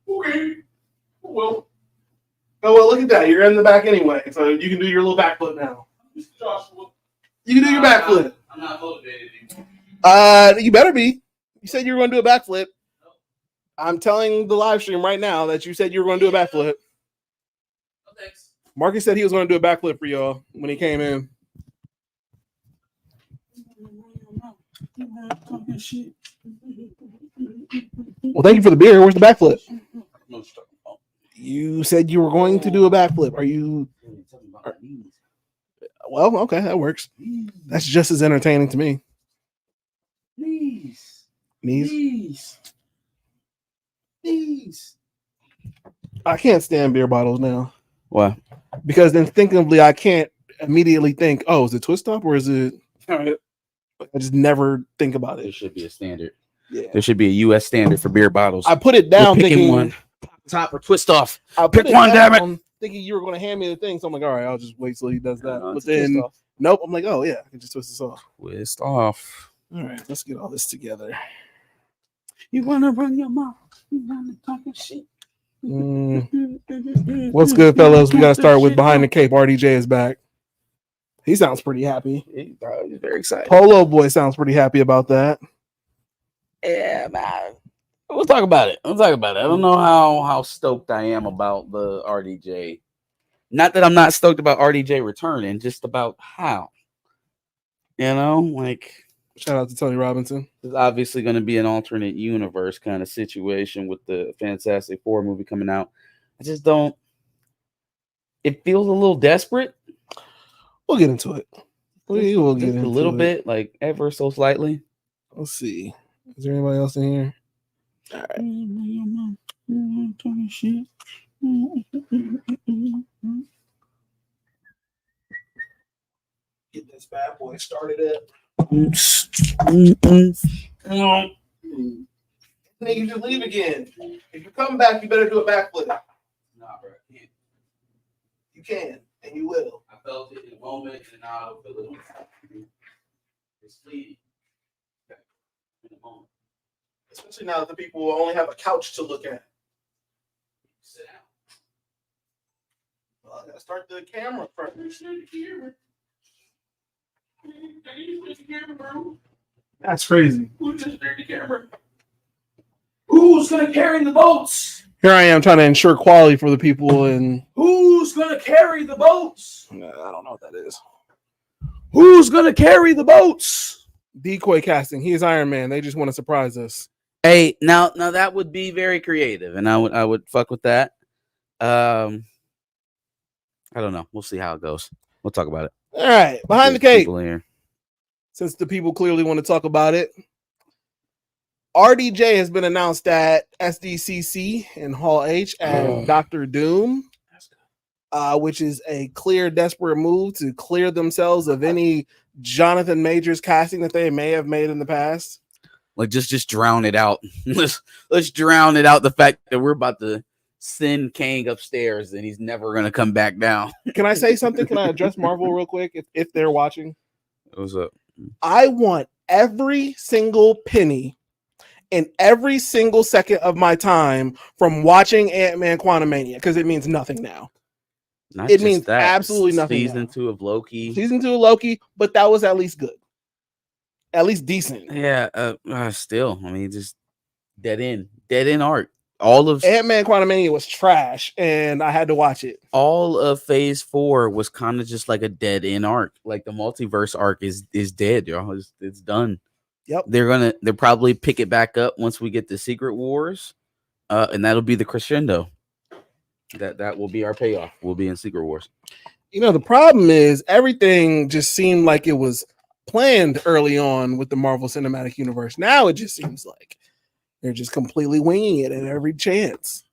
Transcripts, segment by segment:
Okay. Well. Oh, well, look at that. You're in the back anyway, so you can do your little backflip now. Joshua. You can do your backflip. I'm not motivated anymore. You better be. You said you were going to do a backflip. No. I'm telling the live stream right now that you said you were going to do a backflip. No, thanks. Marcus said he was going to do a backflip for y'all when he came in. Well, thank you for the beer. Where's the backflip? You said you were going to do a backflip. Are you? Well, okay, that works. That's just as entertaining to me. Knees. I can't stand beer bottles now. Why? Because instinctively, I can't immediately think, oh, is it twist top or is it? All right. I just never think about it. There should be a standard. Yeah. There should be a U.S. standard for beer bottles. I put it down thinking one top or twist off. I'll pick one, damn it. Thinking you were going to hand me the thing, so I'm like, all right, I'll just wait till he does that. But then, nope, I'm like, oh yeah, I can just twist this off. Twist off. All right, let's get all this together. You want to run your mouth? You want to talk shit? What's good, fellas? We got to start with Behind the Cape. RDJ is back. He sounds pretty happy. He's very excited. Polo Boy sounds pretty happy about that. Yeah, man. We'll talk about it. I don't know how stoked I am about the RDJ. Not that I'm not stoked about RDJ returning, just about how. You know, like, shout out to Tony Robinson. There's obviously going to be an alternate universe kind of situation with the Fantastic Four movie coming out. I just don't. It feels a little desperate. We'll get into it. We will get into it. A little bit, like ever so slightly. Let's see. Is there anybody else in here? All right. Get this bad boy started up. Then you just leave again. If you come back, you better do a backflip. Nah, bro, I can't. You can, and you will. I felt it in the moment, and now I don't feel it. It's fleeting. In the moment. Especially now that the people will only have a couch to look at. Sit down. Well, I gotta start the camera first. That's crazy. Who's gonna carry the boats? Here I am trying to ensure quality for the people, and who's gonna carry the boats? I don't know what that is. Who's gonna carry the boats? Decoy casting. He is Iron Man. They just want to surprise us. Hey, now that would be very creative, and I would fuck with that. I don't know. We'll see how it goes. We'll talk about it. All right, Behind the Cape. Since the people clearly want to talk about it, RDJ has been announced at SDCC in Hall H as Dr. Doom, which is a clear, desperate move to clear themselves of any Jonathan Majors casting that they may have made in the past. Like just drown it out. let's drown it out. The fact that we're about to send Kang upstairs and he's never gonna come back down. Can I say something? Can I address Marvel real quick if they're watching? What's up? I want every single penny and every single second of my time from watching Ant-Man Quantumania because it means nothing now. It means that. Absolutely nothing. Season 2 of Loki. Season 2 of Loki, but that was at least good. At least decent. Yeah, still. I mean, just dead end art. All of Ant-Man Quantumania was trash, and I had to watch it. All of Phase 4 was kind of just like a dead end arc. Like the multiverse arc is dead, y'all. It's done. Yep. They'll probably pick it back up once we get the Secret Wars, and that'll be the crescendo. That will be our payoff. We'll be in Secret Wars. You know, the problem is everything just seemed like it was planned early on with the Marvel Cinematic Universe. Now it just seems like they're just completely winging it at every chance.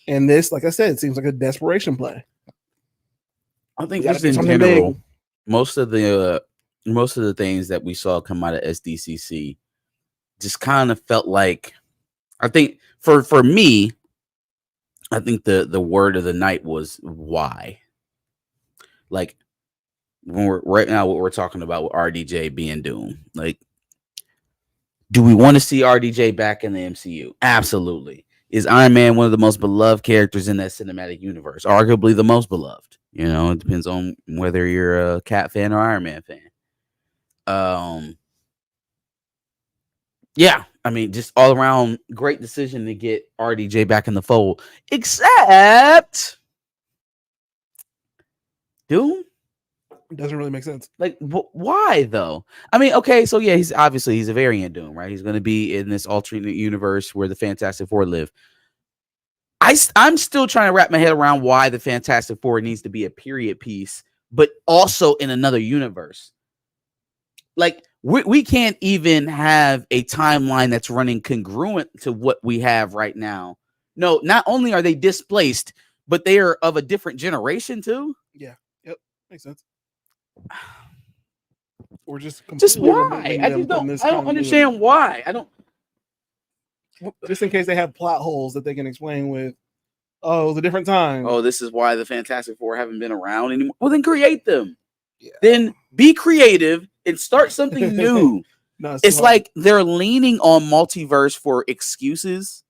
And this, like I said, it seems like a desperation play. I think just in general, most of the things that we saw come out of SDCC just kind of felt like, I think for me, I think the word of the night was why. Like when we're right now, what we're talking about with RDJ being Doom, like, do we want to see RDJ back in the MCU? Absolutely. is Iron Man one of the most beloved characters in that cinematic universe? Arguably the most beloved. You know, it depends on whether you're a Cap fan or Iron Man fan. Yeah, I mean, just all around great decision to get RDJ back in the fold. Except Doom. It doesn't really make sense. Like, why though? I mean, okay, so yeah, he's a variant Doom, right? He's going to be in this alternate universe where the Fantastic Four live. I'm still trying to wrap my head around why the Fantastic Four needs to be a period piece, but also in another universe. Like, we can't even have a timeline that's running congruent to what we have right now. No, not only are they displaced, but they are of a different generation too. Yeah. Yep. Makes sense. Or just why? I don't understand why. I don't. Just in case they have plot holes that they can explain with, oh, it was a different time. Oh, this is why the Fantastic Four haven't been around anymore. Well, then create them. Yeah. Then be creative and start something new. No, it's like they're leaning on multiverse for excuses.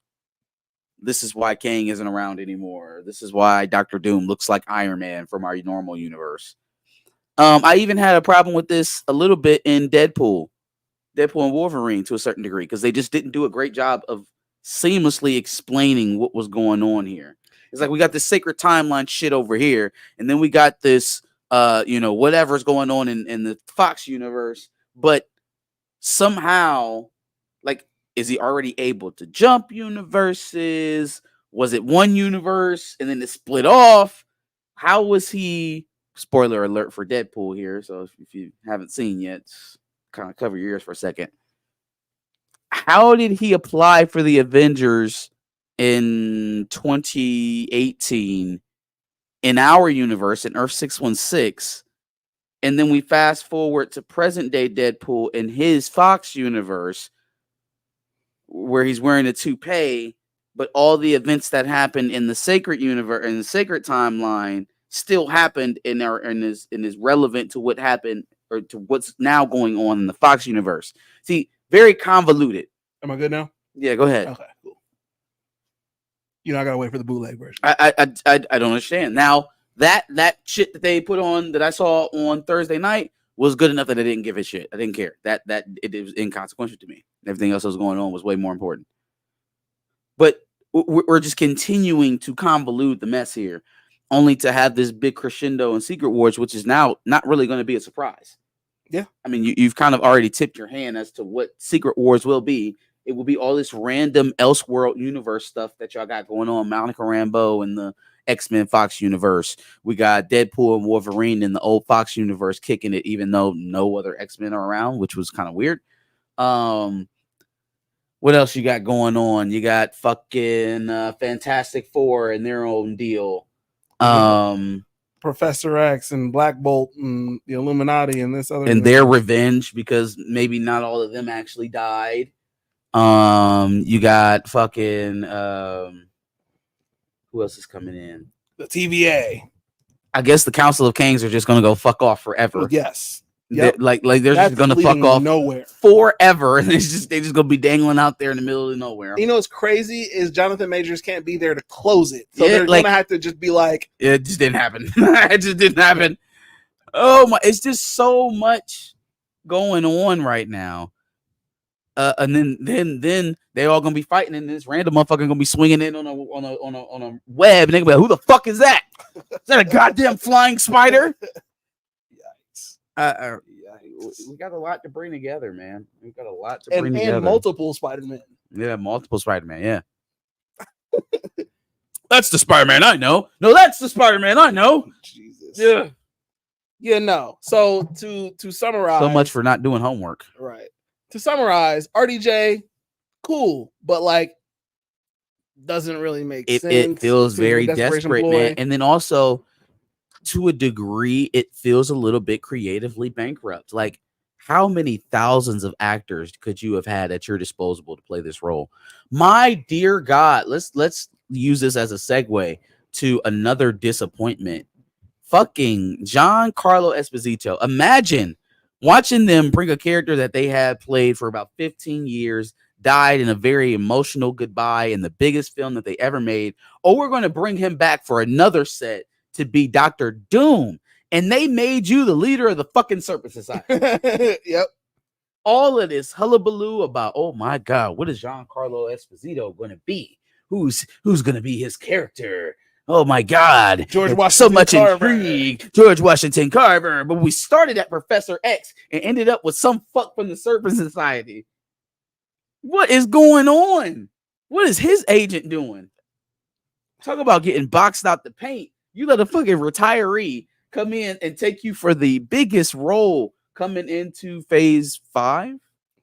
This is why Kang isn't around anymore. This is why Dr. Doom looks like Iron Man from our normal universe. I even had a problem with this a little bit in Deadpool and Wolverine to a certain degree, because they just didn't do a great job of seamlessly explaining what was going on here. It's like we got this sacred timeline shit over here, and then we got this, whatever's going on in the Fox universe, but somehow, like, is he already able to jump universes? Was it one universe and then it split off? How was he? Spoiler alert for Deadpool here. So if you haven't seen yet, kind of cover your ears for a second. How did he apply for the Avengers in 2018 in our universe in Earth 616? And then we fast forward to present day Deadpool in his Fox universe, where he's wearing a toupee, but all the events that happened in the sacred universe, in the sacred timeline, still happened and is relevant to what happened or to what's now going on in the Fox universe. See, very convoluted. Am I good now? Yeah, go ahead. Okay, cool. I gotta wait for the bootleg version. I don't understand. Now that shit that they put on that I saw on Thursday night was good enough that I didn't give a shit. I didn't care. That it was inconsequential to me. Everything else that was going on was way more important. But we're just continuing to convolute the mess here, only to have this big crescendo in Secret Wars, which is now not really going to be a surprise. Yeah. I mean, you've kind of already tipped your hand as to what Secret Wars will be. It will be all this random Elseworld universe stuff that y'all got going on. Monica Rambeau and the X-Men Fox universe. We got Deadpool and Wolverine in the old Fox universe kicking it, even though no other X-Men are around, which was kind of weird. What else you got going on? You got fucking Fantastic Four and their own deal. Professor X and Black Bolt and the Illuminati and this other and their revenge, because maybe not all of them actually died. You got fucking who else is coming in? The TVA. I guess the Council of Kings are just gonna go fuck off forever. Yes. Yep. Like they're just gonna fuck off nowhere forever, and they just gonna be dangling out there in the middle of nowhere. You know what's crazy is Jonathan Majors can't be there to close it, so they're gonna have to just be like, it just didn't happen. It just didn't happen. Oh my! It's just so much going on right now. And then they all gonna be fighting, and this random motherfucker gonna be swinging in on a web, and they gonna be like, "Who the fuck is that? Is that a goddamn flying spider?" Yikes! We got a lot to bring together, man. We got a lot to bring together. And multiple Spider-Man. Yeah, multiple Spider-Man. Yeah. That's the Spider-Man I know. No, that's the Spider-Man I know. Jesus. Yeah. Yeah. No. So to summarize, so much for not doing homework. Right. To summarize, RDJ, cool, but like doesn't really make sense. It feels very desperate, man. And then also, to a degree, it feels a little bit creatively bankrupt. Like, how many thousands of actors could you have had at your disposal to play this role? My dear God, let's use this as a segue to another disappointment. Fucking Giancarlo Esposito. Imagine watching them bring a character that they had played for about 15 years, died in a very emotional goodbye in the biggest film that they ever made. Oh, we're going to bring him back for another set to be Dr. Doom. And they made you the leader of the fucking Serpent Society. Yep. All of this hullabaloo about, oh my God, what is Giancarlo Esposito going to be? Who's going to be his character? Oh my God. George Washington so much Carver. intrigue. George Washington Carver. But we started at Professor X and ended up with some fuck from the Serpent Society. What is going on? What is his agent doing? Talk about getting boxed out the paint. You let a fucking retiree come in and take you for the biggest role coming into phase 5.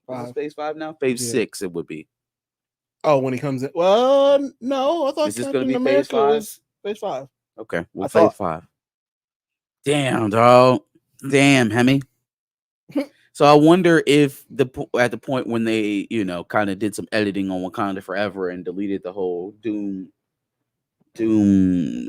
Is phase 5 now? Phase 6 it would be. Oh, when he comes in. Well, no, I thought is this going to be America phase 5? was phase 5. Okay, well, phase 5. Damn, dog. Damn, Hemi. So I wonder if at the point when they, kind of did some editing on Wakanda Forever and deleted the whole Doom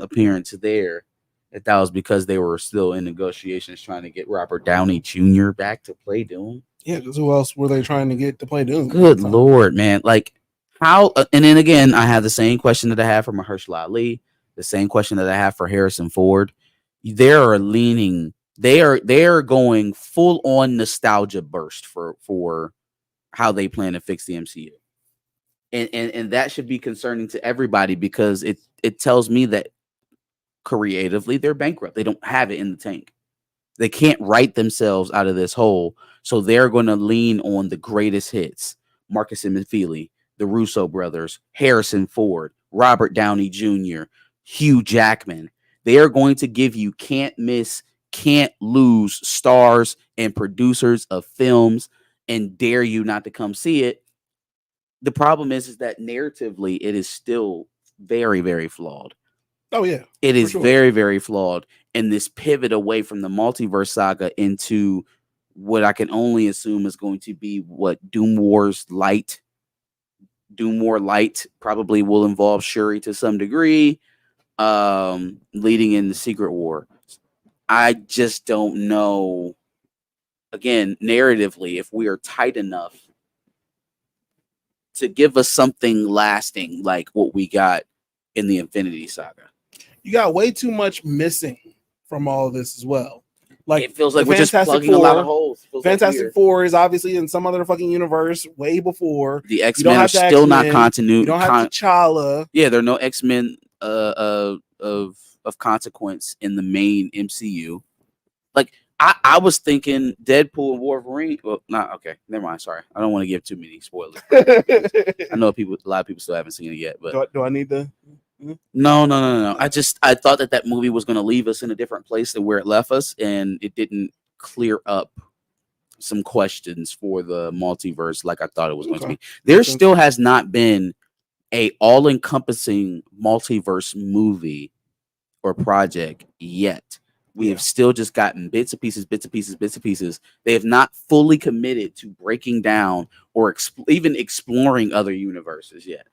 appearance there, if that was because they were still in negotiations trying to get Robert Downey Jr. back to play Doom. Yeah, because who else were they trying to get to play Doom? Good Lord, man. Like, how? And then again, I have the same question that I have for Mahershala Ali, the same question that I have for Harrison Ford. They are going full on nostalgia burst for how they plan to fix the MCU. And that should be concerning to everybody because it tells me that creatively they're bankrupt. They don't have it in the tank. They can't write themselves out of this hole. So they're going to lean on the greatest hits. Marcus and McFeely, the Russo brothers, Harrison Ford, Robert Downey Jr., Hugh Jackman. They are going to give you can't miss, can't lose stars and producers of films and dare you not to come see it. The problem is that narratively it is still very, very flawed. Oh, yeah. It is very, very flawed. And this pivot away from the multiverse saga into what I can only assume is going to be what Doom War Light probably will involve Shuri to some degree, leading in the Secret War. I just don't know, again, narratively, if we are tight enough to give us something lasting like what we got in the Infinity Saga. You got way too much missing from all of this as well. Like, it feels like we're just plugging a lot of holes. Fantastic Four is obviously in some other fucking universe way before. The X-Men are still not continuity. You don't have T'Challa. Yeah, there are no X-Men of consequence in the main MCU. Like, I was thinking Deadpool and Wolverine. Well, not okay. Never mind. Sorry, I don't want to give too many spoilers. I know a lot of people still haven't seen it yet. But do I need to? No. I thought that movie was going to leave us in a different place than where it left us, and it didn't clear up some questions for the multiverse like I thought it was going to be. There still has not been a all-encompassing multiverse movie or project yet. We have still just gotten bits of pieces. They have not fully committed to breaking down or even exploring other universes yet.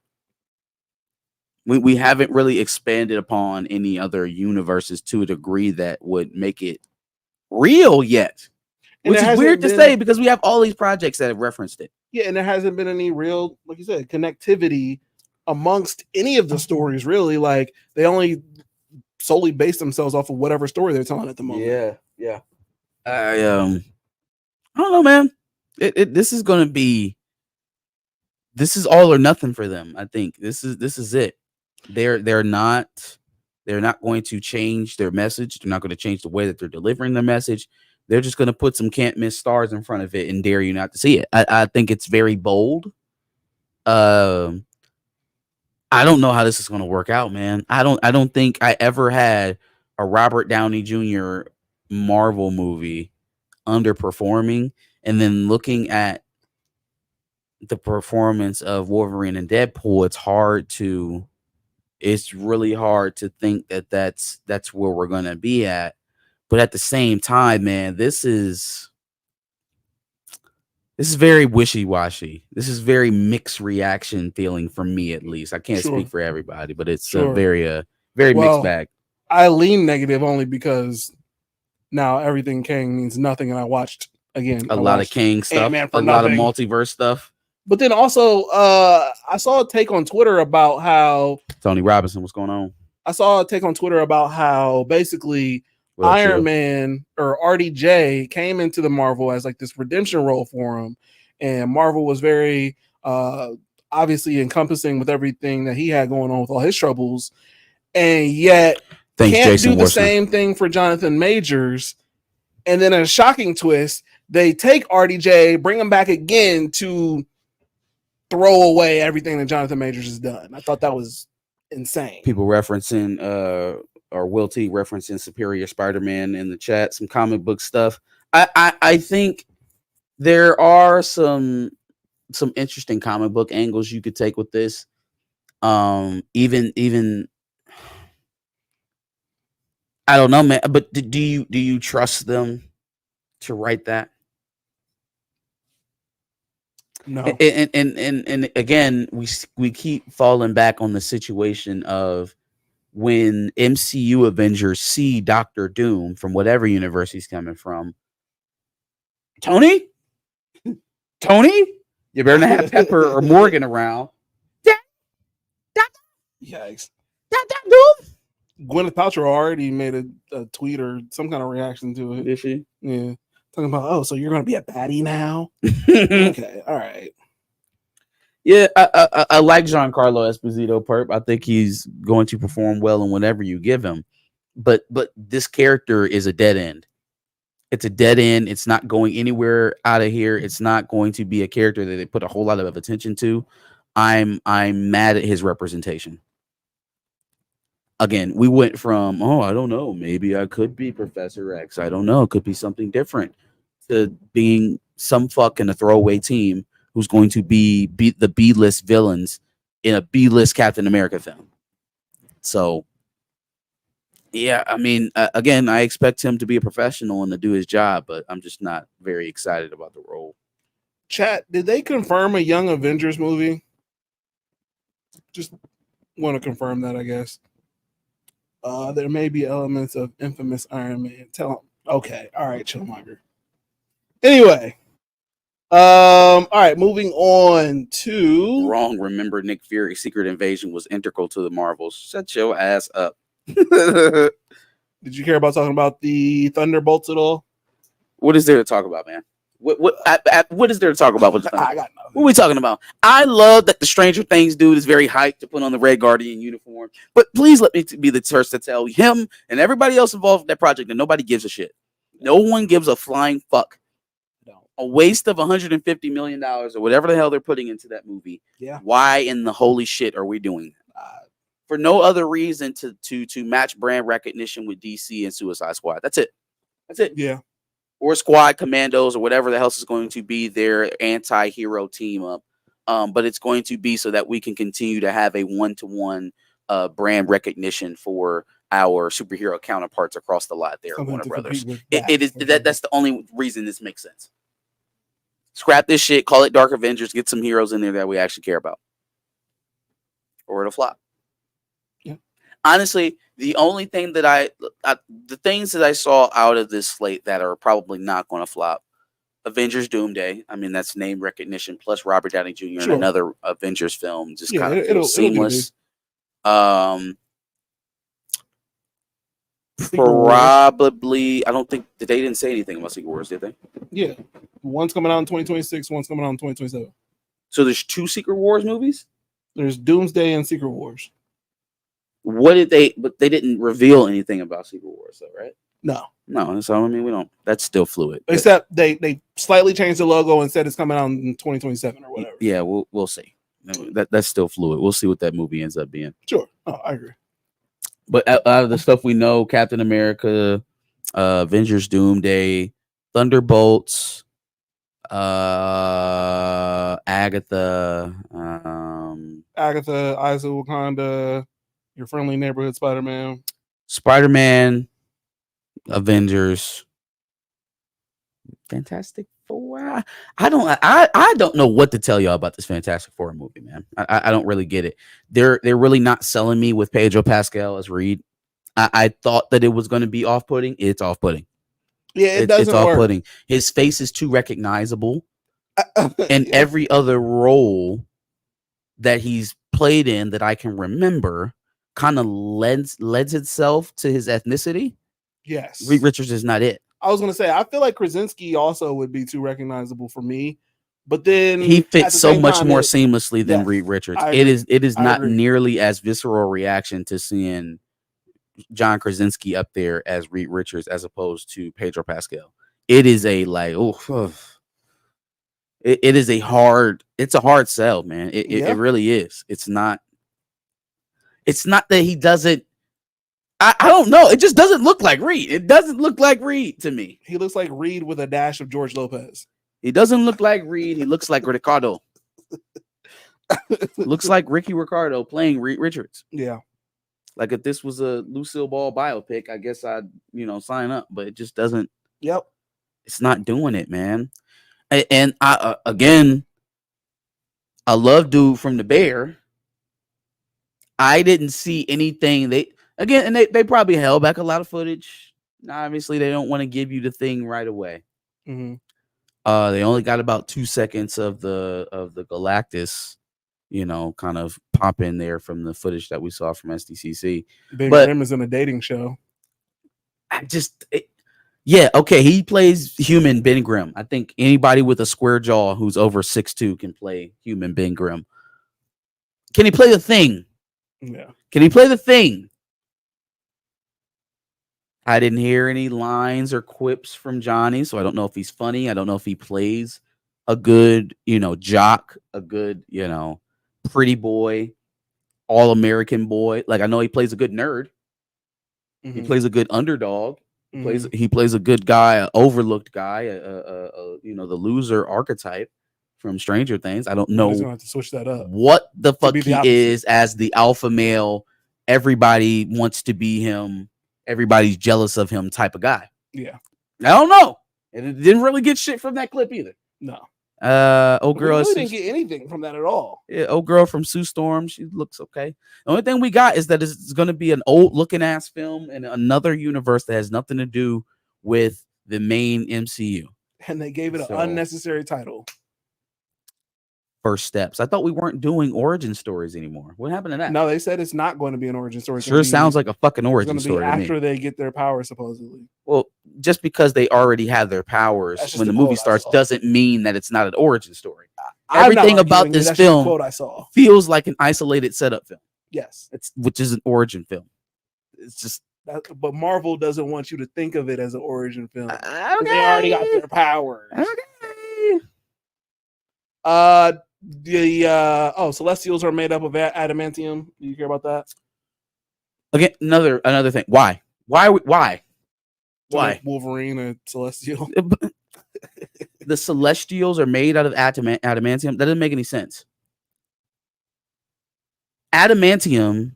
We haven't really expanded upon any other universes to a degree that would make it real yet. Which is weird to say because we have all these projects that have referenced it. Yeah, and there hasn't been any real, like you said, connectivity amongst any of the stories, really. Like, they only solely base themselves off of whatever story they're telling at the moment. Yeah. I don't know, man. This is going to be. This is all or nothing for them. I think this is it. They're not going to change their message. They're not going to change the way that they're delivering their message. They're just going to put some can't miss stars in front of it and dare you not to see it. I think it's very bold. I don't know how this is going to work out, man. I don't think I ever had a Robert Downey Jr. Marvel movie underperforming, and then looking at the performance of Wolverine and Deadpool, it's really hard to think that that's where we're going to be at. But at the same time, man, this is very wishy-washy. This is very mixed reaction feeling for me, at least. I can't speak for everybody, but it's a very mixed bag. I lean negative only because now everything Kang means nothing, and I watched again a lot of Kang stuff, a lot of multiverse stuff. But then also, I saw a take on Twitter about how Tony Robinson, what's going on? I saw a take on Twitter about how basically Iron Man or RDJ came into the Marvel as like this redemption role for him, and Marvel was very obviously encompassing with everything that he had going on with all his troubles, and yet can't do the same thing for Jonathan Majors. And then a shocking twist, they take RDJ, bring him back again to throw away everything that Jonathan Majors has done. I thought that was insane. People referencing or Will T referencing Superior Spider-Man in the chat, some comic book stuff. I think there are some interesting comic book angles you could take with this. Even I don't know, man. But do you trust them to write that? No. And again, we keep falling back on the situation of when MCU Avengers see Doctor Doom from whatever universe he's coming from. Tony, you better not have Pepper or Morgan around. Yikes. Doom. Gwyneth Paltrow already made a tweet or some kind of reaction to it. Did she? Yeah. Talking about, so you're going to be a baddie now? Okay. All right. Yeah, I like Giancarlo Esposito Perp. I think he's going to perform well in whatever you give him. But this character is a dead end. It's a dead end. It's not going anywhere out of here. It's not going to be a character that they put a whole lot of attention to. I'm mad at his representation. Again, we went from, I don't know, maybe I could be Professor X. I don't know, it could be something different, to being some fuck in a throwaway team who's going to be the B-list villains in a B-list Captain America film. So, yeah, I mean, again, I expect him to be a professional and to do his job, but I'm just not very excited about the role. Chat, did they confirm a Young Avengers movie? Just want to confirm that, I guess. There may be elements of infamous Iron Man. Tell him. Okay. All right, Chillmonger. Anyway. All right, moving on to wrong. Remember, Nick Fury's Secret Invasion was integral to the Marvels. Shut your ass up. Did you care about talking about the Thunderbolts at all? What is there to talk about, man? What is there to talk about with the Thunderbolts? I got nothing. What are we talking about? I love that the Stranger Things dude is very hyped to put on the Red Guardian uniform, but please let me be the first to tell him and everybody else involved in that project that nobody gives a shit. No one gives a flying fuck. A waste of $150 million or whatever the hell they're putting into that movie. Yeah. Why in the holy shit are we doing that? For no other reason to match brand recognition with DC and Suicide Squad. That's it. Yeah. Or Squad Commandos or whatever the hell is going to be their anti-hero team up. But it's going to be so that we can continue to have a one-to-one brand recognition for our superhero counterparts across the lot there at Warner Brothers. That's the only reason this makes sense. Scrap this shit, call it Dark Avengers, get some heroes in there that we actually care about. Or it'll flop. Yeah. Honestly, the only thing that the things that I saw out of this slate that are probably not going to flop, Avengers Doomsday. I mean, that's name recognition plus Robert Downey Jr. in another Avengers film. Just kind of feels seamless. Probably, I don't think they didn't say anything about Secret Wars, did they? Yeah, one's coming out in 2026, one's coming out in 2027. So there's 2 Secret Wars movies. There's Doomsday and Secret Wars. What did they? But they didn't reveal anything about Secret Wars, though, right? No. So I mean, we don't. That's still fluid. Except they slightly changed the logo and said it's coming out in 2027 or whatever. Yeah, we'll see. That's still fluid. We'll see what that movie ends up being. Sure. Oh, I agree. But out of the stuff we know, Captain America, Avengers Doomsday, Thunderbolts, Agatha, Eyes of Wakanda, Your Friendly Neighborhood Spider-Man, Avengers, Fantastic Four. I don't know what to tell y'all about this Fantastic Four movie, man. I don't really get it. They're really not selling me with Pedro Pascal as Reed. I thought that it was going to be off-putting. It's off-putting. Yeah, it's off-putting. His face is too recognizable. And every other role that he's played in that I can remember kind of lends itself to his ethnicity. Yes. Reed Richards is not it. I was going to say, I feel like Krasinski also would be too recognizable for me. But then he fits so much more seamlessly than Reed Richards. It is not nearly as visceral reaction to seeing John Krasinski up there as Reed Richards as opposed to Pedro Pascal. It is a like, it is a hard sell, man. It really is. It's not that he doesn't. I don't know. It just doesn't look like Reed. It doesn't look like Reed to me. He looks like Reed with a dash of George Lopez. He doesn't look like Reed. He looks like Ricardo. Looks like Ricky Ricardo playing Reed Richards. Yeah. Like if this was a Lucille Ball biopic, I guess I'd, sign up. But it just doesn't. Yep. It's not doing it, man. And I love dude from The Bear. I didn't see anything. They probably held back a lot of footage. Obviously, they don't want to give you the thing right away. Mm-hmm. They only got about 2 seconds of the Galactus, kind of pop in there from the footage that we saw from SDCC. Ben Grimm is in a dating show. Okay, he plays human Ben Grimm. I think anybody with a square jaw who's over 6'2" can play human Ben Grimm. Can he play the Thing? Yeah. Can he play the Thing? I didn't hear any lines or quips from Johnny, so I don't know if he's funny. I don't know if he plays a good, jock, a good, pretty boy, all-American boy. Like, I know he plays a good nerd. Mm-hmm. He plays a good underdog. Mm-hmm. He plays a good guy, an overlooked guy, the loser archetype from Stranger Things. I don't know. He's gonna have to switch that up. What the fuck he is as the alpha male. Everybody wants to be him. Everybody's jealous of him type of guy. Yeah. I don't know. And it didn't really get shit from that clip either. No. Old girl. We really didn't get anything from that at all. Yeah, old girl from Sue Storm. She looks okay. The only thing we got is that it's going to be an old looking ass film in another universe that has nothing to do with the main MCU. And they gave it an unnecessary title. First Steps. I thought we weren't doing origin stories anymore. What happened to that? No, they said it's not going to be an origin story. Sure sounds like a fucking origin story after they get their powers, supposedly. Well, just because they already have their powers when the movie starts doesn't mean that it's not an origin story. Everything about this film feels like an isolated setup film. Yes. Which is an origin film. It's just but Marvel doesn't want you to think of it as an origin film. Okay. They already got their powers. Okay. Celestials are made up of adamantium. Do you care about that? Okay, another thing. Why? Why? Wolverine and Celestial. The Celestials are made out of adamantium. That doesn't make any sense. Adamantium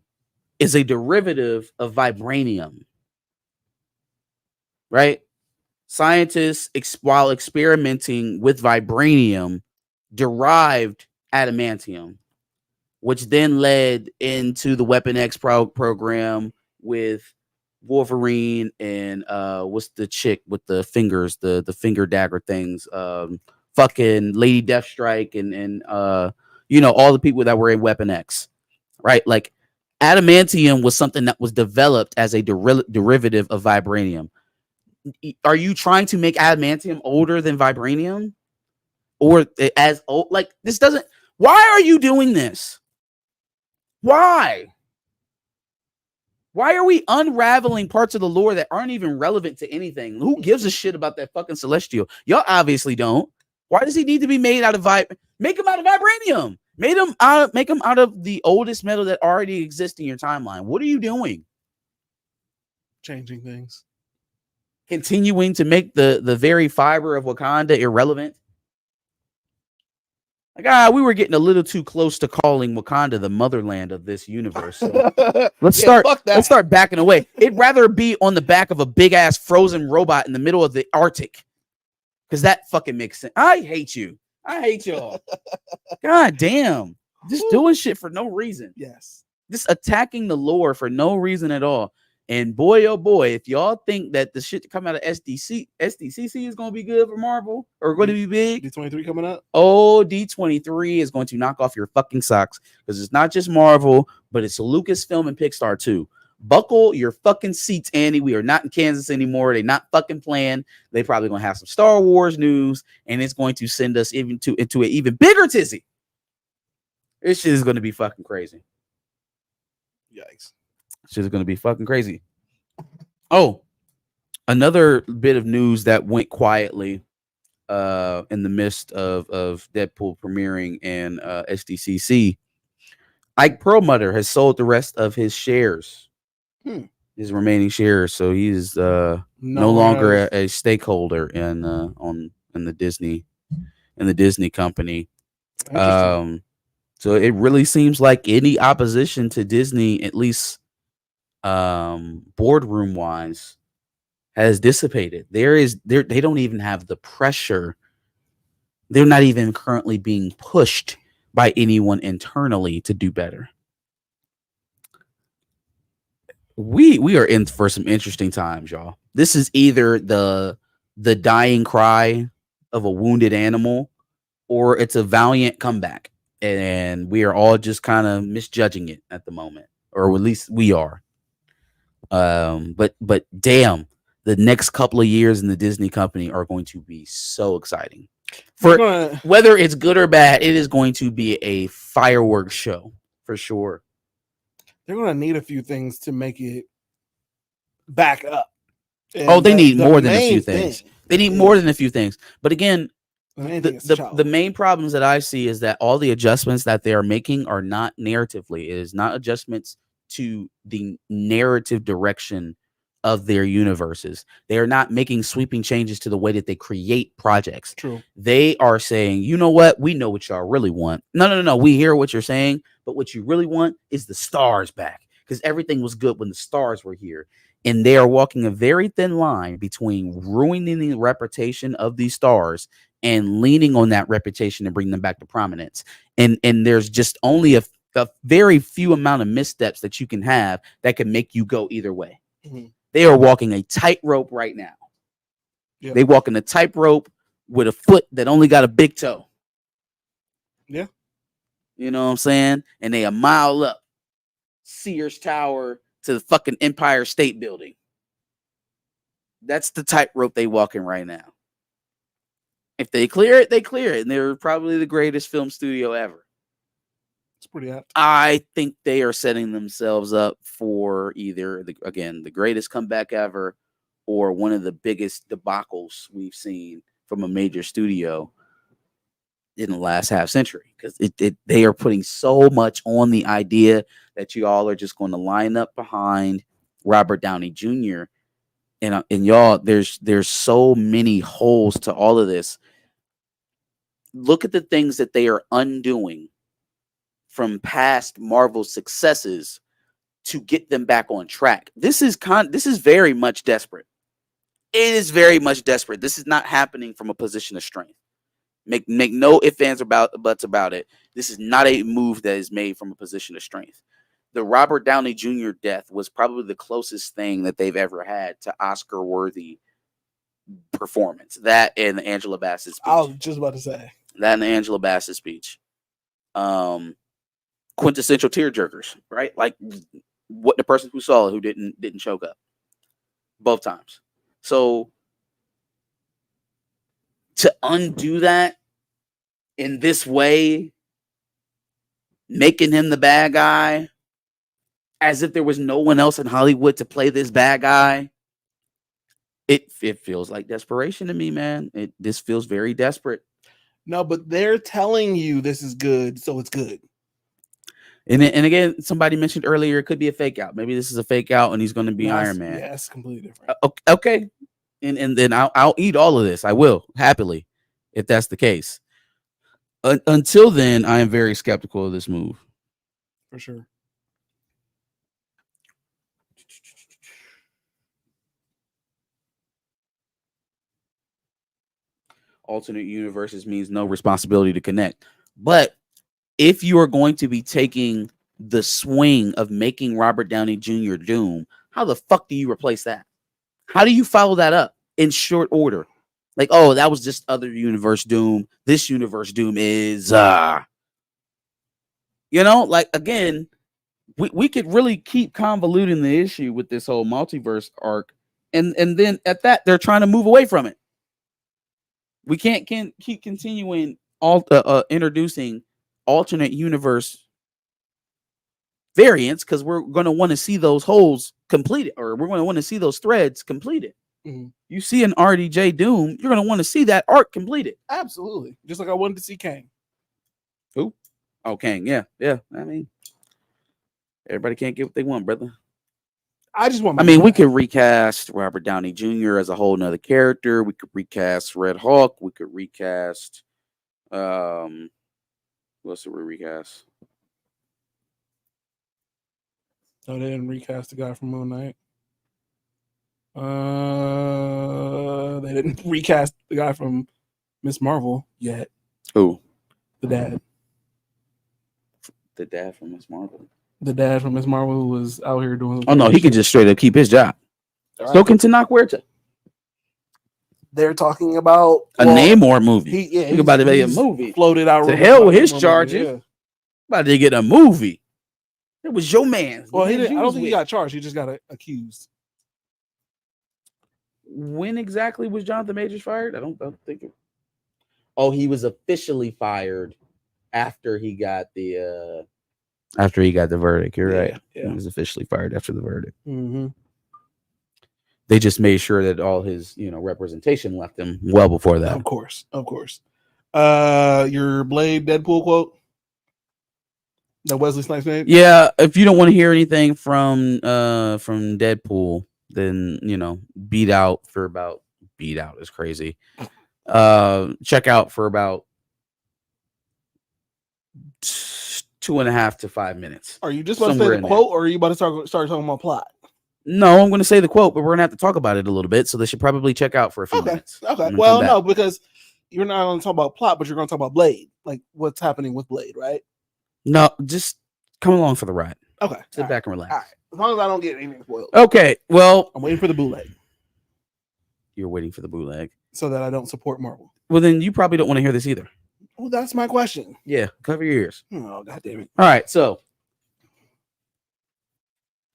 is a derivative of vibranium, right? Scientists, while experimenting with vibranium, derived adamantium, which then led into the Weapon X program with Wolverine and what's the chick with the fingers, the finger dagger things, fucking Lady Deathstrike and all the people that were in Weapon X, right? Like adamantium was something that was developed as a derivative of vibranium. Are you trying to make adamantium older than vibranium? Or as old, like this doesn't. Why are you doing this? Why? Why are we unraveling parts of the lore that aren't even relevant to anything? Who gives a shit about that fucking Celestial? Y'all obviously don't. Why does he need to be made out of Make him out of vibranium. Make him out of the oldest metal that already exists in your timeline. What are you doing? Changing things. Continuing to make the very fiber of Wakanda irrelevant. Like, we were getting a little too close to calling Wakanda the motherland of this universe. So let's start backing away. It'd rather be on the back of a big ass frozen robot in the middle of the Arctic. Because that fucking makes sense. I hate you. I hate y'all. God damn. Just doing shit for no reason. Yes. Just attacking the lore for no reason at all. And boy, oh boy, if y'all think that the shit to come out of SDCC is going to be good for Marvel or going to be big, D23 coming up. Oh, D23 is going to knock off your fucking socks because it's not just Marvel, but it's Lucasfilm and Pixar too. Buckle your fucking seats, Andy. We are not in Kansas anymore. They're not fucking playing. They probably going to have some Star Wars news, and it's going to send us into an even bigger tizzy. This shit is going to be fucking crazy. Yikes. Shit is going to be fucking crazy. Oh, another bit of news that went quietly in the midst of Deadpool premiering and SDCC. Ike Perlmutter has sold the rest of his shares, his remaining shares, so he's no longer a stakeholder in the Disney company. So it really seems like any opposition to Disney, at least boardroom wise, has dissipated. They don't even have the pressure. They're not even currently being pushed by anyone internally to do better. We are in for some interesting times, y'all. This is either the dying cry of a wounded animal, or it's a valiant comeback. And we are all just kind of misjudging it at the moment, or at least we are. But damn, the next couple of years in the Disney company are going to be so exciting. For whether it's good or bad, it is going to be a fireworks show for sure. They're going to need a few things to make it back up. And they need more than a few things. They need more than a few things. But again, the main problems that I see is that all the adjustments that they are making are not narratively. It is not adjustments to the narrative direction of their universes. They are not making sweeping changes to the way that they create projects. True. They are saying, you know what? We know what y'all really want. No. We hear what you're saying, but what you really want is the stars back, because everything was good when the stars were here. And they are walking a very thin line between ruining the reputation of these stars and leaning on that reputation and bringing them back to prominence. And there's just only a very few amount of missteps that you can have that can make you go either way. Mm-hmm. They are walking a tightrope right now. Yep. They walking a tightrope with a foot that only got a big toe. Yeah. You know what I'm saying? And they a mile up Sears Tower to the fucking Empire State Building. That's the tightrope they walking right now. If they clear it, they clear it. And they're probably the greatest film studio ever. It's pretty apt. I think they are setting themselves up for either, the greatest comeback ever, or one of the biggest debacles we've seen from a major studio in the last half century. Because they are putting so much on the idea that you all are just going to line up behind Robert Downey Jr. And y'all, there's so many holes to all of this. Look at the things that they are undoing from past Marvel successes to get them back on track. This is very much desperate. It is very much desperate. This is not happening from a position of strength. Make no ifs, ands, or buts about it. This is not a move that is made from a position of strength. The Robert Downey Jr. death was probably the closest thing that they've ever had to Oscar-worthy performance. That and the Angela Bassett speech. I was just about to say. That and the Angela Bassett speech. Quintessential tearjerkers, right? Like what the person who saw it who didn't choke up both times. So to undo that in this way, making him the bad guy, as if there was no one else in Hollywood to play this bad guy, it feels like desperation to me, man. This feels very desperate. No, but they're telling you this is good, so it's good. And again, somebody mentioned earlier it could be a fake out. Maybe this is a fake out, and he's going to be Iron Man. Yeah, it's completely different. Okay, and then I'll eat all of this. I will happily, if that's the case. Until then, I am very skeptical of this move. For sure. Alternate universes means no responsibility to connect. But if you are going to be taking the swing of making Robert Downey Jr. Doom, How the fuck do you replace that? How do you follow that up in short order? Like, oh, that was just other universe Doom. This universe Doom is, like, again, we could really keep convoluting the issue with this whole multiverse arc. And then at that, they're trying to move away from it. We can't keep continuing introducing alternate universe variants because we're going to want to see those holes completed, or we're going to want to see those threads completed. Mm-hmm. You see an RDJ Doom, you're going to want to see that arc completed. Absolutely. Just like I wanted to see Kang. Who? Oh, Kang. Yeah. I mean, everybody can't get what they want, brother. We could recast Robert Downey Jr. as a whole nother character. We could recast Red Hulk. We could recast what else did we recast? No, they didn't recast the guy from Moon Knight. They didn't recast the guy from Miss Marvel yet. Who? The dad. The dad from Miss Marvel. The dad from Miss Marvel who was out here doing. Oh no, he can just straight up keep his job. Right. So can Tenoch Huerta. They're talking about a Namor movie. He's about to make a movie. Floated out to hell with his charges. Yeah. About to get a movie. It was your man. Well, I don't think he got charged. He just got accused. When exactly was Jonathan Majors fired? I don't think it. Oh, he was officially fired after he got the verdict. You're right. Yeah. He was officially fired after the verdict. Mm-hmm. They just made sure that all his, representation left him well before that. Of course. Your Blade Deadpool quote that Wesley Snipes made? Yeah, if you don't want to hear anything from Deadpool, then beat out is crazy. Check out for about 2.5 to 5 minutes. Are you just about to say the quote, or are you about to start talking about plot? No, I'm going to say the quote, but we're going to have to talk about it a little bit, so they should probably check out for a few minutes. Okay. Well, no, because you're not going to talk about plot, but you're going to talk about Blade, like what's happening with Blade, right? No, just come along for the ride. Okay. Sit back and relax. All right. As long as I don't get anything spoiled. Okay, well. I'm waiting for the bootleg. You're waiting for the bootleg? So that I don't support Marvel. Well, then you probably don't want to hear this either. Well, that's my question. Yeah, cover your ears. Oh, God damn it. All right, so.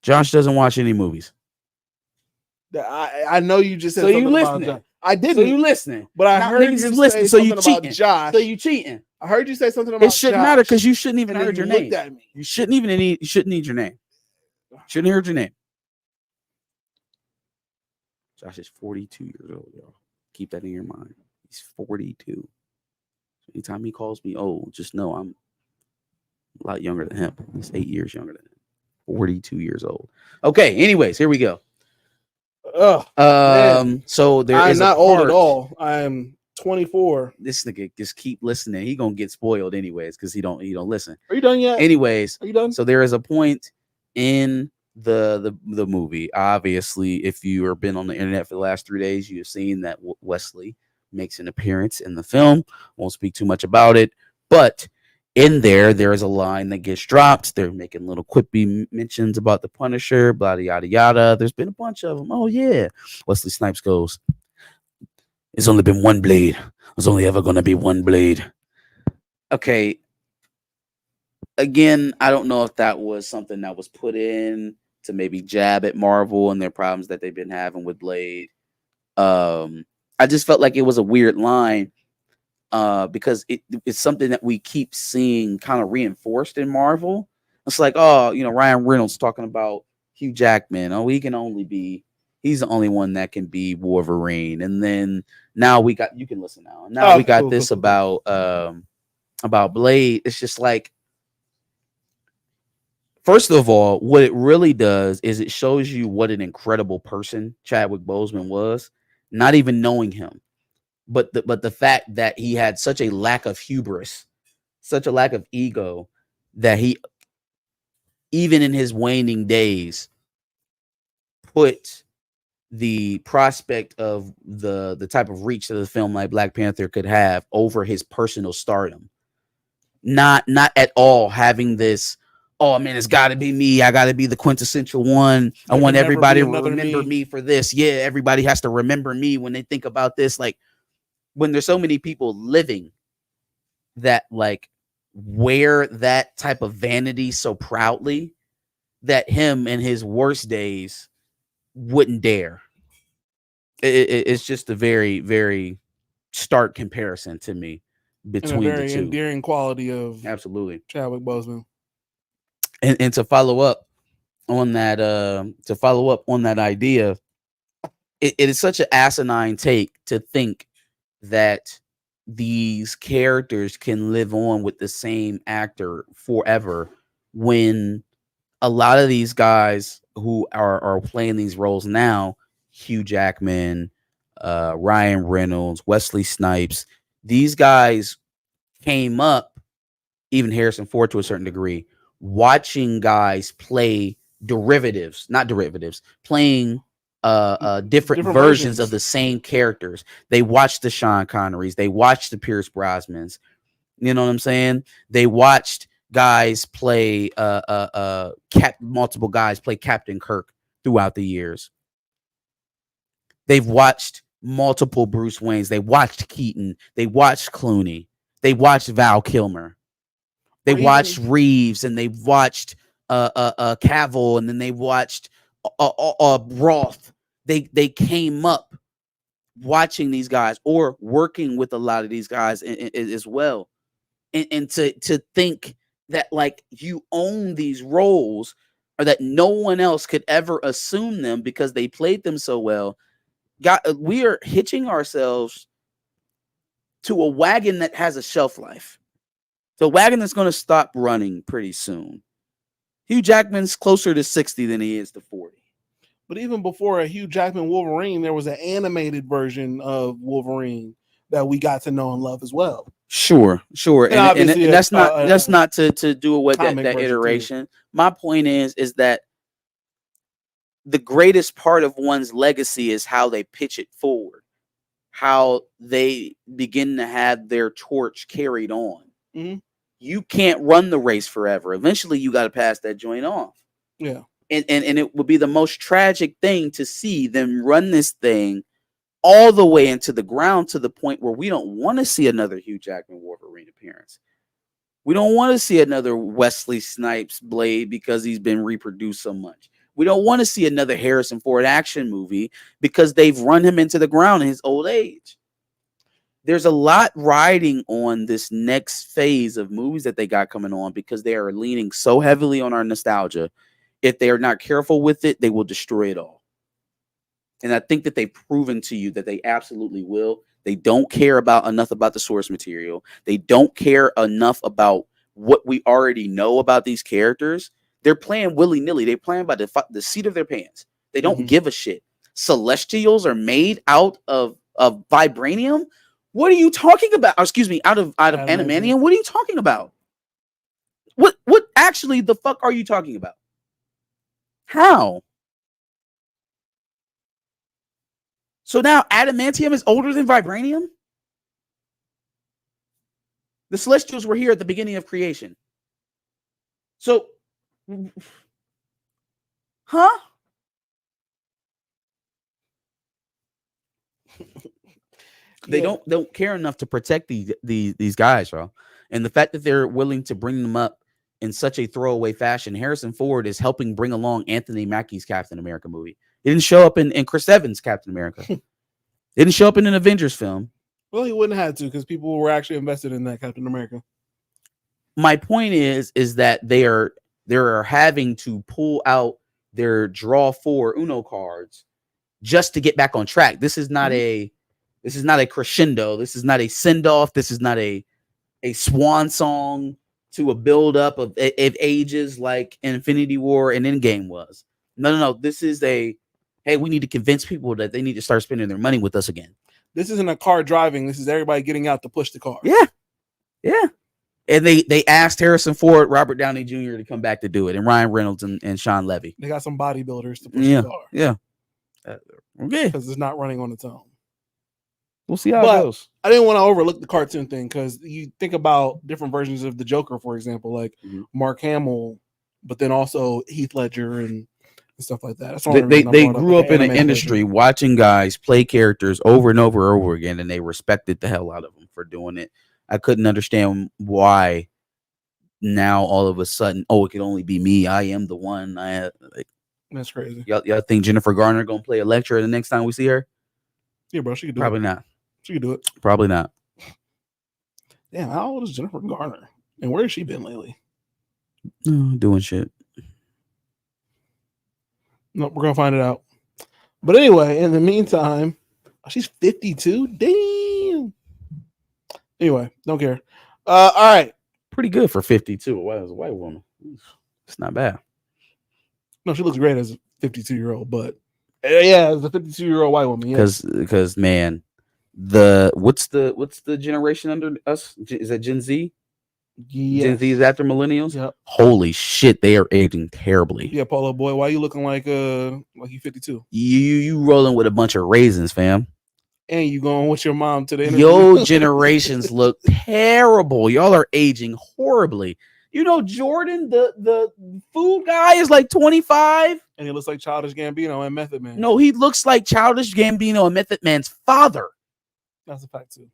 Josh doesn't watch any movies. I know you just said so something you listening. About Josh. I didn't. So you listening. But I heard you listening. So you cheating. Josh. So you cheating. I heard you say something about Josh. It shouldn't matter because you shouldn't even heard your name. At me. You shouldn't need your name. Shouldn't heard your name. Josh is 42 years old, y'all. Keep that in your mind. He's 42. Anytime he calls me old, just know I'm a lot younger than him. He's 8 years younger than him. 42 years old. Okay, anyways, here we go. So there is not old at all. I'm 24. This nigga just keep listening. He gonna get spoiled anyways because he don't listen. Are you done yet? Anyways, are you done? So there is a point in the movie. Obviously, if you have been on the internet for the last 3 days, you have seen that Wesley makes an appearance in the film. Won't speak too much about it, but in there is a line that gets dropped. They're making little quippy mentions about the Punisher, blah, yada, yada. There's been a bunch of them. Oh, yeah. Wesley Snipes goes, "It's only been one blade. There's only ever going to be one blade." Okay. Again, I don't know if that was something that was put in to maybe jab at Marvel and their problems that they've been having with Blade. I just felt like it was a weird line. Because it's something that we keep seeing kind of reinforced in Marvel. It's like, Ryan Reynolds talking about Hugh Jackman. Oh, he's the only one that can be Wolverine. And then now you can listen now. Now we got this about Blade. It's just like, first of all, what it really does is it shows you what an incredible person Chadwick Boseman was, not even knowing him. But the fact that he had such a lack of hubris, such a lack of ego, that he, even in his waning days, put the prospect of the type of reach that a film like Black Panther could have over his personal stardom. Not at all having this, oh man, it's got to be me. I got to be the quintessential one. I want everybody to remember me for this. Yeah, everybody has to remember me when they think about this. Like when there's so many people living that like wear that type of vanity so proudly that him in his worst days wouldn't dare. It's just a very, very stark comparison to me between and a very the two. endearing quality of Absolutely. Chadwick Boseman. And to follow up on that, idea, it is such an asinine take to think that these characters can live on with the same actor forever when a lot of these guys who are playing these roles now, Hugh Jackman, Ryan Reynolds, Wesley Snipes, these guys came up, even Harrison Ford to a certain degree, watching guys play playing different versions of the same characters. They watched the Sean Connerys, they watched the Pierce Brosnans. You know what I'm saying? They watched guys play multiple guys play Captain Kirk throughout the years. They've watched multiple Bruce Waynes. They watched Keaton. They watched Clooney. They watched Val Kilmer. They watched Reeves, and they watched Cavill, and then they watched Roth. They came up watching these guys or working with a lot of these guys as well. And to think that like you own these roles or that no one else could ever assume them because they played them so well. We are hitching ourselves to a wagon that has a shelf life. The wagon that's going to stop running pretty soon. Hugh Jackman's closer to 60 than he is to 40. But even before a Hugh Jackman Wolverine, there was an animated version of Wolverine that we got to know and love as well. Sure. And that's not to do away with that iteration. Too. My point is that the greatest part of one's legacy is how they pitch it forward, how they begin to have their torch carried on. Mm-hmm. You can't run the race forever. Eventually, you got to pass that joint off. Yeah. And it would be the most tragic thing to see them run this thing all the way into the ground to the point where we don't want to see another Hugh Jackman Wolverine appearance. We don't want to see another Wesley Snipes Blade because he's been reproduced so much. We don't want to see another Harrison Ford action movie because they've run him into the ground in his old age. There's a lot riding on this next phase of movies that they got coming on because they are leaning so heavily on our nostalgia. If they are not careful with it, they will destroy it all. And I think that they've proven to you that they absolutely will. They don't care enough about the source material. They don't care enough about what we already know about these characters. They're playing willy-nilly. They're playing by the seat of their pants. They don't give a shit. Celestials are made out of vibranium. What are you talking about? Excuse me, out of adamantium. What are you talking about? What actually the fuck are you talking about? How? So now adamantium is older than vibranium? The Celestials were here at the beginning of creation. So, huh? They don't care enough to protect these guys, bro. And the fact that they're willing to bring them up in such a throwaway fashion. Harrison Ford is helping bring along Anthony Mackie's Captain America movie. He didn't show up in Chris Evans' Captain America. He didn't show up in an Avengers film. Well, he wouldn't have to because people were actually invested in that Captain America. My point is that they're having to pull out their draw 4 Uno cards just to get back on track. This is not a crescendo. This is not a send off. This is not a swan song to a build up of ages like Infinity War and Endgame was. No. This is hey, we need to convince people that they need to start spending their money with us again. This isn't a car driving. This is everybody getting out to push the car. Yeah. And they asked Harrison Ford, Robert Downey Jr. to come back to do it, and Ryan Reynolds and Sean Levy. They got some bodybuilders to push the car. Yeah. Okay. Because it's not running on its own. We'll see how it goes. I didn't want to overlook the cartoon thing because you think about different versions of the Joker, for example, like Mark Hamill but then also Heath Ledger and stuff like that. That's the They only reason I they brought up, grew like, up in an animated industry version. watching guys play characters over and over and over again, and they respected the hell out of them for doing it. I couldn't understand why now all of a sudden, oh, it could only be me. I am the one. That's crazy. Y'all think Jennifer Garner gonna play Elektra the next time we see her? Yeah, bro, she could do Probably it. not. She could do it. Probably not. Damn, how old is Jennifer Garner? And where has she been lately? Doing shit. No, we're gonna find it out. But anyway, in the meantime, she's 52. Damn. Anyway, don't care. All right. Pretty good for 52. Why as a white woman? It's not bad. No, she looks great as a 52-year-old, but yeah, as a 52-year-old white woman. Because man, what's the generation under us? Is that Gen Z? Yes. Gen Z is after millennials. Yep. Holy shit, they are aging terribly. Yeah, Paulo boy, why you looking like you 52? You rolling with a bunch of raisins, fam. And you going with your mom to the interview? Yo, generations look terrible. Y'all are aging horribly. You know, Jordan, the food guy, is like 25. And he looks like Childish Gambino and Method Man. No, he looks like Childish Gambino and Method Man's father. That's a fact, too.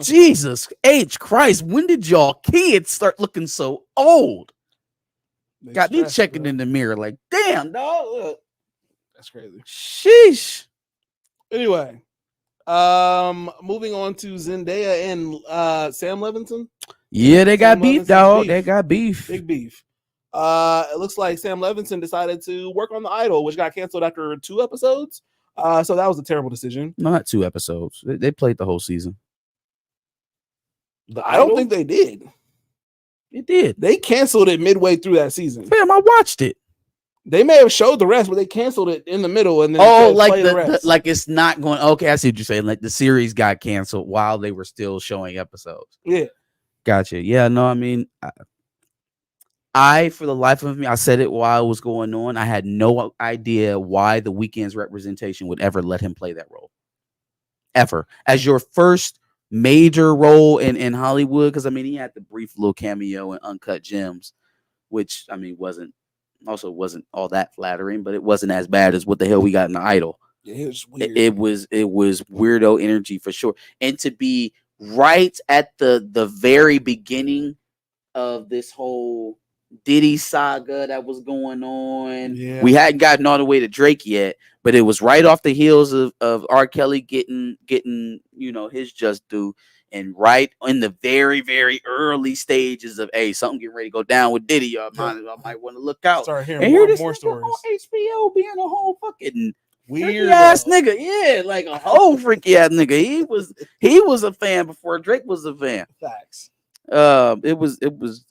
Jesus H. Christ, when did y'all kids start looking so old? Got me checking in the mirror like, damn, dog. That's crazy. Sheesh. Anyway, moving on to Zendaya and Sam Levinson. Yeah, they got beef, dog. They got beef. Big beef. It looks like Sam Levinson decided to work on The Idol, which got canceled after 2 episodes. So that was a terrible decision. No, not 2 episodes. They played the whole season. I don't think they did. It did. They canceled it midway through that season. Fam, I watched it. They may have showed the rest, but they canceled it in the middle and then like like it's not going. Okay, I see what you're saying. Like the series got canceled while they were still showing episodes. Yeah, gotcha. Yeah, no, I mean, I for the life of me, I said it while it was going on. I had no idea why the Weeknd's representation would ever let him play that role, ever as your first major role in Hollywood. Because I mean, he had the brief little cameo in Uncut Gems, which I mean wasn't all that flattering, but it wasn't as bad as what the hell we got in The Idol. Yeah, it was weird. It was weirdo energy for sure. And to be right at the very beginning of this whole Diddy saga that was going on. Yeah. We hadn't gotten all the way to Drake yet, but it was right off the heels of R. Kelly getting his just due. And right in the very, very early stages of something getting ready to go down with Diddy, y'all might want to look out. Start hearing more stories. On HBO being a whole fucking weird ass nigga, yeah, like a whole freaky ass nigga. He was a fan before Drake was a fan. Facts. It was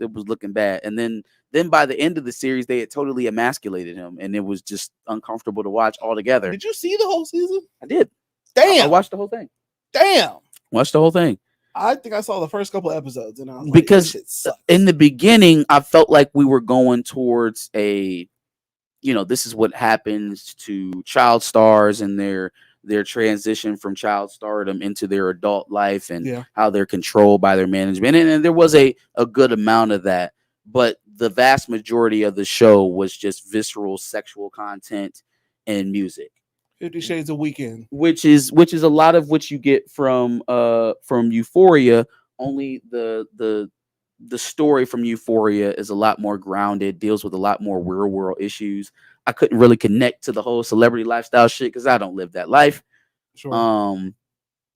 looking bad, and then by the end of the series, they had totally emasculated him, and it was just uncomfortable to watch altogether. Did you see the whole season? I did. Damn, I watched the whole thing. Damn. Watched the whole thing. I think I saw the first couple of episodes, and I was because like, this shit sucks. In the beginning, I felt like we were going towards a, this is what happens to child stars and their transition from child stardom into their adult life and how they're controlled by their management. And there was a good amount of that, but the vast majority of the show was just visceral sexual content and music. 50 Shades of Weeknd, which is a lot of what you get from Euphoria. Only the story from Euphoria is a lot more grounded, deals with a lot more real world issues. I couldn't really connect to the whole celebrity lifestyle shit because I don't live that life. Sure.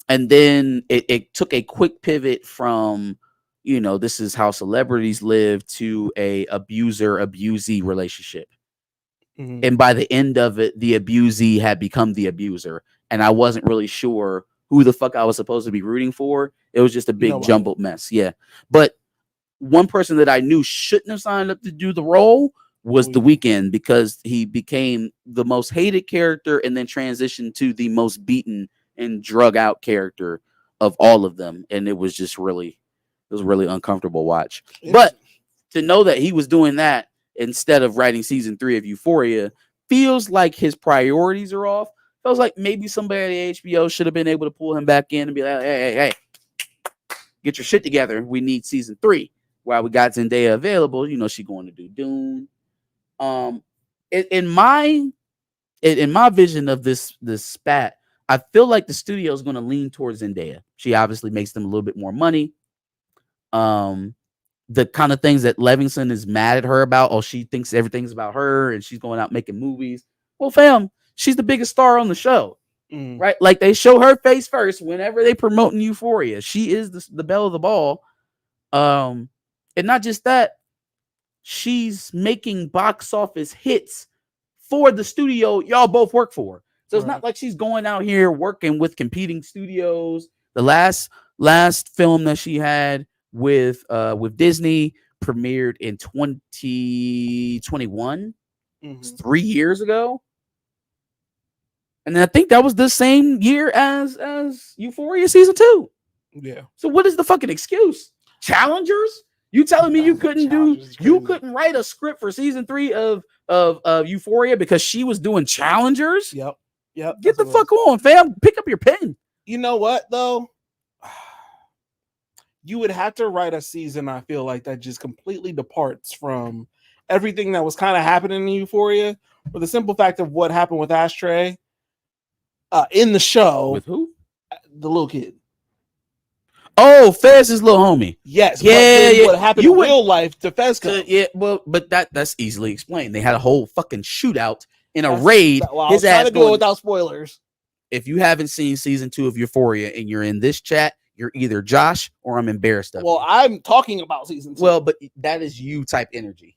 And then it took a quick pivot from this is how celebrities live to a abuser-abusee relationship. Mm-hmm. And by the end of it, the abusee had become the abuser. And I wasn't really sure who the fuck I was supposed to be rooting for. It was just a big jumbled mess. Yeah. But one person that I knew shouldn't have signed up to do the role was The Weeknd, because he became the most hated character and then transitioned to the most beaten and drug out character of all of them. And it was just really uncomfortable watch. But to know that he was doing that instead of writing season 3 of Euphoria feels like his priorities are off. Feels like maybe somebody at HBO should have been able to pull him back in and be like, hey, get your shit together. We need season 3. while we got Zendaya available, you know, she going to do Dune. In my vision of this spat, I feel like the studio is going to lean towards Zendaya. She obviously makes them a little bit more money. The kind of things that Livingston is mad at her about, oh, she thinks everything's about her and she's going out making movies. Well, fam, she's the biggest star on the show, right? Like they show her face first whenever they promoting Euphoria. She is the belle of the ball. And not just that, she's making box office hits for the studio y'all both work for. So it's not like she's going out here working with competing studios. The last film that she had with Disney premiered in 2021. It's 3 years ago. And then I think that was the same year as Euphoria season 2. Yeah. So what is the fucking excuse? Challengers? You telling me you couldn't write a script for season 3 of Euphoria because she was doing Challengers? Yep. Get the fuck on, fam. Pick up your pen. You know what though? You would have to write a season, I feel like, that just completely departs from everything that was kind of happening in Euphoria, for the simple fact of what happened with Ashtray in the show. With who? The little kid. Oh, Fez's little homie. Yes. Yeah. What happened in real life to Fezco? Yeah, well, but that's easily explained. They had a whole fucking shootout in a raid. Well, I was trying to do it without spoilers. If you haven't seen season 2 of Euphoria and you're in this chat, you're either Josh or I'm embarrassed of you. Well, I'm talking about season 2. Well, but that is you type energy.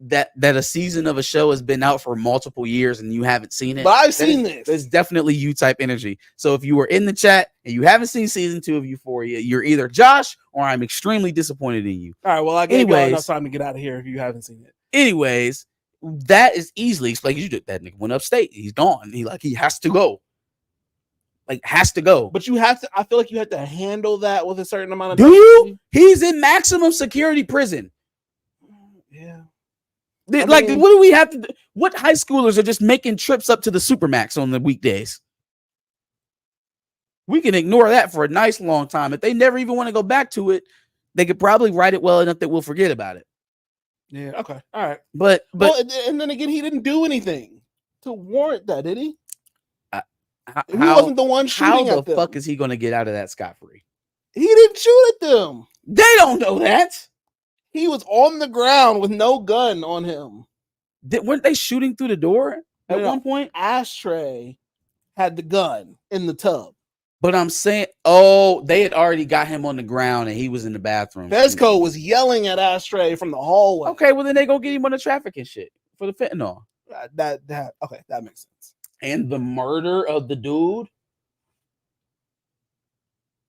That a season of a show has been out for multiple years and you haven't seen it. But I've seen this. It's definitely you type energy. So if you were in the chat and you haven't seen season 2 of Euphoria, you're either Josh or I'm extremely disappointed in you. All right, well, I gave you enough time to get out of here if you haven't seen it. Anyways, that is easily explained. You did that nigga went upstate. He's gone. He has to go. Has to go. But you have to, I feel like you have to handle that with a certain amount of time. Do you? He's in maximum security prison. Yeah. What do we have to do? What high schoolers are just making trips up to the Supermax on the weekdays? We can ignore that for a nice long time. If they never even want to go back to it, they could probably write it well enough that we'll forget about it. Yeah. Okay. All right. But and then again, he didn't do anything to warrant that, did he? He wasn't the one shooting at them. How the fuck is he going to get out of that scot-free? He didn't shoot at them. They don't know that. He was on the ground with no gun on him. Weren't they shooting through the door at one point? Ashtray had the gun in the tub. But I'm saying, they had already got him on the ground and he was in the bathroom. Fezco was yelling at Ashtray from the hallway. Okay, well then they go get him on the trafficking shit for the fentanyl. That makes sense. And the murder of the dude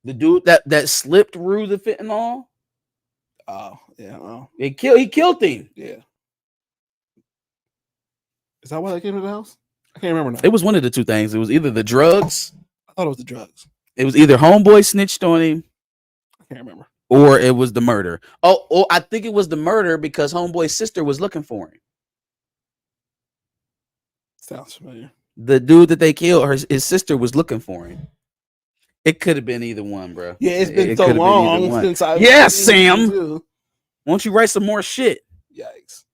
that slipped through the fentanyl. Oh yeah, well, he killed him. Yeah. Is that why they came to the house? I can't remember now. It was one of the two things. It was either the drugs. I thought it was the drugs. It was either homeboy snitched on him. I can't remember. Or it was the murder. Oh, I think it was the murder because homeboy's sister was looking for him. Sounds familiar. The dude that they killed, his sister was looking for him. It could have been either one, bro. Yeah, it's been so long since I. Yeah, Sam. Won't you write some more shit? Yikes.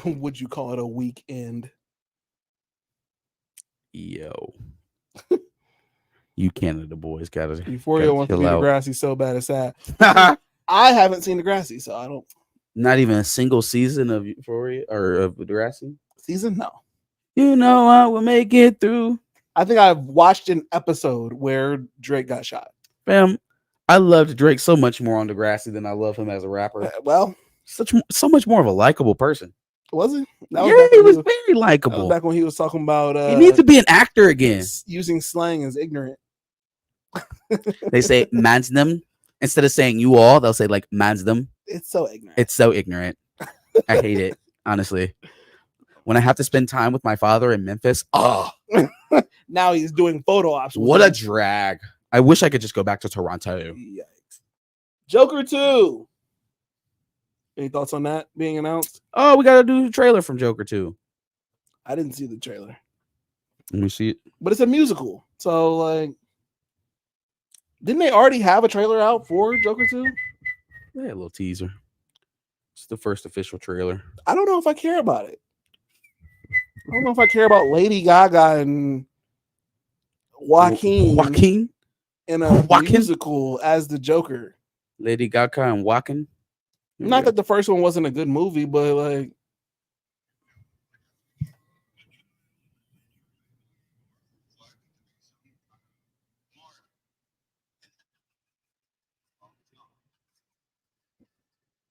Would you call it a weekend? Yo. You Canada boys gotta. Euphoria wants to be Degrassi so bad it's sad. I haven't seen Degrassi, so I don't. Not even a single season of Euphoria or of Degrassi? Season? No. You know I will make it through. I think I've watched an episode where Drake got shot. Fam, I loved Drake so much more on Degrassi than I love him as a rapper. Well, so much more of a likable person. Was he? He was very likable. Back when he was talking about he needs to be an actor again. Using slang as ignorant. They say mans them instead of saying you all. They'll say like mans them. It's so ignorant. It's so ignorant. I hate it, honestly. When I have to spend time with my father in Memphis, now he's doing photo ops. What a drag. I wish I could just go back to Toronto. Yikes. Joker 2. Any thoughts on that being announced? Oh, we got to do the trailer from Joker 2. I didn't see the trailer. Let me see it. But it's a musical. So, like, Didn't they already have a trailer out for Joker 2? Yeah, a little teaser. It's the first official trailer. I don't know if I care about it. I don't know if I care about Lady Gaga and Joaquin in a musical as the Joker. Lady Gaga and Joaquin. Not that the first one wasn't a good movie, but like.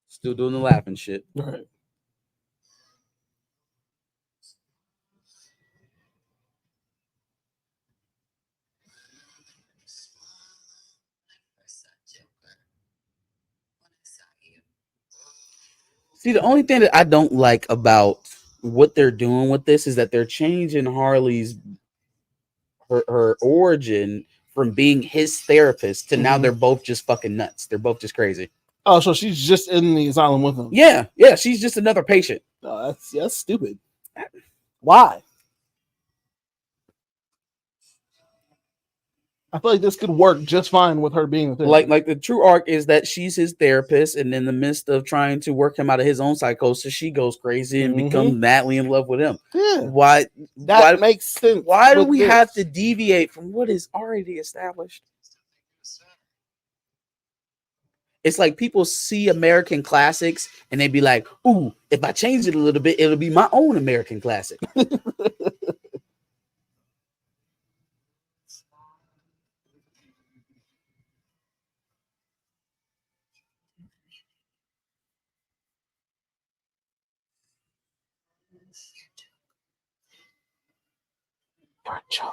Still doing the laughing shit. Right. See, the only thing that I don't like about what they're doing with this is that they're changing Harley's her origin from being his therapist to now they're both just fucking nuts. They're both just crazy. Oh, so she's just in the asylum with him? Yeah, she's just another patient. Oh, that's stupid. Why? I feel like this could work just fine with her being a therapist. Like the true arc is that she's his therapist, and in the midst of trying to work him out of his own psychosis, she goes crazy and becomes madly in love with him. Yeah. Why makes sense? Why do we have to deviate from what is already established? It's like people see American classics and they be like, "Ooh, if I change it a little bit, it'll be my own American classic." You're a joker.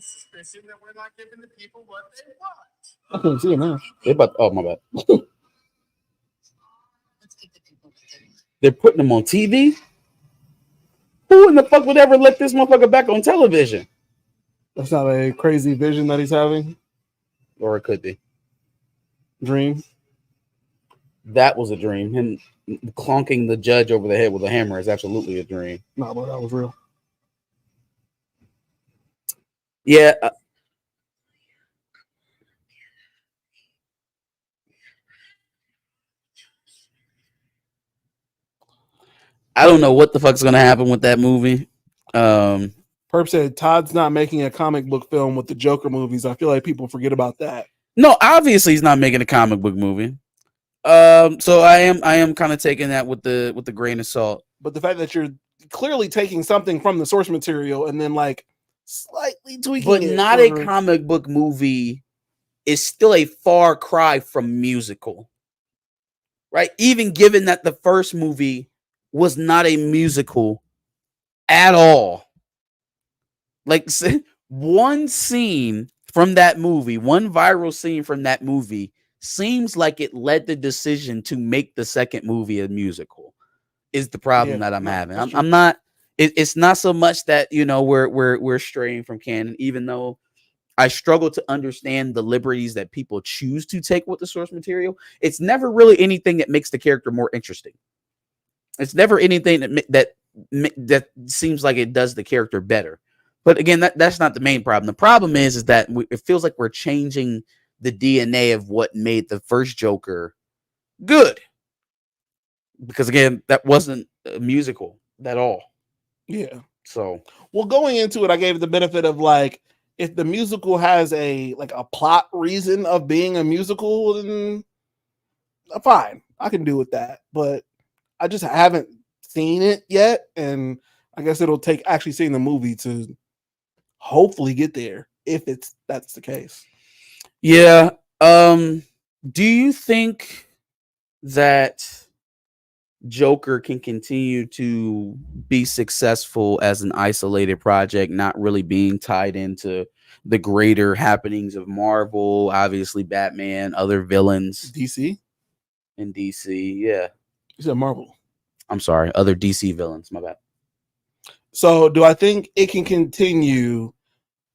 Suspicion that we're not giving the people what they want. I can't see it now. They about oh my bad. They're putting them on TV. Who in the fuck would ever let this motherfucker back on television? That's not a crazy vision that he's having, or it could be dream. That was a dream. Him clonking the judge over the head with a hammer is absolutely a dream. No, but that was real. Yeah. I don't know what the fuck's gonna happen with that movie. Perp said Todd's not making a comic book film with the Joker movies. I feel like people forget about that. No, obviously he's not making a comic book movie. So I am kind of taking that with the grain of salt. But the fact that you're clearly taking something from the source material and then like slightly tweaking but it, not a comic book movie, is still a far cry from musical, right? Even given that the first movie was not a musical at all. Like one scene from that movie, one viral scene from that movie seems like it led the decision to make the second movie a musical. Is the problem that I'm having. I'm not. It's not so much that, you know, we're straying from canon, even though I struggle to understand the liberties that people choose to take with the source material. It's never really anything that makes the character more interesting. It's never anything that seems like it does the character better. But again, that's not the main problem. The problem is that it feels like we're changing the DNA of what made the first Joker good. Because again, that wasn't a musical at all. Yeah. So, well, going into it, I gave it the benefit of like, if the musical has a plot reason of being a musical, then fine, I can do with that. But I just haven't seen it yet, and I guess it'll take actually seeing the movie to hopefully get there if that's the case. Yeah. Do you think that Joker can continue to be successful as an isolated project, not really being tied into the greater happenings of Marvel, obviously Batman, other villains? DC? In DC, yeah. You said Marvel. I'm sorry, other DC villains, my bad. So do I think it can continue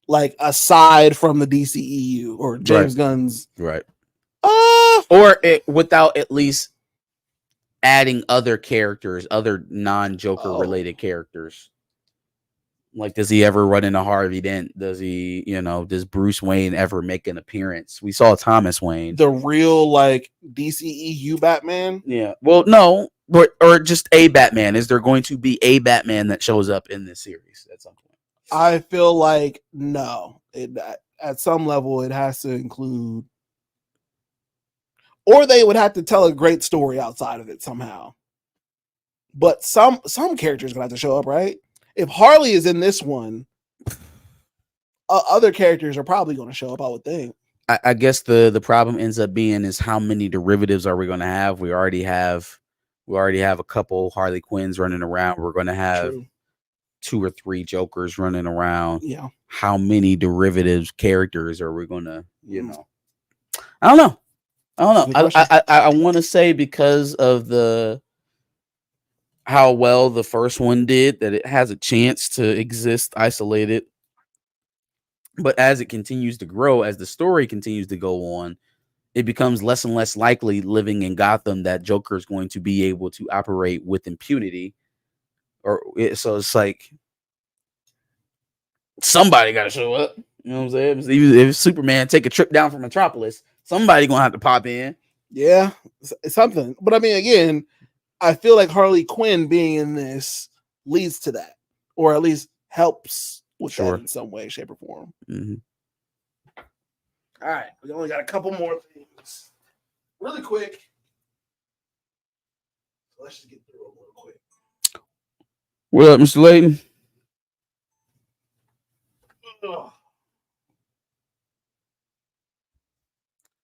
like aside from the DCEU or James Gunn's right? Or without at least adding other characters, other non-Joker related characters. Like, does he ever run into Harvey Dent? Does he, does Bruce Wayne ever make an appearance? We saw Thomas Wayne. The real, like, DCEU Batman? Yeah. Well, no, or just a Batman. Is there going to be a Batman that shows up in this series at some point? I feel like no. At some level, it has to include... Or they would have to tell a great story outside of it somehow. But some characters are going to have to show up, right? If Harley is in this one, other characters are probably going to show up, I would think. I guess the problem ends up being is how many derivatives are we going to have? We already have a couple Harley Quinns running around. We're going to have 2 or 3 Jokers running around. Yeah. How many derivatives characters are we going to, I don't know. I want to say because of how well the first one did, that it has a chance to exist isolated. But as it continues to grow, as the story continues to go on, it becomes less and less likely living in Gotham that Joker is going to be able to operate with impunity. So it's like somebody got to show up. You know what I'm saying? If Superman take a trip down from Metropolis, somebody gonna have to pop in. Yeah, something. But I mean, again, I feel like Harley Quinn being in this leads to that, or at least helps with that in some way, shape, or form. Mm-hmm. All right, we only got a couple more things, really quick. Let's just get through them real quick. What up, Mr. Layton?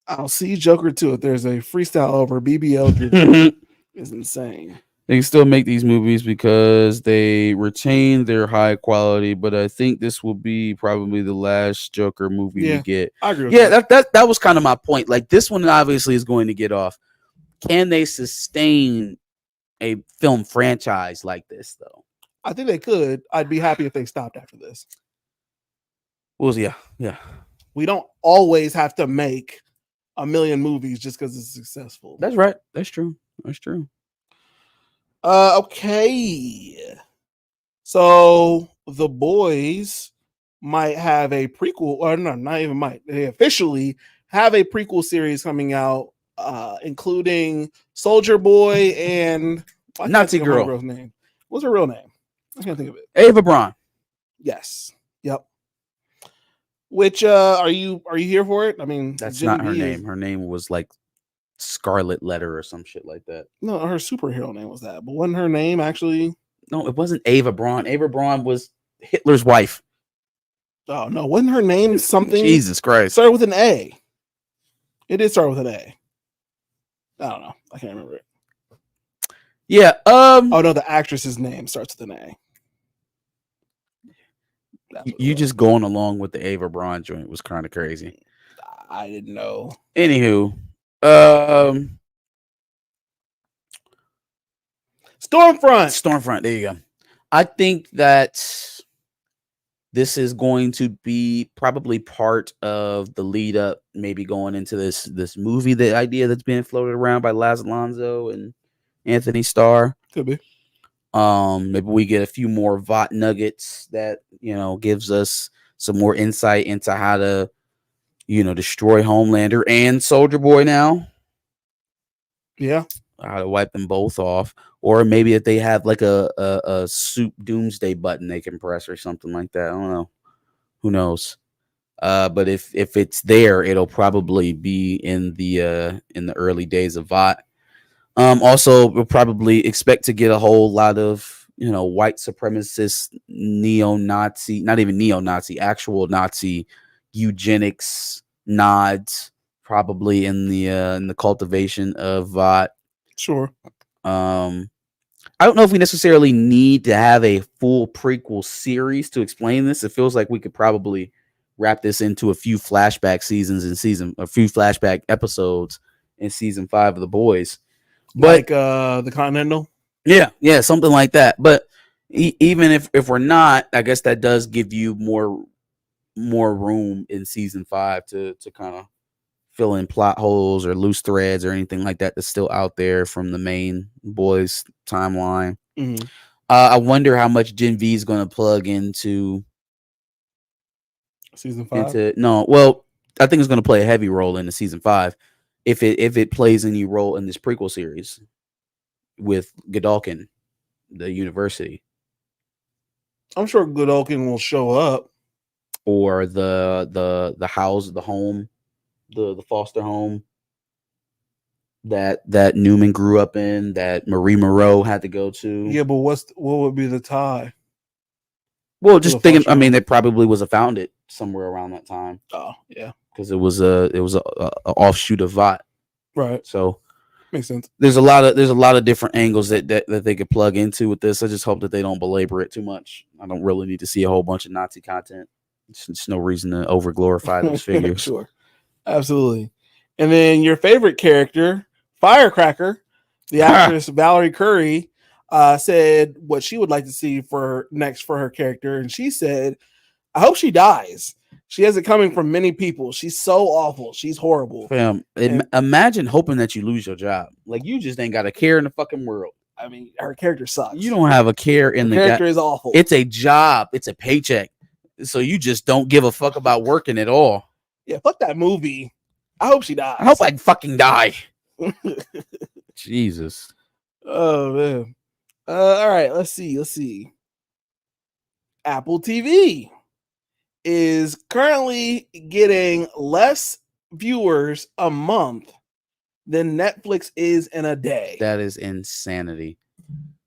I'll see Joker too if there's a freestyle over BBL. Is insane. They can still make these movies because they retain their high quality, but I think this will be probably the last Joker movie we get. I agree with that was kind of my point. Like, this one obviously is going to get off. Can they sustain a film franchise like this, though? I think they could. I'd be happy if they stopped after this. Well, yeah. We don't always have to make a million movies just because it's successful. That's right. That's true. Okay. So The Boys might have a prequel, or no, not even might. They officially have a prequel series coming out, including Soldier Boy and Nazi girl. Girl's name. What's her real name? I can't think of it. Ava Braun. Yes. Yep. Which are you here for it? I mean, that's not her name. Her name was like Scarlet Letter or some shit like that. No, her superhero name was that, but wasn't her name actually? No, it wasn't Ava Braun. Ava Braun was Hitler's wife. Oh no, wasn't her name something? Jesus Christ! Started with an A. It did start with an A. I don't know. I can't remember it. Yeah. Oh no, the actress's name starts with an A. You just going along with the Ava Braun joint was kind of crazy. I didn't know. Anywho, Stormfront. There you go. I think that this is going to be probably part of the lead up, maybe going into this movie. The idea that's being floated around by Laz Alonso and Anthony Starr. Could be. Maybe we get a few more VOT nuggets that gives us some more insight into how to destroy Homelander and Soldier Boy now. Yeah, how to wipe them both off, or maybe if they have like a soup doomsday button they can press or something like that. I don't know. Who knows? But if it's there, it'll probably be in the early days of VOT. Also, we'll probably expect to get a whole lot of white supremacist, neo-Nazi, not even neo-Nazi, actual Nazi eugenics nods, probably in the cultivation of VOT. Sure. I don't know if we necessarily need to have a full prequel series to explain this. It feels like we could probably wrap this into a few flashback seasons and a few flashback episodes in season 5 of The Boys. But like the Continental? Yeah, something like that. But even if we're not, I guess that does give you more room in season 5 to kind of fill in plot holes or loose threads or anything like that that's still out there from the main boys timeline. Mm-hmm. I wonder how much Gen V is going to plug into season 5. Well, I think it's going to play a heavy role in the season 5 if it plays any role in this prequel series with Godolkin, the university. I'm sure Godolkin will show up, or the house, the home, the foster home that Newman grew up in, that Marie Moreau had to go to. Yeah, but what would be the tie? Well, just thinking. I mean, it probably was founded somewhere around that time. Oh, yeah, because it was a offshoot of VOT. Right. So makes sense. There's a lot of different angles that they could plug into with this. I just hope that they don't belabor it too much. I don't really need to see a whole bunch of Nazi content. It's no reason to over glorify those figures. Sure, absolutely. And then your favorite character, Firecracker, the actress Valerie Curry, said what she would like to see for her character, and she said, "I hope she dies. She has it coming from many people. She's so awful. She's horrible." Fam, imagine hoping that you lose your job. Like, you just ain't got a care in the fucking world. I mean, her character sucks. You don't have a care in the character is awful. It's a job. It's a paycheck. So you just don't give a fuck about working at all. Yeah, fuck that movie. I hope she dies. I hope I fucking die. Jesus. Oh man. All right, let's see. Apple TV is currently getting less viewers a month than Netflix is in a day. That is insanity.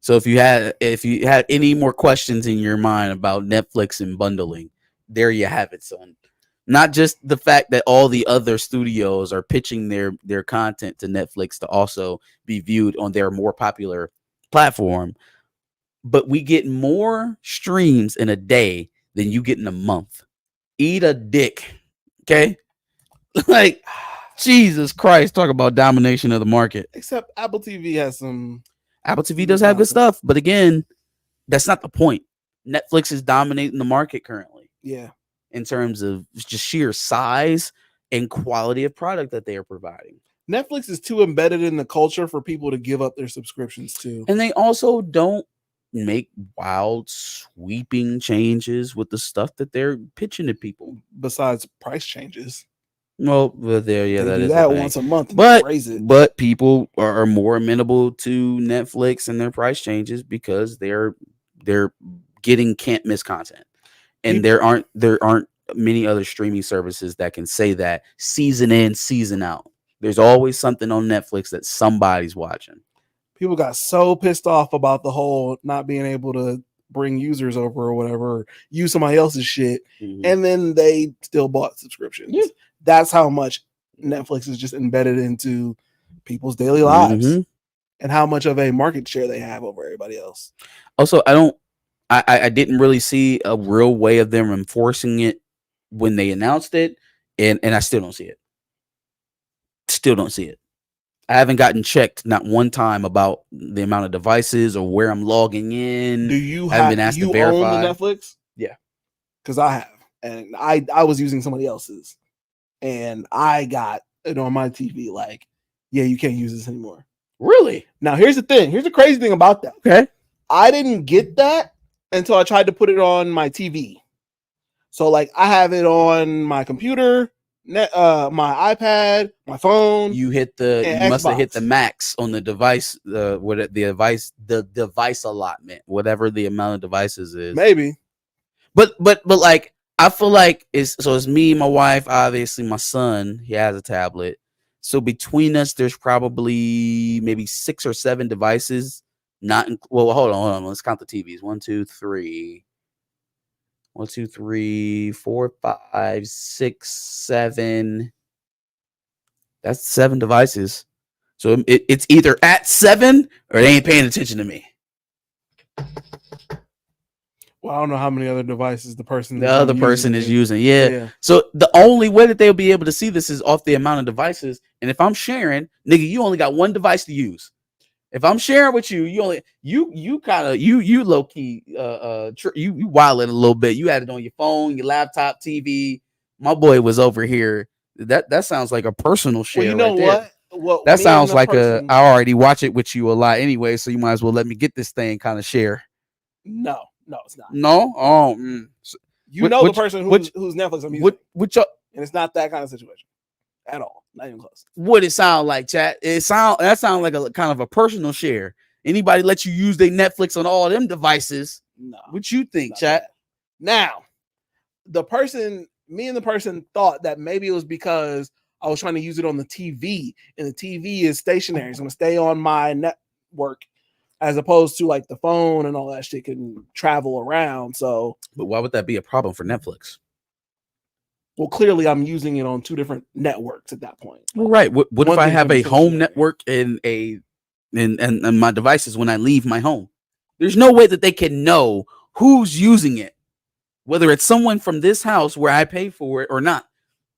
So if you had any more questions in your mind about Netflix and bundling, there you have it, son. Not just the fact that all the other studios are pitching their content to Netflix to also be viewed on their more popular platform, but we get more streams in a day than you get in a month. Eat a dick. Okay? Like, Jesus Christ, talk about domination of the market. Except Apple TV has some... Apple TV does have good stuff, but again, that's not the point. Netflix is dominating the market currently. Yeah. In terms of just sheer size and quality of product that they are providing. Netflix is too embedded in the culture for people to give up their subscriptions to. And they also don't make wild, sweeping changes with the stuff that they're pitching to people. Besides price changes. Well, there, yeah, they do that once a month. But people are more amenable to Netflix and their price changes because they're getting can't miss content, and there aren't many other streaming services that can say that season in, season out. There's always something on Netflix that somebody's watching. People got so pissed off about the whole not being able to bring users over or whatever, or use somebody else's shit, and then they still bought subscriptions. Yeah. That's how much Netflix is just embedded into people's daily lives and how much of a market share they have over everybody else. Also, I didn't really see a real way of them enforcing it when they announced it, and I still don't see it. Still don't see it. I haven't gotten checked not one time about the amount of devices or where I'm logging in. Do you haven't been asked to verify? Own the Netflix? Yeah, because I have, and I was using somebody else's, and I got it on my TV. Like, yeah, you can't use this anymore. Really? Now here's the thing. Here's the crazy thing about that. Okay, I didn't get that until I tried to put it on my TV. So like, I have it on my computer, my iPad, my phone. You hit you must have hit the max on the device, the device allotment, whatever the amount of devices is. Maybe. But like, I feel like it's me, my wife, obviously my son, he has a tablet. So between us, there's probably maybe 6 or 7 devices. Hold on. Let's count the TVs. 1, 2, 3. 1, 2, 3, 4, 5, 6, 7. That's 7 devices. So it's either at 7 or they ain't paying attention to me. Well, I don't know how many other devices the other person is using. Yeah. So the only way that they'll be able to see this is off the amount of devices. And if I'm sharing, nigga, you only got one device to use. If I'm sharing with you, you kind of you low key you wilding a little bit. You had it on your phone, your laptop, TV. My boy was over here. That sounds like a personal share. Well, you know right what? That sounds like I already watch it with you a lot anyway, so you might as well let me get this thing kind of share. No, it's not. No, the person whose Netflix I'm using, and it's not that kind of situation at all. Not even close. What it sound like, chat? That sound like a kind of a personal share. Anybody let you use their Netflix on all them devices? No. What you think, chat? Now, me and the person thought that maybe it was because I was trying to use it on the TV, and the TV is stationary. It's going to stay on my network, as opposed to like the phone and all that shit can travel around. So, but why would that be a problem for Netflix? Well, clearly I'm using it on two different networks at that point. Well, right. What if I have a home network and my devices when I leave my home? There's no way that they can know who's using it, whether it's someone from this house where I pay for it or not.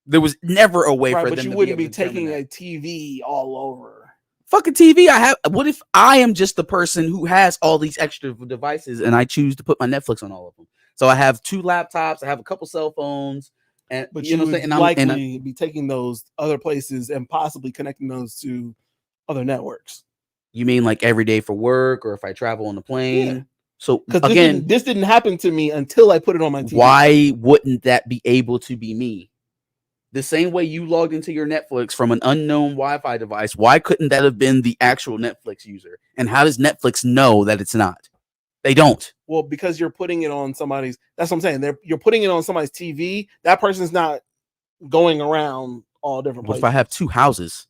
There was never a way for them to be able to. But you wouldn't be taking a TV all over. Fucking TV. What if I am just the person who has all these extra devices and I choose to put my Netflix on all of them? So I have 2 laptops, I have a couple cell phones. But you would likely be taking those other places and possibly connecting those to other networks. You mean like every day for work, or if I travel on the plane? Yeah. So because this didn't happen to me until I put it on my TV. Why wouldn't that be able to be me? The same way you logged into your Netflix from an unknown Wi-Fi device, why couldn't that have been the actual Netflix user? And how does Netflix know that it's not? They don't. Well, because you're putting it on somebody's. That's what I'm saying. You're putting it on somebody's TV. That person's not going around all different places. What if I have 2 houses?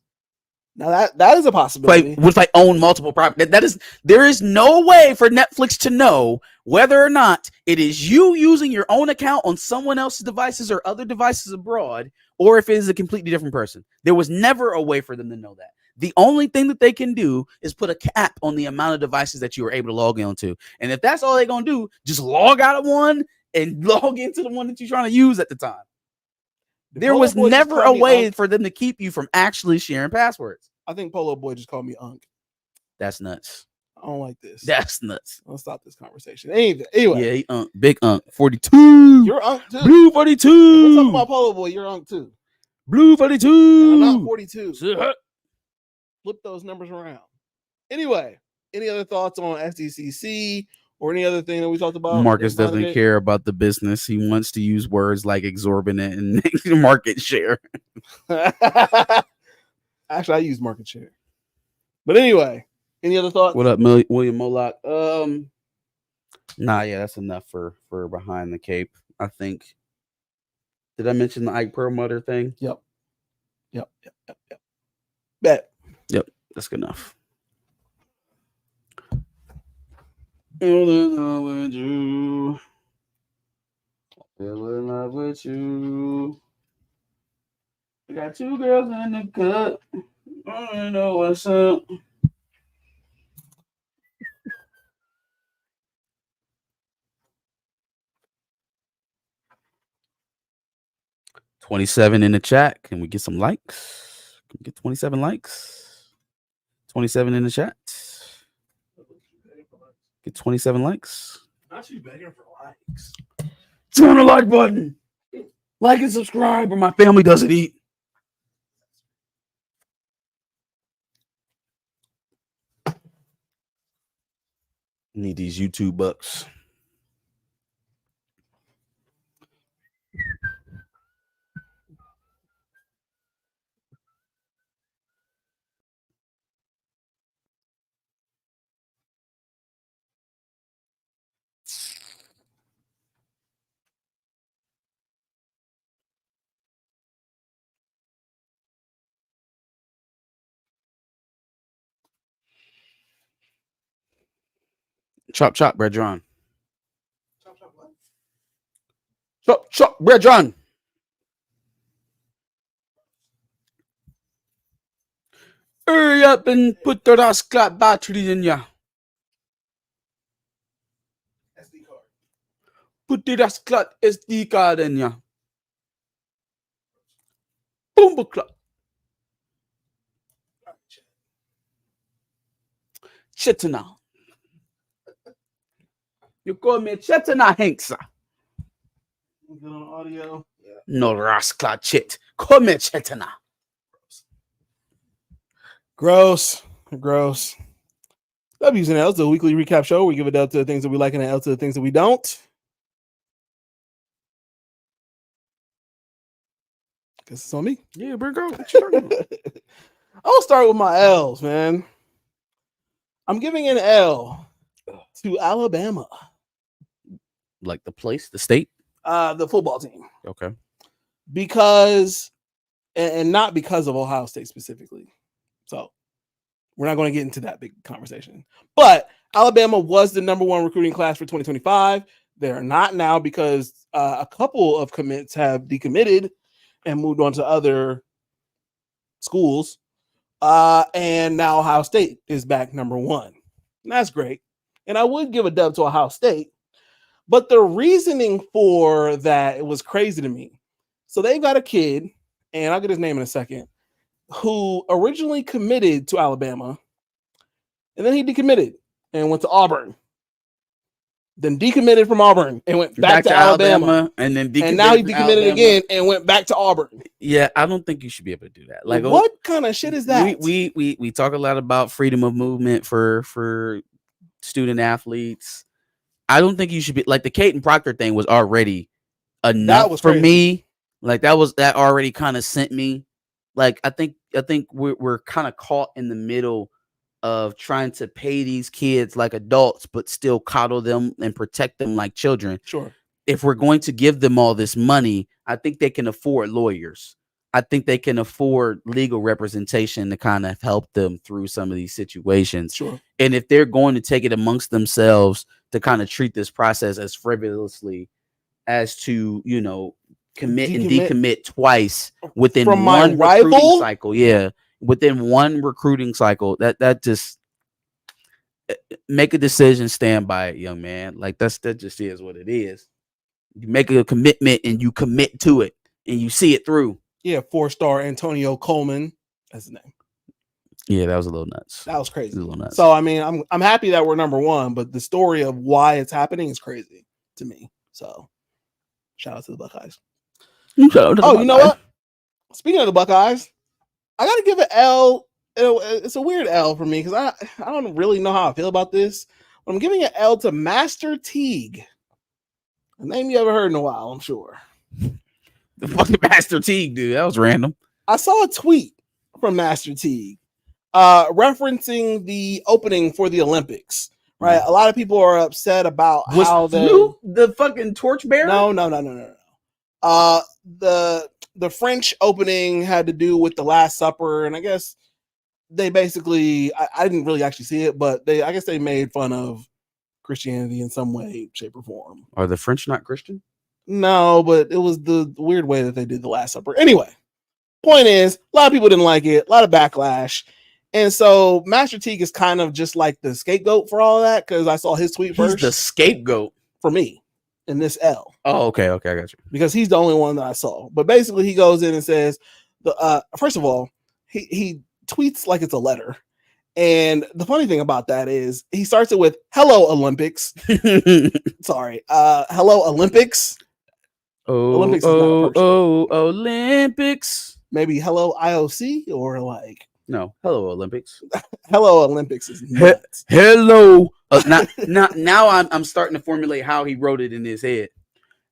Now that is a possibility. What if I own multiple properties? There is no way for Netflix to know whether or not it is you using your own account on someone else's devices or other devices abroad, or if it is a completely different person. There was never a way for them to know that. The only thing that they can do is put a cap on the amount of devices that you are able to log into. And if that's all they're going to do, just log out of one and log into the one that you're trying to use at the time. There was never a way for them to keep you from actually sharing passwords. I think Polo Boy just called me Unk. That's nuts. I don't like this. That's nuts. I'll stop this conversation. Anyway. Yeah, he Unk. Big Unk. 42. You're Unk too. Blue 42. We're talking about Polo Boy. You're Unk too. Blue 42. And I'm not 42. Flip those numbers around. Anyway, any other thoughts on SDCC or any other thing that we talked about? Marcus doesn't care about the business. He wants to use words like exorbitant and market share. Actually, I use market share. But anyway, any other thoughts? What up, William Moloch? That's enough for Behind the Cape, I think. Did I mention the Ike Perlmutter thing? Yep. Bet. Yep, that's good enough. Fell in love with you. Fell in love with you. We got 2 girls in the cut. I don't know what's up. $27 in the chat. Can we get some likes? Can we get 27 likes? 27 in the chat. Get 27 likes. Not you begging for likes. Turn the like button. Like and subscribe, or my family doesn't eat. Need these YouTube bucks. Chop, Brad John. Chop, what? Chop, Brad John. Hurry up and put the rascal battery in ya. SD card. Put the rascal SD card in ya. Boom, clock. Chitana. You call me Chitana Hanksa. Get on audio. Yeah. No rascal chit. Call me Chitana. Gross. W's and L's, the weekly recap show. We give it up to the things that we like and an L to the things that we don't. Guess it's on me. Yeah, bro, go. I'll start with my L's, man. I'm giving an L to Alabama. Like the place, the state? The football team. Okay. Because, and not because of Ohio State specifically. So we're not going to get into that big conversation. But Alabama was the number one recruiting class for 2025. They're not now because a couple of commits have decommitted and moved on to other schools. And now Ohio State is back number one. And that's great. And I would give a dub to Ohio State. But the reasoning for that, it was crazy to me. So they've got a kid, and I'll get his name in a second, who originally committed to Alabama, and then he decommitted and went to Auburn. Then decommitted from Auburn and went back to Alabama. And then and now he decommitted again and went back to Auburn. Yeah, I don't think you should be able to do that. Like, what kind of shit is that? We talk a lot about freedom of movement for student athletes. I don't think you should be like the Caden Proctor thing was already enough for me. Like that already kind of sent me. Like I think we're kind of caught in the middle of trying to pay these kids like adults, but still coddle them and protect them like children. Sure. If we're going to give them all this money, I think they can afford lawyers. I think they can afford legal representation to kind of help them through some of these situations. Sure. And if they're going to take it amongst themselves to kind of treat this process as frivolously as to, commit and decommit twice within one recruiting cycle. Yeah. Within one recruiting cycle, that just make a decision, stand by it, young man. Like that just is what it is. You make a commitment and you commit to it and you see it through. Yeah, 4-star Antonio Coleman. That's his name. Yeah, that was a little nuts. That was crazy. A little nuts. So I mean, I'm happy that we're number one, but the story of why it's happening is crazy to me. So shout out to the Buckeyes. You know what? Speaking of the Buckeyes, I gotta give it L. It's a weird L for me because I don't really know how I feel about this. But I'm giving an L to Master Teague. A name you ever heard in a while, I'm sure. The fucking Master Teague, dude. That was random. I saw a tweet from Master Teague referencing the opening for the Olympics. Right, a lot of people are upset about how the fucking torchbearer. No. The French opening had to do with the Last Supper, and I guess they basically I didn't really actually see it, but I guess they made fun of Christianity in some way, shape, or form. Are the French not Christian? No, but it was the weird way that they did the Last Supper. Anyway, point is, a lot of people didn't like it, a lot of backlash. And so Master Teague is kind of just like the scapegoat for all of that because I saw his tweet first. He's the scapegoat for me in this L. Oh, okay, I got you. Because he's the only one that I saw. But basically, he goes in and says, first of all, he tweets like it's a letter. And the funny thing about that is he starts it with "Hello Olympics." Sorry, "Hello Olympics." Olympics is not Olympics. Maybe "Hello IOC" or like no. Hello Olympics. Hello Olympics is nuts. Hello. Now I'm starting to formulate how he wrote it in his head.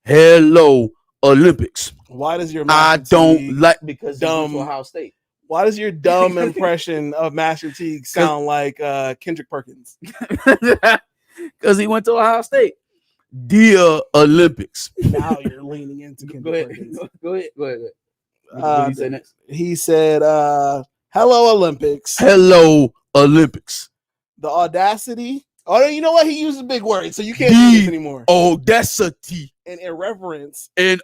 Hello Olympics. Why does your I don't like because dumb Ohio State. Why does your dumb impression of Master Teague sound like Kendrick Perkins? Because he went to Ohio State. Dear Olympics. Now you're leaning into Kendrick Perkins. Go ahead. What did he say next? He said, "Hello Olympics." Hello Olympics. The audacity. Oh, you know what? He uses big words, so you can't do this anymore. Audacity and irreverence. That's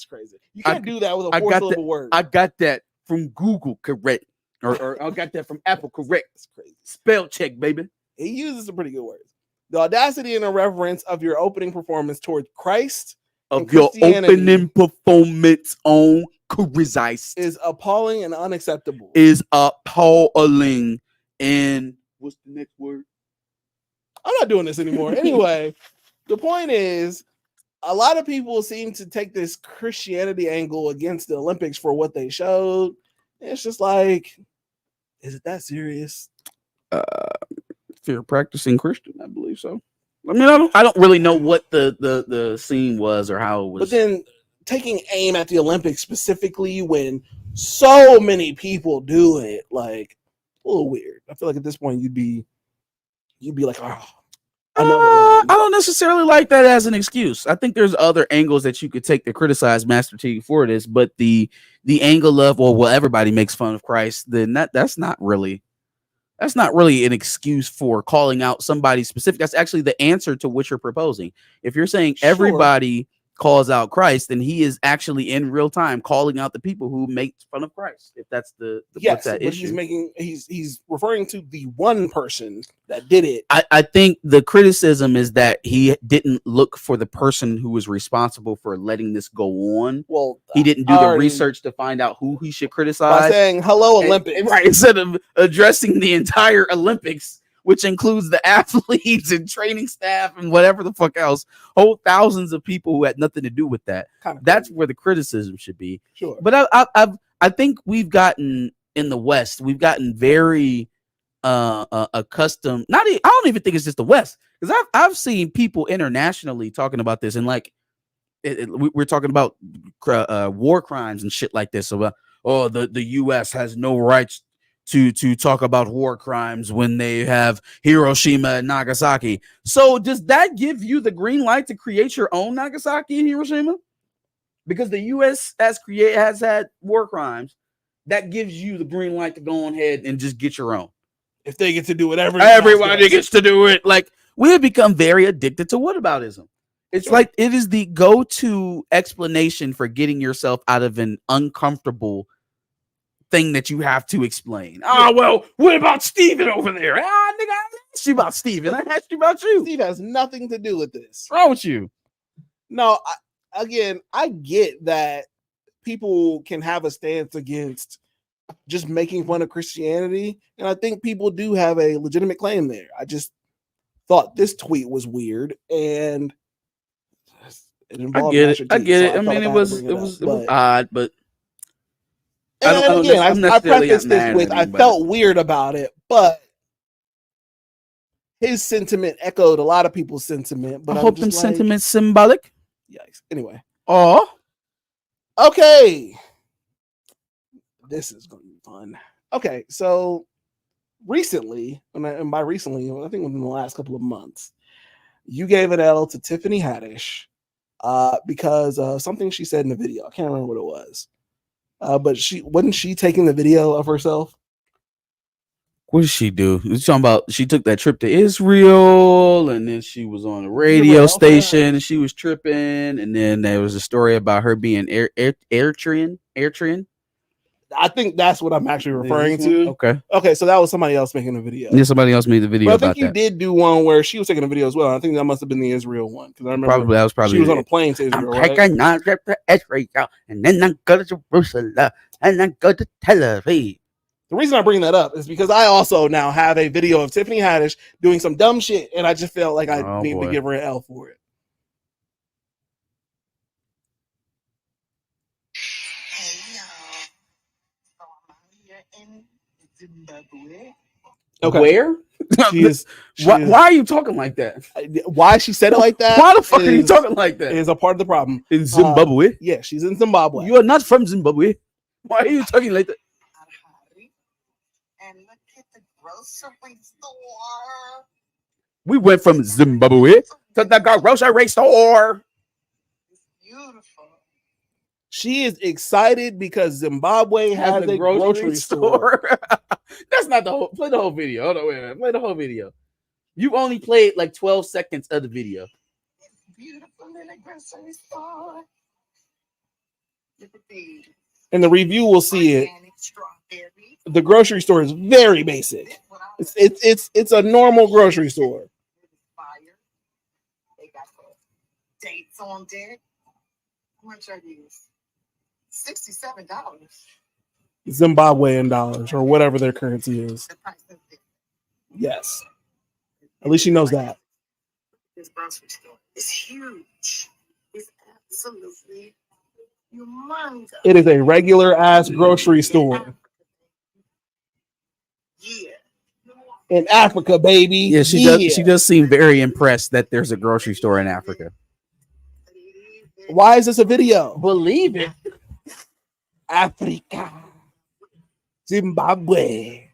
crazy. You can't do that with a four-syllable word. I got that from Google, correct? Or I got that from Apple, correct? That's crazy. Spell check, baby. He uses some pretty good words. The audacity and irreverence of your opening performance toward Christ of your opening performance on Christ is appalling and unacceptable. Is appalling And what's the next word? I'm not doing this anymore. Anyway, the point is, a lot of people seem to take this Christianity angle against the Olympics for what they showed. And it's just like, is it that serious? If you're a practicing Christian, I believe so. I mean, I don't really know what the scene was or how it was. But then taking aim at the Olympics specifically when so many people do it, like, a little weird. I feel like at this point you'd be like, oh, I don't necessarily like that as an excuse. I think there's other angles that you could take to criticize Master T for this, but the angle of, well, everybody makes fun of Christ, then that's not really an excuse for calling out somebody specific. That's actually the answer to what you're proposing. If you're saying everybody calls out Christ, then he is actually in real time calling out the people who make fun of Christ. If that's what's that issue. He's referring to the one person that did it. I think the criticism is that he didn't look for the person who was responsible for letting this go on. Well, he didn't do the research to find out who he should criticize. By saying hello Olympics. Right, instead of addressing the entire Olympics, which includes the athletes and training staff and whatever the fuck else, whole thousands of people who had nothing to do with that. That's where the criticism should be. Sure. But I think we've gotten in the West, we've gotten very accustomed. I don't even think it's just the West, because I've seen people internationally talking about this, and like we're talking about war crimes and shit like this. So, the U.S. has no rights to talk about war crimes when they have Hiroshima and Nagasaki. So does that give you the green light to create your own Nagasaki and Hiroshima? Because the U.S. has had war crimes, that gives you the green light to go on ahead and just get your own. If they get to do whatever, everybody gets to do it. Like, we have become very addicted to whataboutism. It's like it is the go-to explanation for getting yourself out of an uncomfortable thing that you have to explain. Oh, well, what about Steven over there? Nigga, I asked you about Steven. I asked you about you. Steve has nothing to do with this. What's wrong with you? No, I get that people can have a stance against just making fun of Christianity, and I think people do have a legitimate claim there. I just thought this tweet was weird, and it involved I get it. I mean, it was odd, but I prefaced this with I felt weird about it, but his sentiment echoed a lot of people's sentiment. But I hope them sentiments symbolic. Yikes. Anyway. Oh. Okay. This is going to be fun. Okay, so recently, and by recently, I think within the last couple of months, you gave an L to Tiffany Haddish because of something she said in the video. I can't remember what it was. But wasn't she taking the video of herself? What did she do? You're talking about she took that trip to Israel, and then she was on a radio station, and she was tripping, and then there was a story about her being Eritrean. I think that's what I'm actually referring to. Okay, so that was somebody else making a video. Yeah, somebody else made the video. But I think you did do one where she was taking a video as well. I think that must have been the Israel one, because I remember that was probably she was on a plane to Israel. I'm taking a trip to Israel, and then I go to Jerusalem, and then go to Tel Aviv. The reason I bring that up is because I also now have a video of Tiffany Haddish doing some dumb shit, and I just felt like I needed to give her an L for it. Zimbabwe. Okay. Where? Why are you talking like that? Why she said it like that? Why the fuck are you talking like that? Is a part of the problem. In Zimbabwe? Yeah, she's in Zimbabwe. You are not from Zimbabwe. Why are you talking like that? And look at the grocery store. We went from Zimbabwe to the grocery store. It's beautiful. She is excited because Zimbabwe has a grocery store. That's not the whole. Play the whole video. Hold on, wait a minute. Play the whole video. You only played like 12 seconds of the video. It's beautiful in a grocery store. Look at these. And the review will see it. The grocery store is very basic. It's a normal grocery store. They got the dates on deck. How much are these? $67. Zimbabwean dollars or whatever their currency is. The price of this. Yes. At least she knows that. This grocery store is huge. It's absolutely humongous. It is a regular ass grocery store. Yeah. In Africa, baby. Yeah, she does seem very impressed that there's a grocery store in Africa. Why is this a video? Believe it. Africa. Zimbabwe.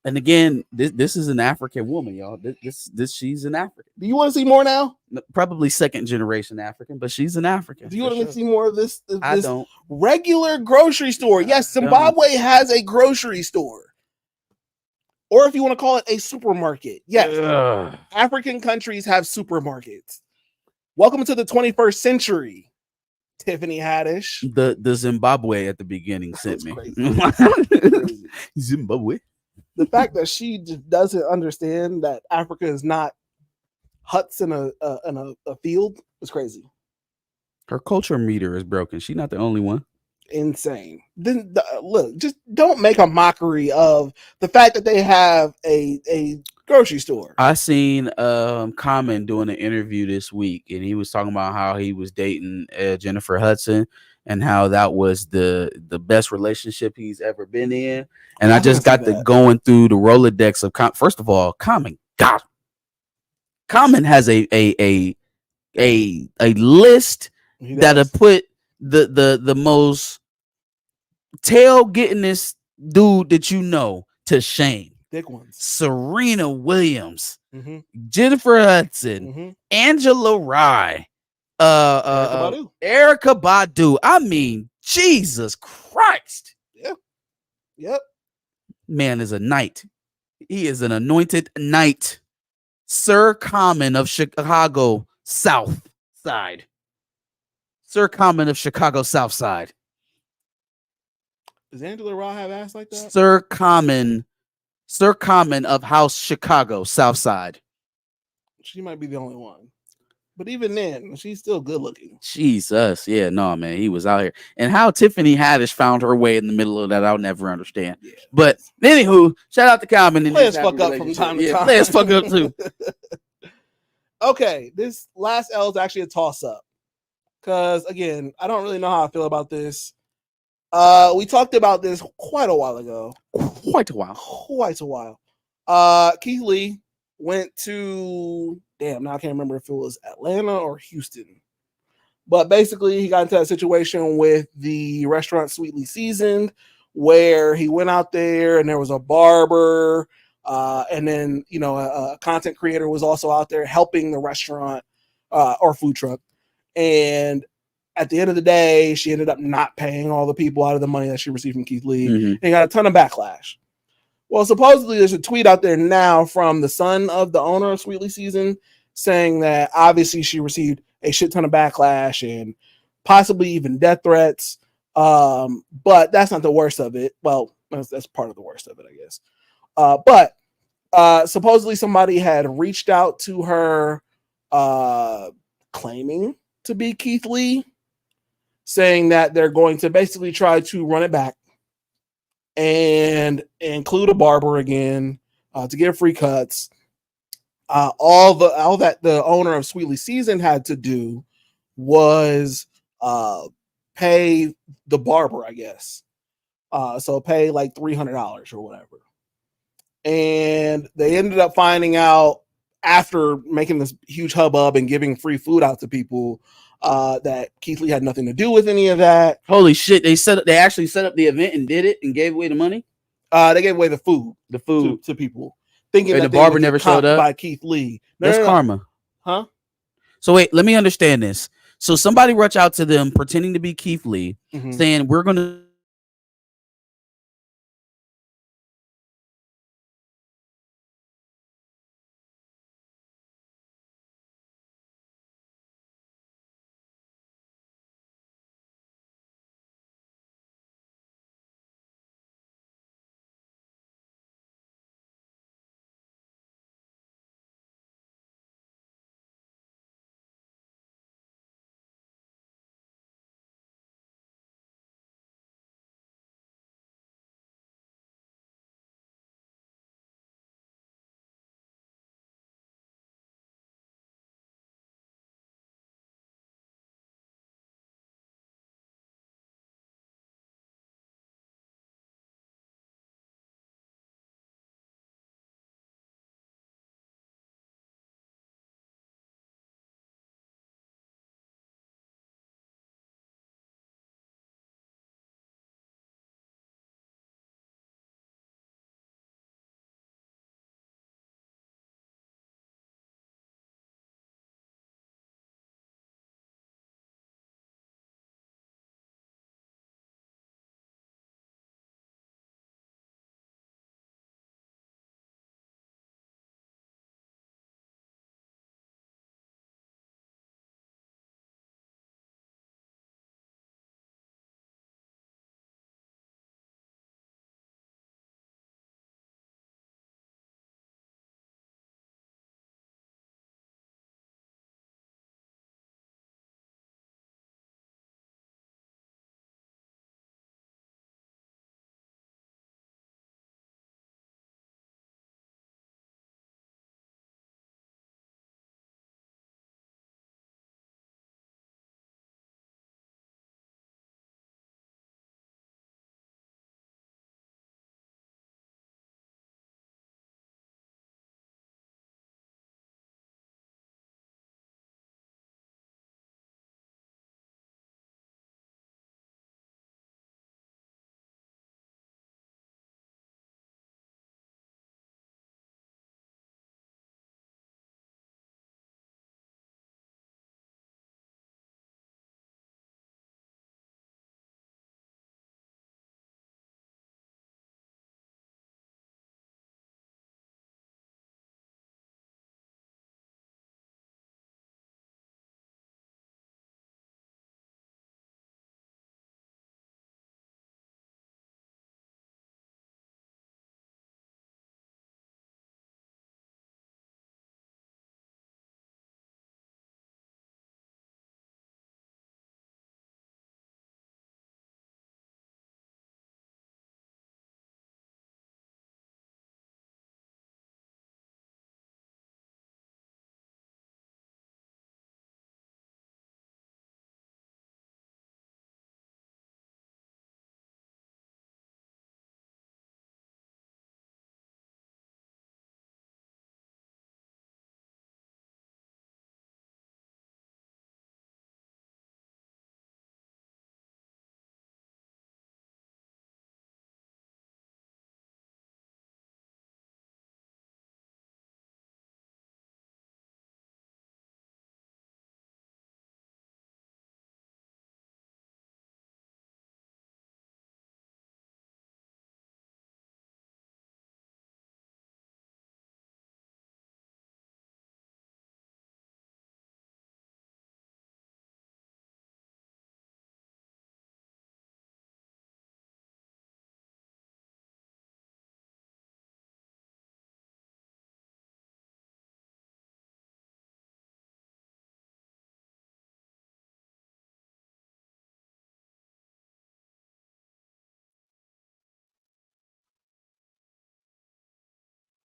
And again, this is an African woman, y'all. This she's an African. Do you want to see more now? Probably second generation African, but she's an African. Do you want to see more of this? I don't. Regular grocery store. Yes, Zimbabwe has a grocery store. Or if you want to call it a supermarket. Yes. Ugh. African countries have supermarkets. Welcome to the 21st century, Tiffany Haddish. The Zimbabwe at the beginning sent me. Crazy. Zimbabwe. The fact that she just doesn't understand that Africa is not huts in a field is crazy. Her culture meter is broken. She's not the only one. Insane. Then look, just don't make a mockery of the fact that they have a grocery store. I seen Common doing an interview this week, and he was talking about how he was dating Jennifer Hudson and how that was the best relationship he's ever been in. And I just got to going through the Rolodex of first of all, Common got him. Common has a list that'll put the most tail getting this dude that you know to shame. Thick ones. Serena Williams, Jennifer Hudson, Angela Rye, Erykah Badu. I mean, Jesus Christ. Yeah. Yep. Man is a knight. He is an anointed knight. Sir Common of Chicago South Side. Sir Common of Chicago South Side. Does Angela Rye have ass like that? Sir Common of House Chicago South Side. She might be the only one. But even then, she's still good looking. Jesus. Yeah, no, man. He was out here. And how Tiffany Haddish found her way in the middle of that, I'll never understand. Yeah. But anywho, shout out to Common. Players fuck up from time to time. Players fuck up too. Okay, this last L is actually a toss-up. Because, again, I don't really know how I feel about this. We talked about this quite a while ago. Quite a while. Keith Lee went to, now I can't remember if it was Atlanta or Houston. But basically, he got into a situation with the restaurant Sweetly Seasoned, where he went out there and there was a barber, and then, a content creator was also out there helping the restaurant or food truck. And at the end of the day, she ended up not paying all the people out of the money that she received from Keith Lee and got a ton of backlash. Well, supposedly there's a tweet out there now from the son of the owner of Sweetly Seasoned saying that obviously she received a shit ton of backlash and possibly even death threats. But that's not the worst of it. Well, that's part of the worst of it, I guess. But supposedly somebody had reached out to her claiming to be Keith Lee, saying that they're going to basically try to run it back and include a barber again to get free cuts. All that the owner of Sweetly Seasoned had to do was pay the barber, I guess. So pay like $300 or whatever. And they ended up finding out after making this huge hubbub and giving free food out to people that Keith Lee had nothing to do with any of that. Holy shit! They actually set up the event and did it and gave away the money. They gave away the food to people, thinking that the barber never showed up by Keith Lee. That's karma, huh? So wait, let me understand this. So somebody reached out to them pretending to be Keith Lee, saying we're going to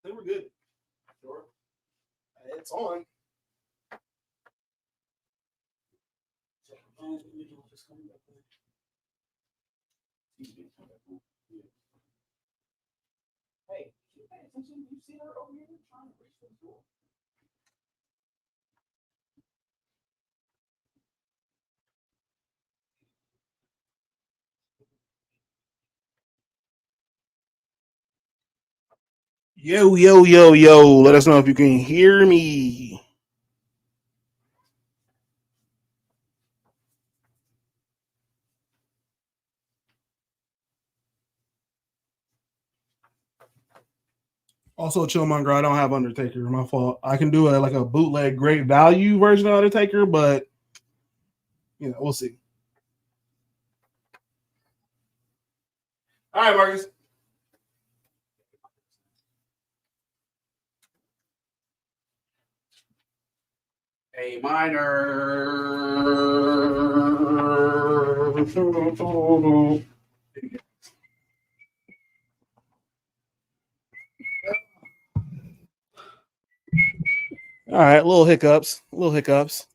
think we're good. Sure. It's on. Hey, pay attention. You see her over here trying to reach for the door. Yo, yo, yo, yo. Let us know if you can hear me. Also, Chillmonger, I don't have Undertaker. My fault. I can do a bootleg great value version of Undertaker, but we'll see. All right, Marcus. A minor. All right, little hiccups.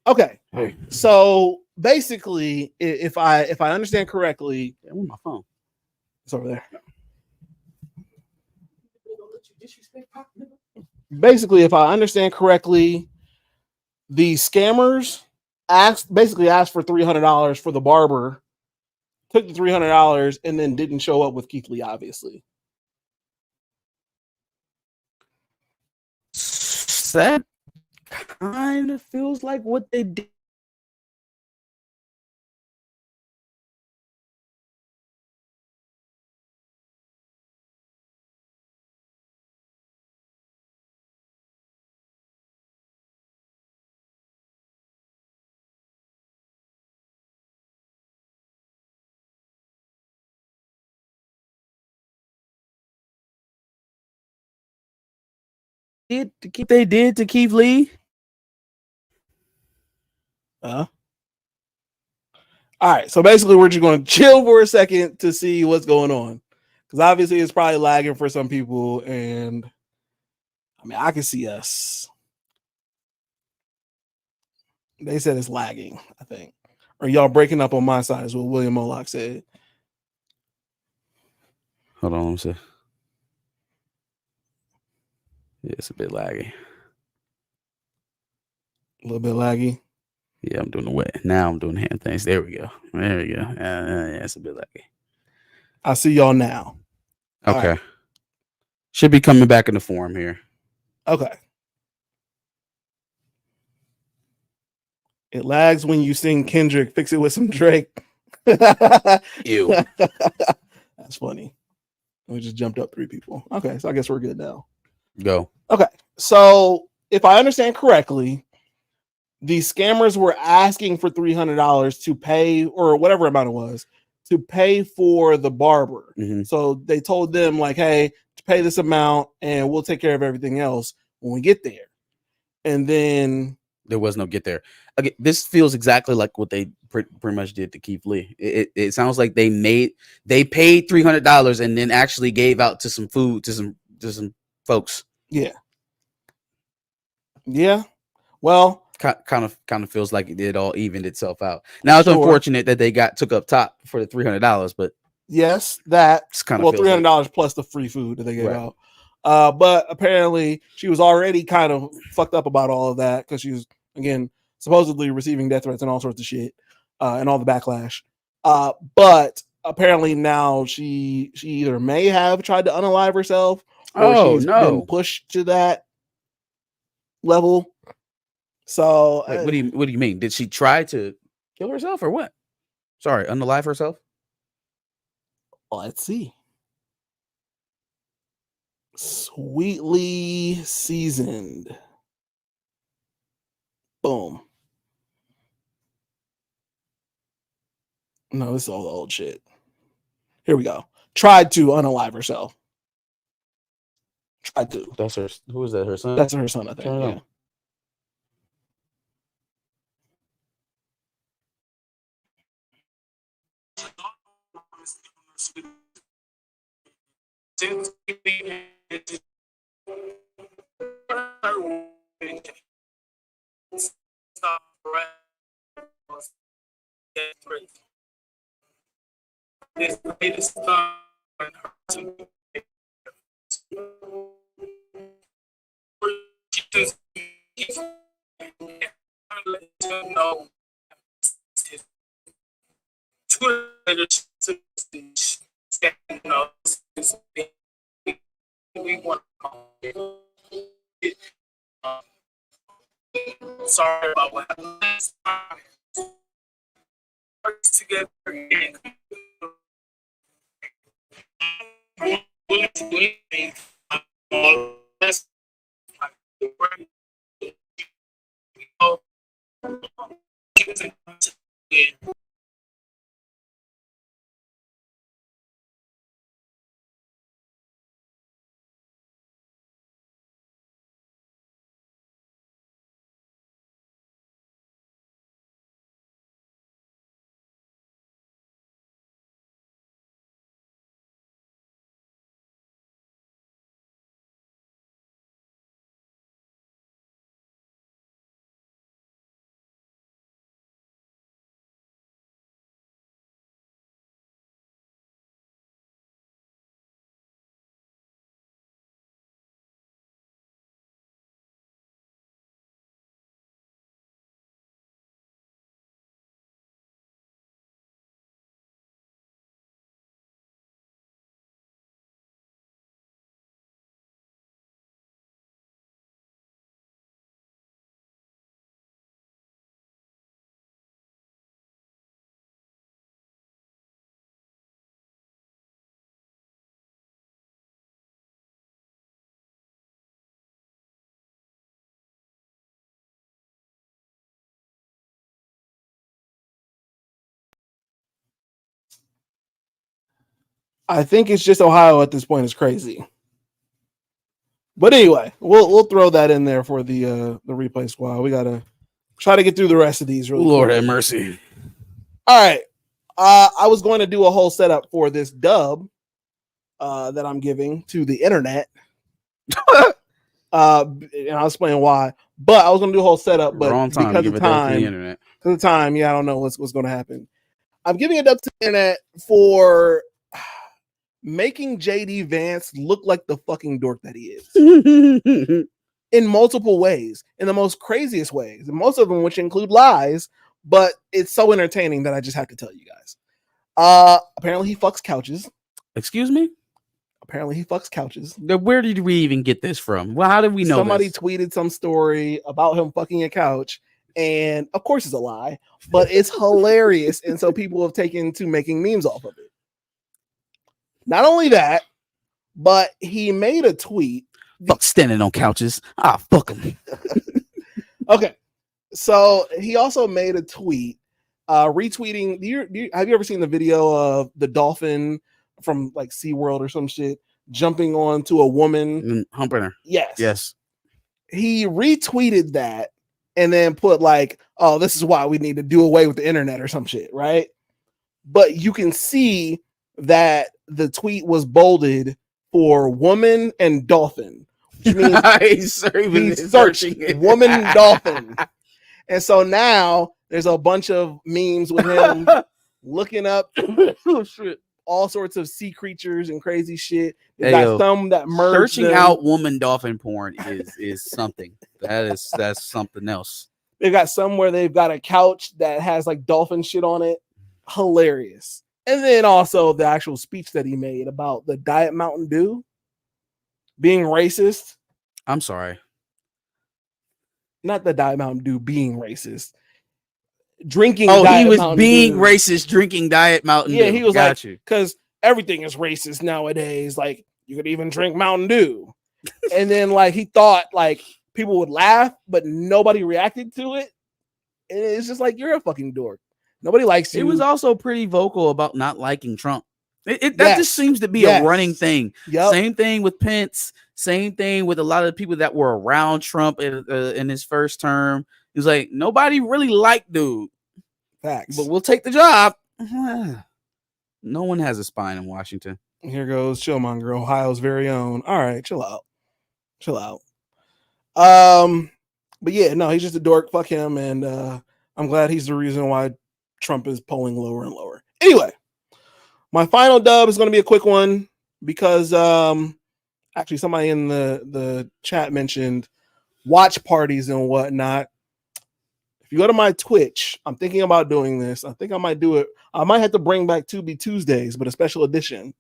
Okay. Hey. So basically, if I understand correctly, where's my phone? It's over there. Basically, if I understand correctly, the scammers asked for $300 for the barber, took the $300, and then didn't show up with Keith Lee, obviously. That kind of feels like what they did. They did to Keith Lee. All right, so basically, we're just going to chill for a second to see what's going on, because obviously it's probably lagging for some people, and I mean, I can see us. They said it's lagging, I think, or y'all breaking up on my side, is what William Moloch said. Hold on, let me see. Yeah, it's a bit laggy. A little bit laggy. Yeah, I'm doing the way. Now I'm doing hand things. There we go. Yeah, it's a bit laggy. I see y'all now. Okay. Right. Should be coming back in the form here. Okay. It lags when you sing Kendrick, Fix It With Some Drake. Ew. That's funny. We just jumped up 3 people. Okay, so I guess we're good now. Go. Okay, so if I understand correctly, the scammers were asking for $300 to pay, or whatever amount it was, to pay for the barber. Mm-hmm. So they told them, like, hey, to pay this amount and we'll take care of everything else when we get there. And then there was no get there. Okay, this feels exactly like what they pretty much did to Keith Lee. It sounds like they paid $300 and then actually gave out to some food to some folks. Yeah. Well, kind of feels like it all evened itself out. Now it's unfortunate that they took up top for the $300, but yes, that's kind of $300 plus the free food that they gave out. But apparently she was already kind of fucked up about all of that, because she was, again, supposedly receiving death threats and all sorts of shit, and all the backlash. But apparently now she either may have tried to unalive herself, or she's been pushed to that level. So what do you mean? Did she try to kill herself or what? Sorry, unalive herself? Let's see. Sweetly seasoned. Boom. No, this is all the old shit. Here we go. Tried to unalive herself. Tried to. That's her. Who is that? Her son? That's her son, I think. Yeah. His latest son, know his Twitter we want sorry about what happened last time. Together again. I think it's just Ohio at this point is crazy. But anyway, we'll throw that in there for the replay squad. We gotta try to get through the rest of these. Really Lord quick. have mercy. All right, I was going to do a whole setup for this dub that I'm giving to the internet. And I'll explain why. But I was going to do a whole setup, but Wrong time because to give of it up to time, the internet. because of time, yeah, I don't know what's going to happen. I'm giving it up to the internet for making JD Vance look like the fucking dork that he is in multiple ways, in the most craziest ways, and most of them which include lies. But it's so entertaining that I just have to tell you guys. Apparently he fucks couches. Excuse me? Apparently he fucks couches. Where did we even get this from? Well, how did we know Somebody this? tweeted some story about him fucking a couch, and of course it's a lie, but it's hilarious, and so people have taken to making memes off of it. Not only that, but he made a tweet. Fuck standing on couches. Ah, fuck him. Okay, so he also made a tweet retweeting. Have you ever seen the video of the dolphin from like SeaWorld or some shit jumping onto a woman? Humping her. Yes. He retweeted that and then put like, oh, this is why we need to do away with the internet or some shit, right? But you can see that the tweet was bolded for woman and dolphin, which means he's searching woman dolphin. And so now there's a bunch of memes with him looking up all sorts of sea creatures and crazy shit. They got some that merge searching out woman dolphin porn is something. That's something else. They've got some where they've got a couch that has like dolphin shit on it. Hilarious. And then also the actual speech that he made about the Diet Mountain Dew being racist. I'm sorry. Not the Diet Mountain Dew being racist. Drinking. Oh, Diet he was Mountain being Dew. Racist, drinking Diet Mountain Dew. Yeah, he was got like, because everything is racist nowadays. Like, you could even drink Mountain Dew. And then, like, he thought, like, people would laugh, but nobody reacted to it. And it's just like, you're a fucking dork. Nobody likes you. He was also pretty vocal about not liking Trump. That just seems to be a running thing. Yep. Same thing with Pence. Same thing with a lot of the people that were around Trump in his first term. He was like, nobody really liked dude. Facts. But we'll take the job. No one has a spine in Washington. Here goes Chillmonger, Ohio's very own. All right, chill out. But yeah, no, he's just a dork. Fuck him. And I'm glad he's the reason why Trump is polling lower and lower. Anyway, My final dub is going to be a quick one because actually somebody in the chat mentioned watch parties and whatnot. If you go to my Twitch, I'm thinking about doing this. I think I might do it. I might have to bring back Tubi Tuesdays, but a special edition.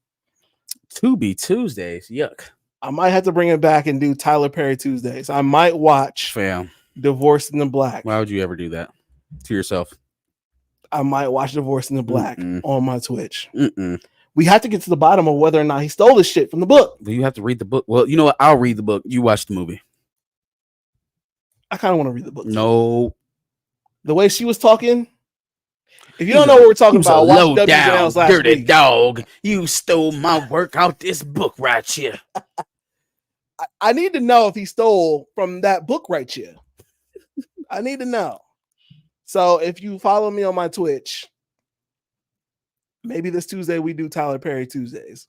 Tubi Tuesdays, yuck. I might have to bring it back and do Tyler Perry Tuesdays. I might watch Divorced in the Black. Why would you ever do that to yourself? I might watch Divorced in the Black on my Twitch. We have to get to the bottom of whether or not he stole this shit from the book. Well, you have to read the book. Well, you know what? I'll read the book. You watch the movie. I kind of want to read the book. No. Too. The way she was talking. If you don't know what we're talking about, watch WJL's last dirty week. Dog. You stole my work out this book right here. I need to know if he stole from that book right here. I need to know. So if you follow me on my Twitch, maybe this Tuesday we do Tyler Perry Tuesdays.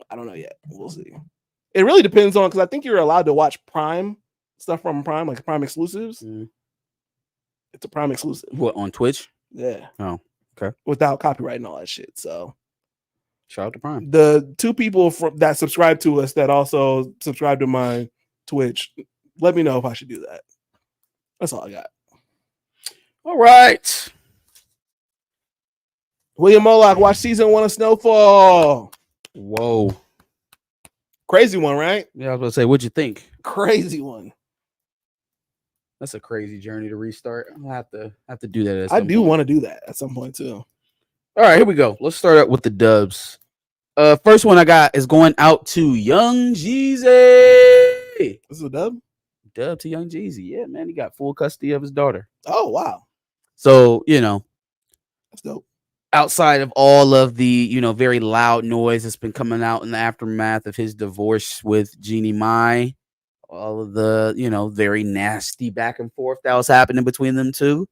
I don't know yet. We'll see. It really depends on, because I think you're allowed to watch Prime stuff from Prime, like Prime exclusives. It's a Prime exclusive. What, on Twitch? Yeah. Oh, okay. Without copyright and all that shit. So shout out to Prime. The two people that subscribe to us that also subscribe to my Twitch, let me know if I should do that. That's all I got. All right. William Moloch, watch season 1 of Snowfall. Whoa. Crazy one, right? Yeah, I was going to say, what'd you think? Crazy one. That's a crazy journey to restart. I'll have to do that. I do want to do that at some point too. All right, here we go. Let's start out with the dubs. First one I got is going out to Young Jeezy. This is a dub? Dub to Young Jeezy. Yeah, man. He got full custody of his daughter. Oh, wow. So, you know. That's dope. Outside of all of the, you know, very loud noise that's been coming out in the aftermath of his divorce with Jeannie Mai, all of the, you know, very nasty back and forth that was happening between them two.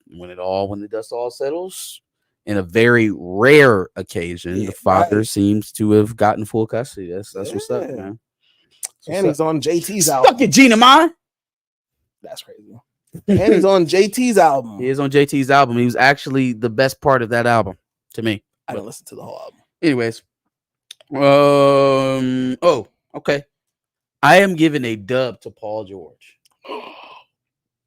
When the dust all settles, in a very rare occasion, the father seems to have gotten full custody. That's what's up, man. And he's on JT's album. Fuck it, Gina Mai. That's crazy. And he's on JT's album. He is on JT's album. He was actually the best part of that album to me. I didn't listen to the whole album. Anyways. Oh, okay. I am giving a dub to Paul George.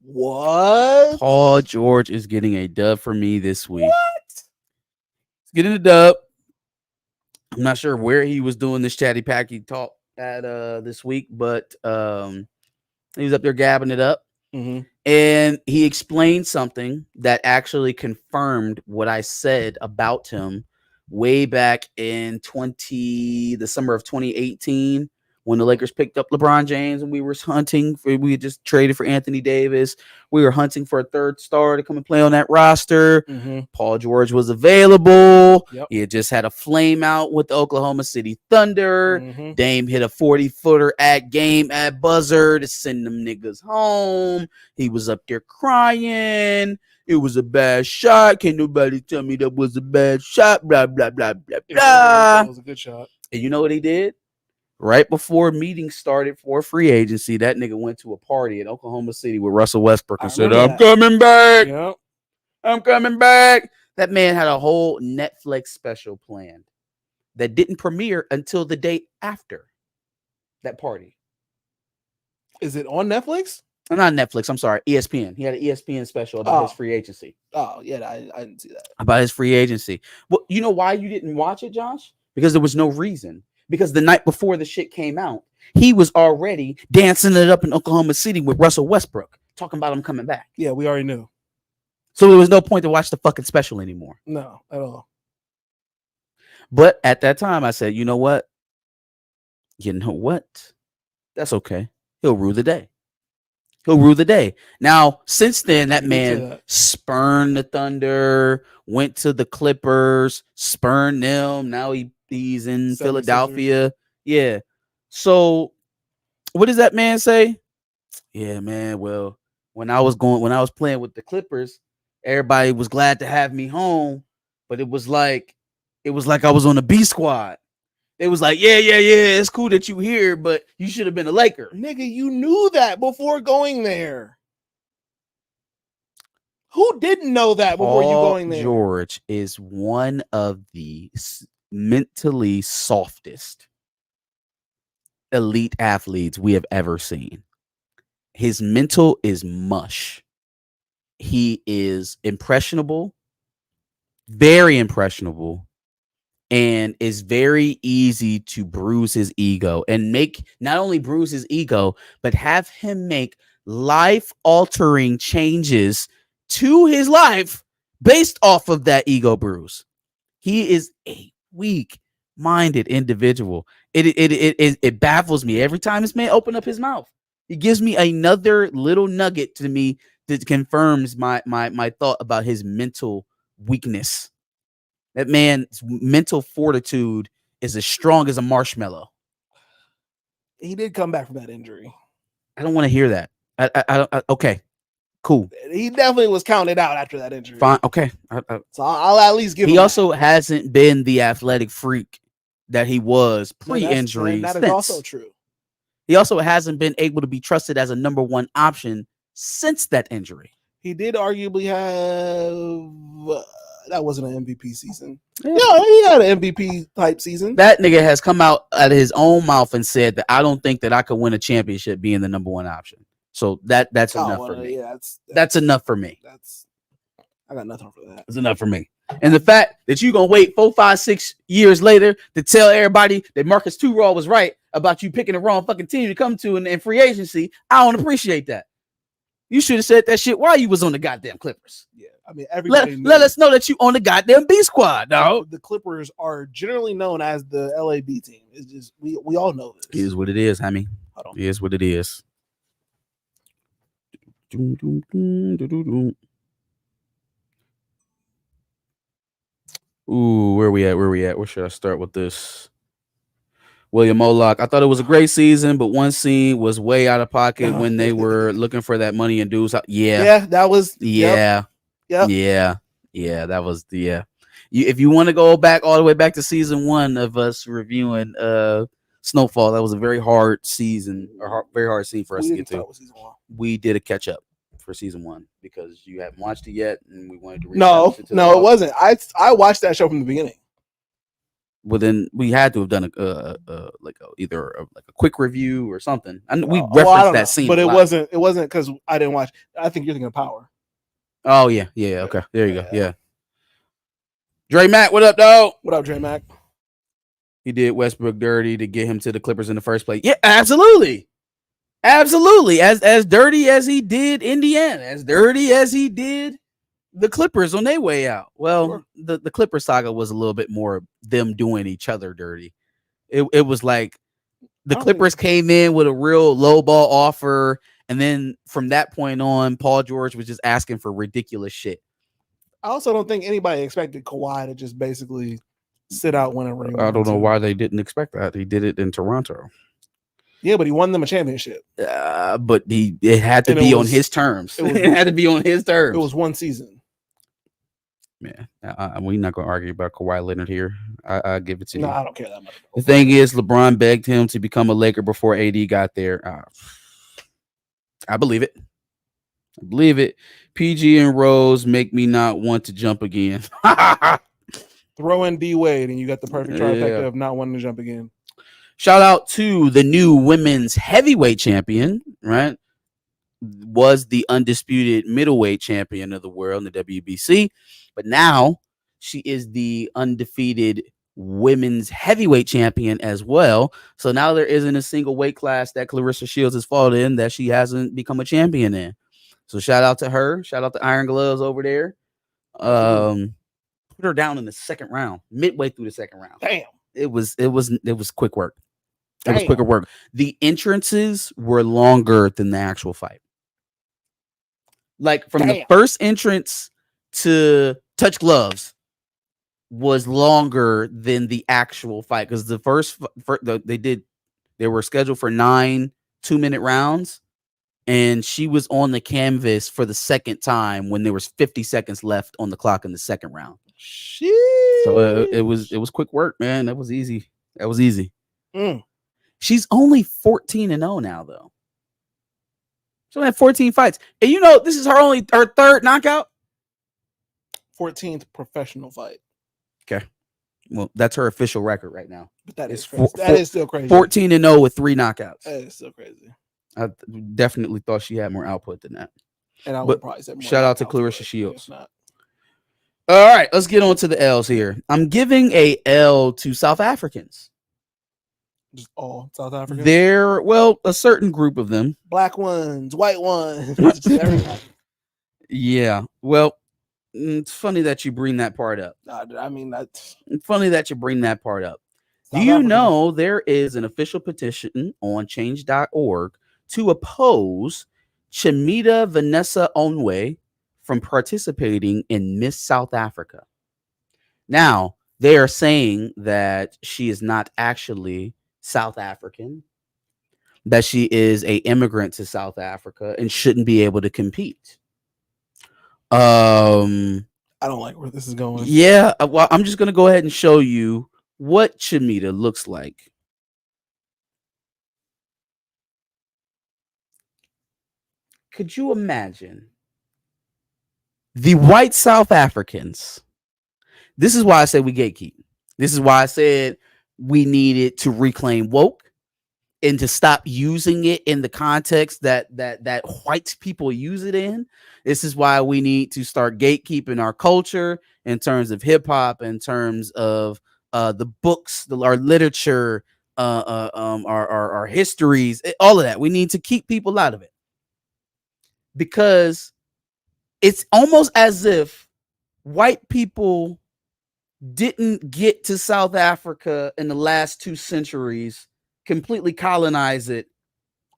What? Paul George is getting a dub for me this week. What? He's getting a dub. I'm not sure where he was doing this chatty packy talk at this week, but he was up there gabbing it up. Mm-hmm. And he explained something that actually confirmed what I said about him way back in the summer of 2018, when the Lakers picked up LeBron James and we had just traded for Anthony Davis. We were hunting for a third star to come and play on that roster. Mm-hmm. Paul George was available. Yep. He had just had a flame out with the Oklahoma City Thunder. Mm-hmm. Dame hit a 40-footer at game at buzzer to send them niggas home. He was up there crying. It was a bad shot. Can't nobody tell me that was a bad shot. Blah, blah, blah, blah, blah. It was a good shot. And you know what he did? Right before meetings started for free agency, that nigga went to a party in Oklahoma City with Russell Westbrook and said, I'm coming back. Yep. I'm coming back. That man had a whole Netflix special planned that didn't premiere until the day after that party. Is it on Netflix? Not Netflix. I'm sorry. ESPN. He had an ESPN special about his free agency. Oh, yeah. I didn't see that. About his free agency. Well, you know why you didn't watch it, Josh? Because there was no reason. Because the night before the shit came out, he was already dancing it up in Oklahoma City with Russell Westbrook, talking about him coming back. Yeah, we already knew. So there was no point to watch the fucking special anymore. No, at all. But at that time, I said, you know what? That's okay. He'll rue the day. Now, since then, that man spurned the Thunder, went to the Clippers, spurned them. Now he's in Philadelphia. Yeah. So what does that man say? Yeah, man. Well, when I was playing with the Clippers, everybody was glad to have me home, but it was like I was on the B squad. It was like, yeah, it's cool that you here, but you should have been a Laker. Nigga, you knew that before going there. Who didn't know that before you going there? George is one of the mentally softest elite athletes we have ever seen. His mental is mush. He is impressionable, very impressionable, and is very easy to bruise his ego and make not only bruise his ego, but have him make life-altering changes to his life based off of that ego bruise. He is a weak-minded individual. It baffles me every time this man open up his mouth. He gives me another little nugget to me that confirms my thought about his mental weakness. That man's mental fortitude is as strong as a marshmallow. He did come back from that injury. I don't want to hear that. Okay, cool. He definitely was counted out after that injury. Fine. Okay. So I'll at least give him. He also hasn't been the athletic freak that he was pre-injury. That is also true. He also hasn't been able to be trusted as a number one option since that injury. He did arguably have. That wasn't an MVP season. Yeah, he had an MVP type season. That nigga has come out of his own mouth and said that I don't think that I could win a championship being the number one option. So that's enough for me. Yeah, that's enough for me. I got nothing for that. It's enough for me. And the fact that you're gonna wait 4, 5, 6 years later to tell everybody that Marcus Turall was right about you picking the wrong fucking team to come to in free agency, I don't appreciate that. You should have said that shit while you was on the goddamn Clippers. Yeah, I mean, everybody let us know that you on the goddamn B squad, dog. The Clippers are generally known as the LAB team. It's just we all know this. It is what it is, Hammy. It is what it is. Ooh, where we at? Where should I start with this? William Moloch. I thought it was a great season, but one scene was way out of pocket when they were looking for that money and dues. Yeah, that was. Yeah, that was the. If you want to go back all the way back to season 1 of us reviewing Snowfall, that was a very hard season, or very hard scene for us to get to. We did a catch up for season 1 because you haven't watched it yet, and we wanted to. No, it wasn't. I watched that show from the beginning. Well, then we had to have done either a quick review or something. And we referenced that scene, but it wasn't because I didn't watch. I think you're thinking of Power. Oh yeah. Okay, there you go. Yeah. Dre Mack, what up, dog? What up, Dre Mack? He did Westbrook dirty to get him to the Clippers in the first place. Yeah, absolutely. As dirty as he did Indiana, as dirty as he did the Clippers on their way out. Well, sure. the Clipper saga was a little bit more them doing each other dirty. It was like the Clippers came in with a real low ball offer, and then from that point on, Paul George was just asking for ridiculous shit. I also don't think anybody expected Kawhi to just basically sit out, win a ring. I don't know why they didn't expect that. He did it in Toronto. Yeah, but he won them a championship. But it had to be on his terms. It had to be on his terms. It was one season. Man, we're not going to argue about Kawhi Leonard here. I give it to you. No, I don't care that much. The thing is, LeBron begged him to become a Laker before AD got there. I believe it. PG and Rose make me not want to jump again. Throw in D Wade, and you got the perfect trifecta of not wanting to jump again. Shout out to the new women's heavyweight champion, right? Was the undisputed middleweight champion of the world in the WBC, but now she is the undefeated women's heavyweight champion as well. So now there isn't a single weight class that Clarissa Shields has fought in that she hasn't become a champion in. So shout out to her. Shout out to Iron Gloves over there. Put her down in the second round, midway through the second round. Damn. It was quick work. It was quicker work. The entrances were longer than the actual fight. Like from the first entrance to touch gloves was longer than the actual fight because the first they were scheduled for 9 2-minute rounds, and she was on the canvas for the second time when there was 50 seconds left on the clock in the second round. Sheesh. So it was quick work, man. That was easy. She's only 14-0 now, though. She only had 14 fights. And this is her third knockout. 14th professional fight. Okay. Well, that's her official record right now. But that It's is crazy. That is still crazy. 14-0 with 3 knockouts. That is still crazy. I definitely thought she had more output than that. And I would probably say more. Shout out to Clarissa Shields. Not. All right, let's get on to the L's here. I'm giving a L to South Africans. Just all South Africans? They're, well, a certain group of them. Black ones, white ones, just everybody. Yeah, well, it's funny that you bring that part up. I mean, that's funny that you bring that part up. South Do you Africa. know there is an official petition on change.org to oppose Chimita Vanessa Onwe from participating in Miss South Africa? Now, they are saying that she is not actually South African, that she is an immigrant to South Africa and shouldn't be able to compete. I don't like where this is going. Yeah, well, I'm just going to go ahead and show you what Chimita looks like. Could you imagine the white South Africans? This is why I said we gatekeep. This is why I said we needed to reclaim woke and to stop using it in the context that white people use it in. This is why we need to start gatekeeping our culture in terms of hip hop, in terms of the books, our literature, our histories, all of that. We need to keep people out of it because it's almost as if white people didn't get to South Africa in the last 2 centuries, completely colonize it,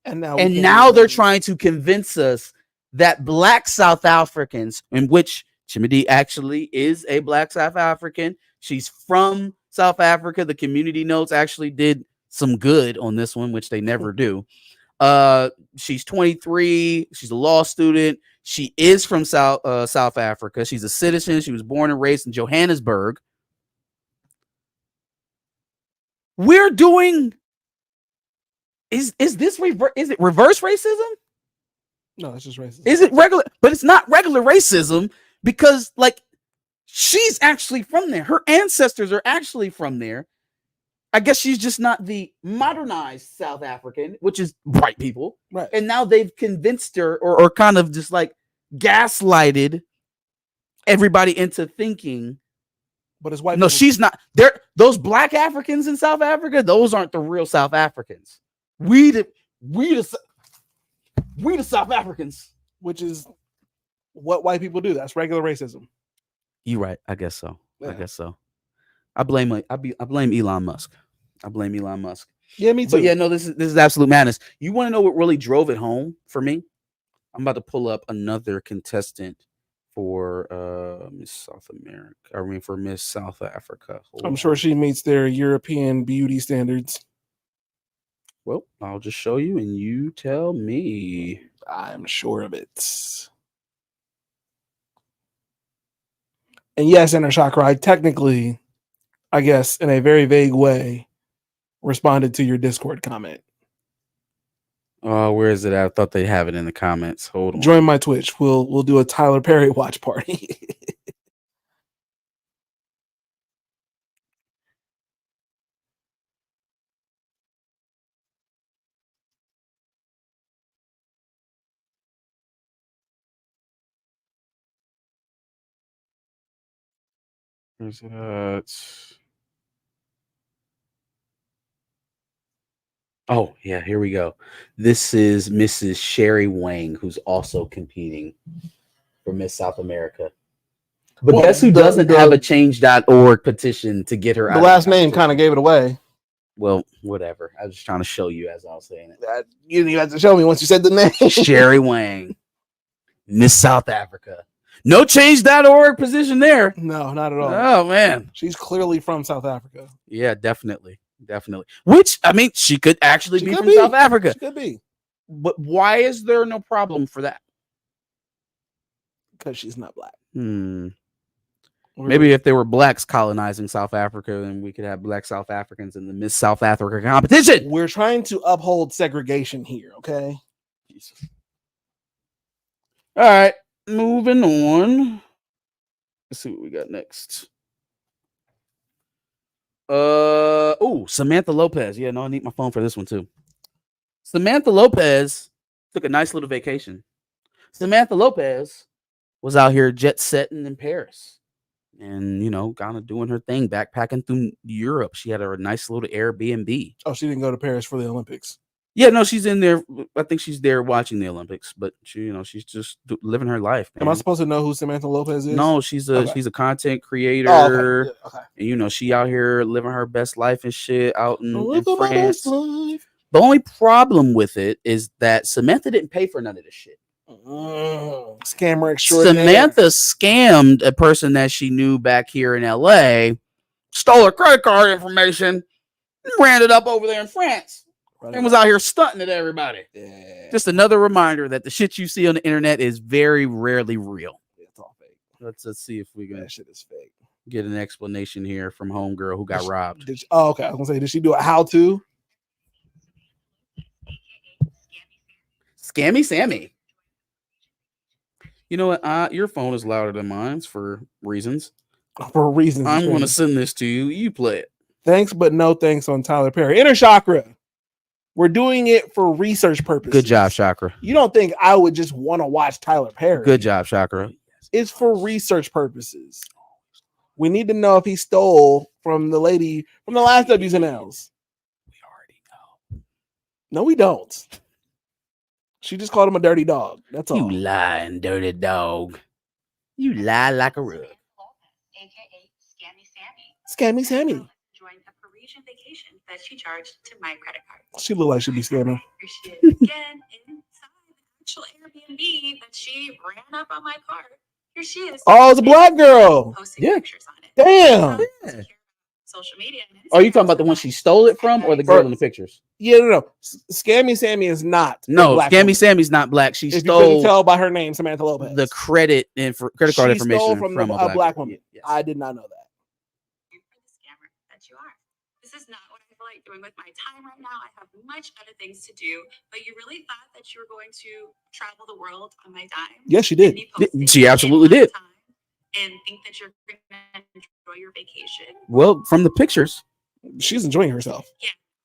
and now they're trying to convince us that black South Africans, in which Chimidi actually is a black South African. She's from South Africa. The community notes actually did some good on this one, which they never do. She's 23. She's a law student. She is from South Africa. She's a citizen. She was born and raised in Johannesburg. We're doing. Is this is it reverse racism? No, it's just racism. Is it regular? But it's not regular racism because, like, she's actually from there. Her ancestors are actually from there. I guess she's just not the modernized South African, which is white people. Right. And now they've convinced her or kind of just like gaslighted everybody into thinking. But it's white. No, people. she's not. Those black Africans in South Africa, those aren't the real South Africans. We the South Africans, which is what white people do. That's regular racism. You're right. I guess so. Yeah. I guess so. I blame Elon Musk. I blame Elon Musk. Yeah, me too. But yeah, no, this is absolute madness. You want to know what really drove it home for me? I'm about to pull up another contestant for Miss South America. I mean, for Miss South Africa. I'm sure she meets their European beauty standards. Well, I'll just show you and you tell me. I'm sure of it. And yes, Inner Chakra, I technically, I guess, in a very vague way, responded to your Discord comment. Oh, where is it? I thought they'd have it in the comments. Hold on. Join my Twitch. We'll do a Tyler Perry watch party. Where's it at? Oh, yeah, here we go. This is Mrs. Sherry Wang, who's also competing for Miss South America. But Well, guess who doesn't have a change.org petition to get her out? The last name kind of gave it away. Well, whatever. I was just trying to show you as I was saying it. You had to show me once you said the name. Sherry Wang, Miss South Africa. No change.org position there. No, not at all. Oh, man. She's clearly from South Africa. Yeah, definitely. Definitely. Which, I mean, she could actually be from South Africa. She could be. But why is there no problem for that? Because she's not black. Maybe if there were blacks colonizing South Africa, then we could have black South Africans in the Miss South Africa competition. We're trying to uphold segregation here, okay? Jesus. All right, moving on. Let's see what we got next. Samantha Lopez. Yeah, no, I need my phone for this one too. Samantha Lopez took a nice little vacation. Samantha Lopez was out here jet setting in Paris and, kind of doing her thing, backpacking through Europe. She had a nice little Airbnb. Oh, she didn't go to Paris for the Olympics. Yeah, no, she's in there. I think she's there watching the Olympics, but she's just living her life. Man. Am I supposed to know who Samantha Lopez is? No, she's a content creator. Oh, okay. And she out here living her best life and shit out in France. My best life. The only problem with it is that Samantha didn't pay for none of this shit. Scammer extraordinaire. Samantha scammed a person that she knew back here in LA, stole her credit card information, and ran it up over there in France. And was out here stunting at everybody. Yeah. Just another reminder that the shit you see on the internet is very rarely real. It's all fake. Let's see if we can That shit is fake. Get an explanation here from homegirl who got robbed. Okay. I was gonna say, did she do a how-to? Scammy Sammy. You know what? Your phone is louder than mine's for reasons. For reasons. I'm going to send this to you. You play it. Thanks, but no thanks on Tyler Perry. Inner Chakra. We're doing it for research purposes. Good job, Chakra. You don't think I would just want to watch Tyler Perry? Good job, Chakra. It's for research purposes. We need to know if he stole from the lady from the last W's and L's. We already know. No, we don't. She just called him a dirty dog. That's all. You lying dirty dog. You lie like a rug. AKA Scammy Sammy. Scammy Sammy. Enjoying a Parisian vacation that she charged to my credit card. She looked like she'd be scamming. Here she is again inside the actual Airbnb that she ran up on my card. Here she is. Oh, it's a black girl. Posting Yeah. pictures on it. Damn. Yeah. Social media. And Are you talking about the one she stole it from or the girl in the pictures? Yeah, no. Scammy Sammy is not. No, a black Scammy woman. Sammy's not black. She If you couldn't stole tell by her name, Samantha Lopez. the credit credit card She information stole from a black woman. Yes. I did not know that. You're the scammer that you are. This is not what I feel like doing with my time right now. I have much other things to do, but you really thought that you were going to travel the world on my dime? Yes, she did. And be posting She absolutely in my did. time And think that you're going to enjoy your vacation. Well, from the pictures. She's enjoying herself.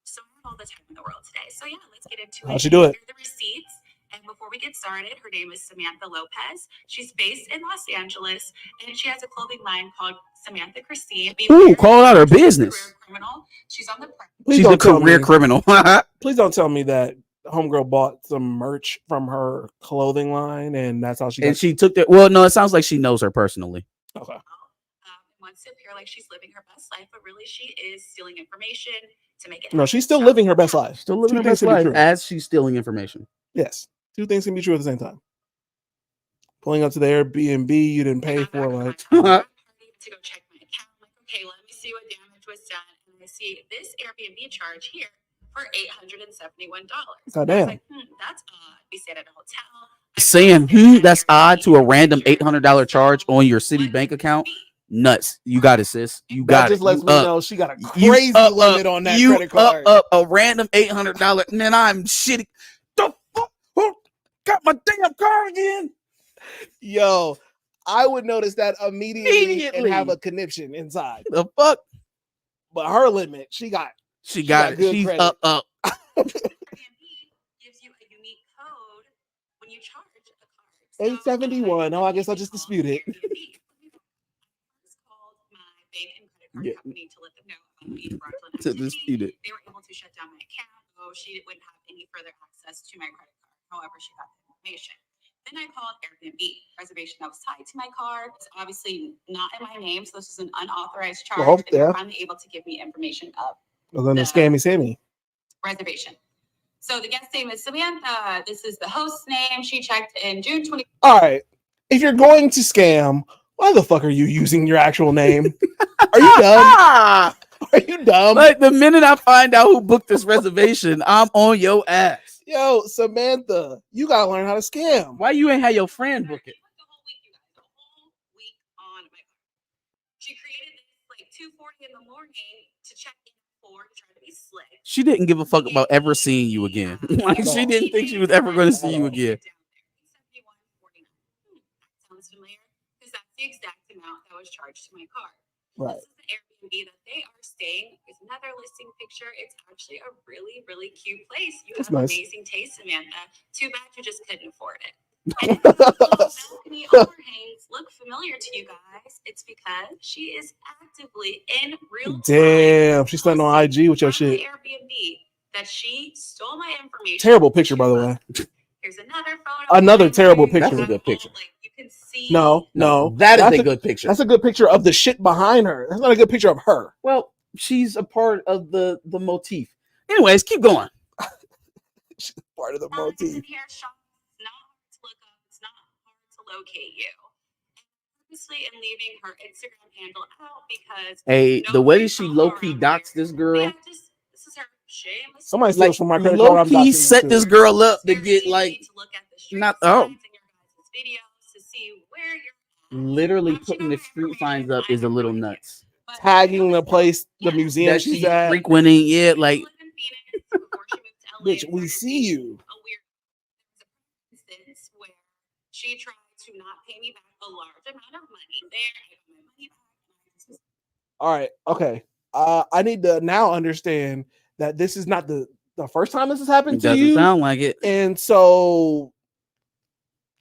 So I have all the time in the world today. So yeah, let's get into it. How'd she do it? Here are the receipts. And before we get started, her name is Samantha Lopez. She's based in Los Angeles, and she has a clothing line called Samantha Christine. Ooh, call out her She's a business. career criminal. She's on the Please She's a don't tell career me- criminal. Please don't tell me that homegirl bought some merch from her clothing line, and that's how she got. And she took that. Well, no, it sounds like she knows her personally. Okay. Wants to appear like she's living her best life, but really she is stealing information to make it. No, happen. she's still So- living her best life. Still living Two her things best can be life true. as she's stealing information. Yes. Two things can be true at the same time. Pulling up to the Airbnb you didn't pay And for, I'm like, back on my party to go check my account. I'm like, okay, let me see what damage was done. And I see this Airbnb charge here for $871. goddamn. Like, that's odd. We stayed at a hotel. I Saying, realized that's odd to a random Airbnb $800 charge on your Citi What bank would it account. be? Nuts. You got it, sis. You That got just it. lets You me up. know she got a You crazy up, limit up. on that You credit card. up a random $800. Man, I'm shitty. The fuck? Who got my damn car again? Yo, I would notice that immediately and Immediately. have a conniption inside. The fuck? But her limit, she got. She got got it. good She's credit. up. Airbnb gives you a unique code when you charge a card. So, 871. Oh, I guess I'll just dispute it. Airbnb. I just called my bank and credit card Yeah. company to let them know about the fraudulent To activity. dispute it. They were able to shut down my account, so she wouldn't have any further access to my credit card. However, she got the information. Then I called Airbnb. Reservation that was tied to my card. It's obviously not in my name, so this is an unauthorized charge. Well, and they're yeah. finally able to give me information of Well, then the Scammy Sammy. reservation. So the guest name is Samantha. This is the host's name. She checked in June 20. All right. If you're going to scam, why the fuck are you using your actual name? Are you dumb? Ah! Are you dumb? Like the minute I find out who booked this reservation, I'm on your ass. Yo, Samantha, you gotta learn how to scam. Why you ain't had your friend book it? The whole week, you guys. The whole week on my card. She created this like 2:40 in the morning to check in for to try to be slick. She didn't give a fuck about ever seeing you again. Like she didn't think she was ever going to see you again. Sounds familiar because that's the exact amount amount that was charged to my card. Right. This is the Airbnb that they are staying. There's another listing picture. It's actually a really, really cute place. You That's have nice. amazing taste, Samantha. Too bad you just couldn't afford it. And the little balcony overhangs look familiar to you guys. It's because she is actively in real time. Damn, she's starting on IG with your from shit. the Airbnb that she stole my information. Terrible picture, by the way. Here's another photo. Another terrible picture. That's a good picture. Like you can see. No, that is that's a good picture. That's a good picture of the shit behind her. That's not a good picture of her. Well, she's a part of the motif. Anyways, keep going. She's part of the This motif. in here, shop. It's not hard to look up. It's not hard to locate you. Purposely in leaving her Instagram handle out because The way she low key dots this girl. Yeah, this is her shameless. Somebody steals from my credit low card. I'm key doxing set them this too. girl up to get like to look at the street not signs in your guys' videos to see where you're at. literally putting the street signs up is a little nuts. But Tagging the place, the museum That she's she's at. frequenting, yeah, like she lived in Phoenix before she moved to LA. Bitch, we see you. A weird instance where she tried to not pay me back a large amount of money. There, I got my money back. All right, okay. I need to now understand that this is not the first time this has happened it to doesn't you. sound like it. And so,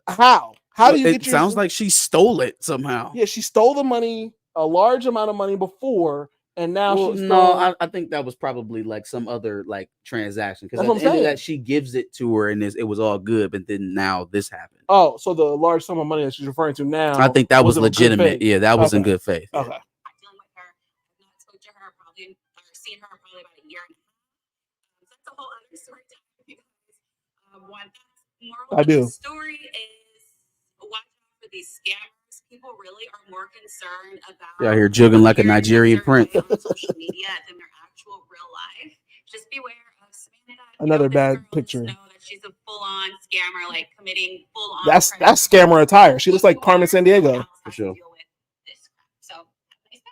how do you It get your? sounds like she stole it somehow. Yeah, she stole the money, a large amount of money before, and now Well, she's no, I think that was probably like some other like transaction because That's at what the I'm end of saying. that she gives it to her and it was all good, but then now this happened. Oh, so the large sum of money that she's referring to now. I think that was in good legitimate. faith? Yeah, that was in Okay. good faith. Okay. Dealing with her. I've not spoke to her probably or seen her probably about a year and a half. So that's a whole other story time, you guys. One moral I of the do. story is watch out for these scammers. People really are more concerned about They're out here juggling like a appearing Nigerian certain prince. way on social media than their actual real life. Just beware of Samantha. Another This bad girl, picture. Just know that she's a full-on scammer, like committing full-on. That's scammer attire. She looks like Carmen Sandiego. For sure. So, have a nice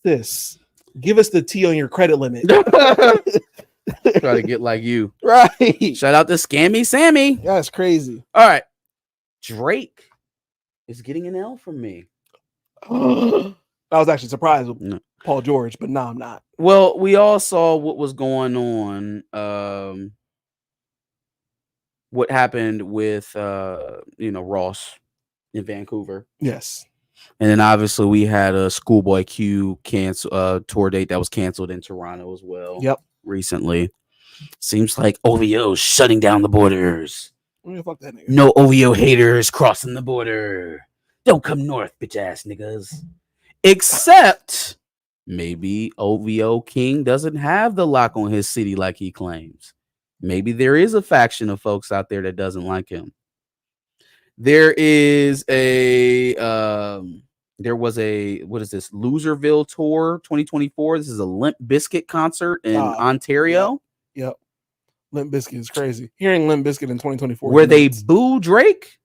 day. This. Give us the T on your credit limit. Try to get like you. Right. Shout out to Scammy Sammy. That's crazy. All right. Drake is getting an L from me. I was actually surprised with No. Paul George, but no, I'm not. Well, we all saw what was going on. What happened with Ross in Vancouver. Yes. And then obviously we had a Schoolboy Q tour date that was canceled in Toronto as well. Yep. Recently. Seems like OVO's shutting down the borders. Fuck that nigga. No OVO haters crossing the border. Don't come north, bitch ass niggas. Except maybe OVO King doesn't have the lock on his city like he claims. Maybe there is a faction of folks out there that doesn't like him. There was a what is this? Loserville tour 2024. This is a Limp Bizkit concert in Ontario. Yep. Limp Bizkit is crazy. Hearing Limp Bizkit in 2024. Where they boo Drake.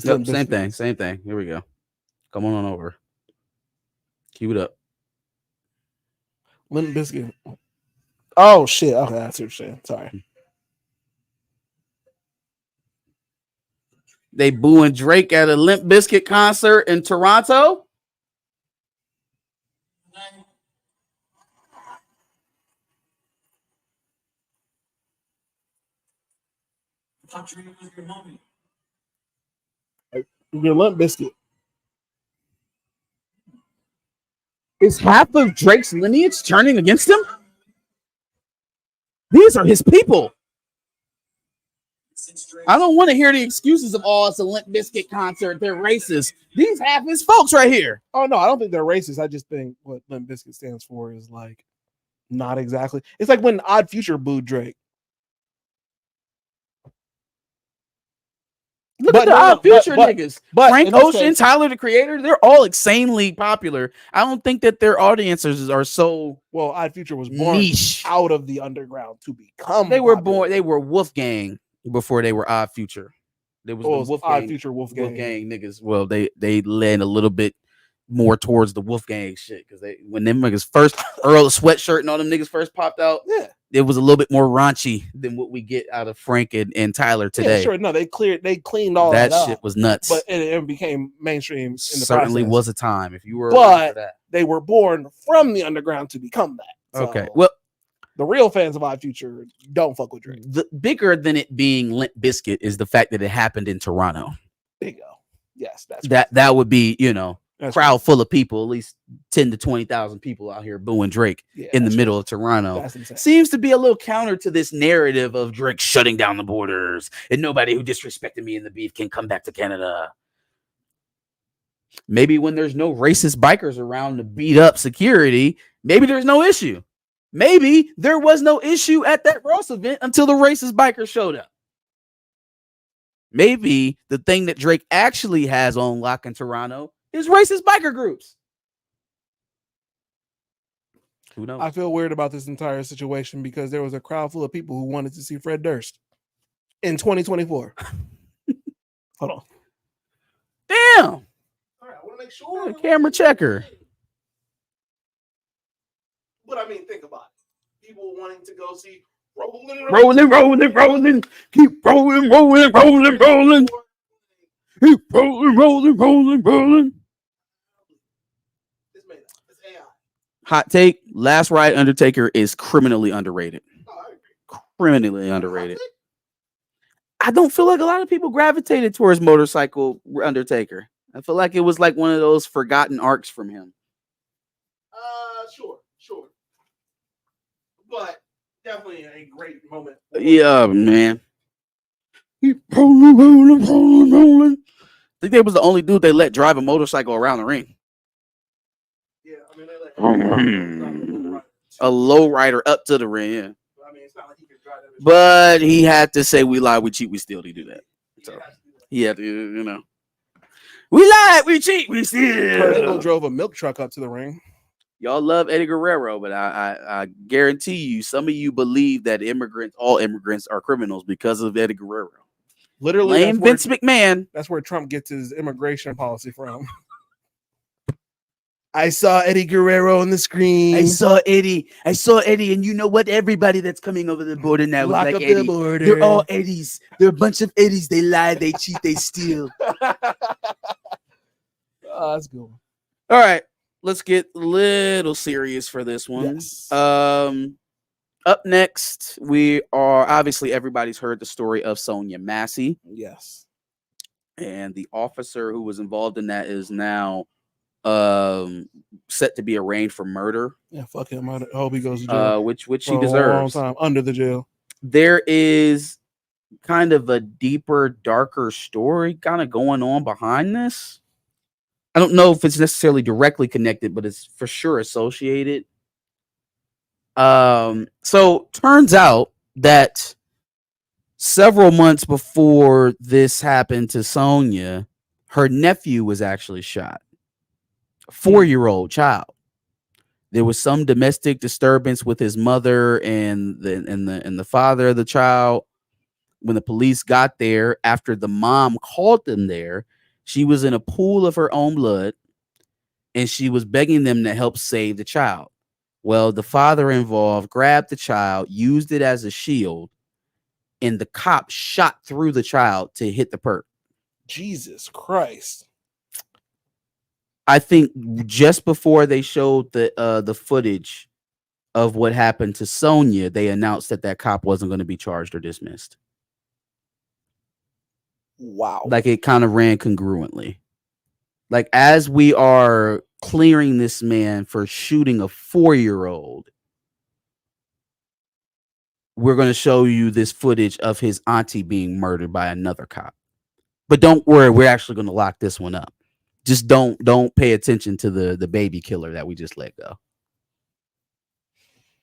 Yep, same thing. Here we go. Come on over. Cue it up. Limp Bizkit. Oh shit. Okay, that's what you're saying. Sorry. They booing Drake at a Limp Bizkit concert in Toronto. Your Limp Bizkit. Is half of Drake's lineage turning against him? These are his people. I don't want to hear the excuses of, it's a Limp Bizkit concert. They're racist. These half his folks right here. Oh, no, I don't think they're racist. I just think what Limp Bizkit stands for is like not exactly. It's like when Odd Future booed Drake. Look at the Odd Future niggas. Frank Ocean, Tyler the Creator, they're all insanely popular. I don't think that their audiences are so Odd Future was born niche out of the underground to become. They were born. They were Wolfgang before they were Odd Future. There was the Odd Future Wolfgang niggas. Well, they led a little bit more towards the Wolfgang shit because when them niggas first Earl Sweatshirt and all them niggas first popped out. Yeah, it was a little bit more raunchy than what we get out of Frank and Tyler today. Yeah, sure. No, they cleaned all that that shit up, was nuts. but it became mainstream. In the Certainly process. was a time if you were but around for that. They were born from the underground to become that. So okay, well, the real fans of Odd Future don't fuck with Drake. The bigger than it being Limp Bizkit is the fact that it happened in Toronto. Bingo. Yes, that's that would be, that's crowd full of people, at least 10 to 20,000 people out here booing Drake in the middle of Toronto. Seems to be a little counter to this narrative of Drake shutting down the borders and nobody who disrespected me in the beef can come back to Canada. Maybe when there's no racist bikers around to beat up security, maybe there's no issue. Maybe there was no issue at that Ross event until the racist bikers showed up. Maybe the thing that Drake actually has on lock in Toronto is racist biker groups. Who knows? I feel weird about this entire situation because there was a crowd full of people who wanted to see Fred Durst in 2024. Hold on. Damn. All right, I want to make sure. Camera checker. But I mean, think about it. People wanting to go see rolling. Keep rolling. Keep rolling. Keep rolling. It's AI. Hot take. Last Ride Undertaker is criminally underrated. Criminally underrated. I don't feel like a lot of people gravitated towards Motorcycle Undertaker. I feel like it was like one of those forgotten arcs from him. Sure. But definitely a great moment. Yeah, man. Keep rolling. I think they was the only dude they let drive a motorcycle around the ring. Yeah, I mean, they let a low rider up to the ring. Yeah. I mean, it's not like he could drive that. But he had to say, "We lied, we cheat, we steal." He do that. So he had to, we lied, we cheat, we steal. Kurt drove a milk truck up to the ring. Y'all love Eddie Guerrero, but I guarantee you, some of you believe that all immigrants are criminals because of Eddie Guerrero. Literally, Vince McMahon. That's where Trump gets his immigration policy from. I saw Eddie Guerrero on the screen. I saw Eddie, and you know what? Everybody that's coming over the border now is like Eddie. They're all Eddies. They're a bunch of Eddies. They lie, they cheat, they steal. That's good. All right. Let's get a little serious for this one. Yes. Up next, we are obviously everybody's heard the story of Sonia Massey. Yes. And the officer who was involved in that is now set to be arraigned for murder. Yeah, fuck him. I hope he goes to jail. Which he deserves. A long time under the jail. There is kind of a deeper, darker story kind of going on behind this. I don't know if it's necessarily directly connected, but it's for sure associated. So turns out that several months before this happened to Sonia, her nephew was actually shot. A 4-year-old child. There was some domestic disturbance with his mother and the father of the child. When the police got there, after the mom called them there, she was in a pool of her own blood, and she was begging them to help save the child. Well, the father involved grabbed the child, used it as a shield, and the cop shot through the child to hit the perp. Jesus Christ. I think just before they showed the footage of what happened to Sonia, they announced that cop wasn't going to be charged or dismissed. Wow. Like it kind of ran congruently. Like as we are clearing this man for shooting a 4-year-old, we're going to show you this footage of his auntie being murdered by another cop. But don't worry, we're actually going to lock this one up. Just don't pay attention to the baby killer that we just let go.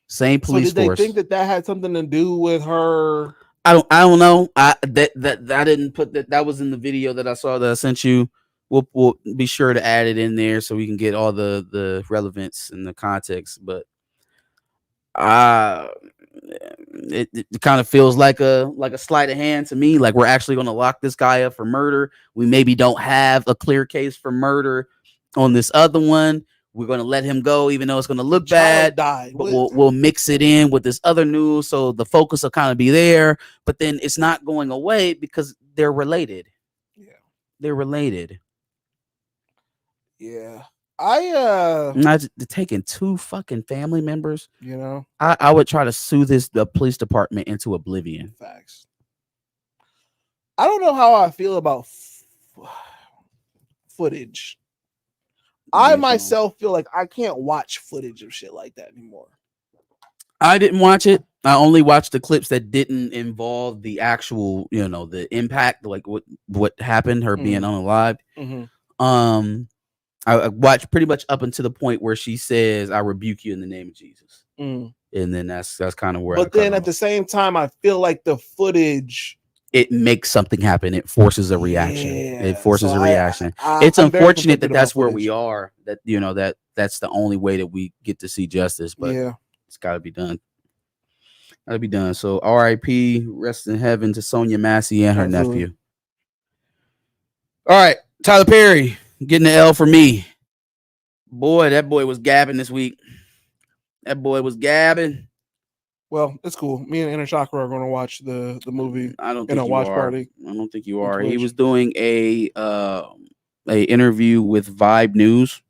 Same police force. So did they think that had something to do with her? I don't know. I didn't put that was in the video that I saw that I sent you. We'll be sure to add it in there so we can get all the relevance and the context. But it kind of feels like a sleight of hand to me. Like we're actually going to lock this guy up for murder. We maybe don't have a clear case for murder on this other one. we're going to let him go, even though it's going to look bad. Died. But we'll mix it in with this other news, so the focus will kind of be there. But then it's not going away because they're related. Yeah, they're related. Yeah, not taking two fucking family members. You know, I would try to sue the police department into oblivion. Facts. I don't know how I feel about footage. I myself feel like I can't watch footage of shit like that anymore. I didn't watch it. I only watched the clips that didn't involve the actual, the impact, like what happened, her being unalived. I watched pretty much up until the point where she says, "I rebuke you in the name of Jesus," and then that's kind of where. But then at the same time, I feel like the footage, it makes something happen. It forces a reaction. Yeah. It forces a reaction. It's unfortunate that that's where we are. That that's the only way that we get to see justice. But it's got to be done. Got to be done. So R.I.P. Rest in heaven to Sonia Massey and her nephew. All right, Tyler Perry. Getting the L for me. Boy, that boy was gabbing this week. That boy was gabbing. Well, it's cool. Me and Inner Chakra are going to watch the movie. I don't think you are. Party. I don't think you are. He was doing a interview with Vibe News.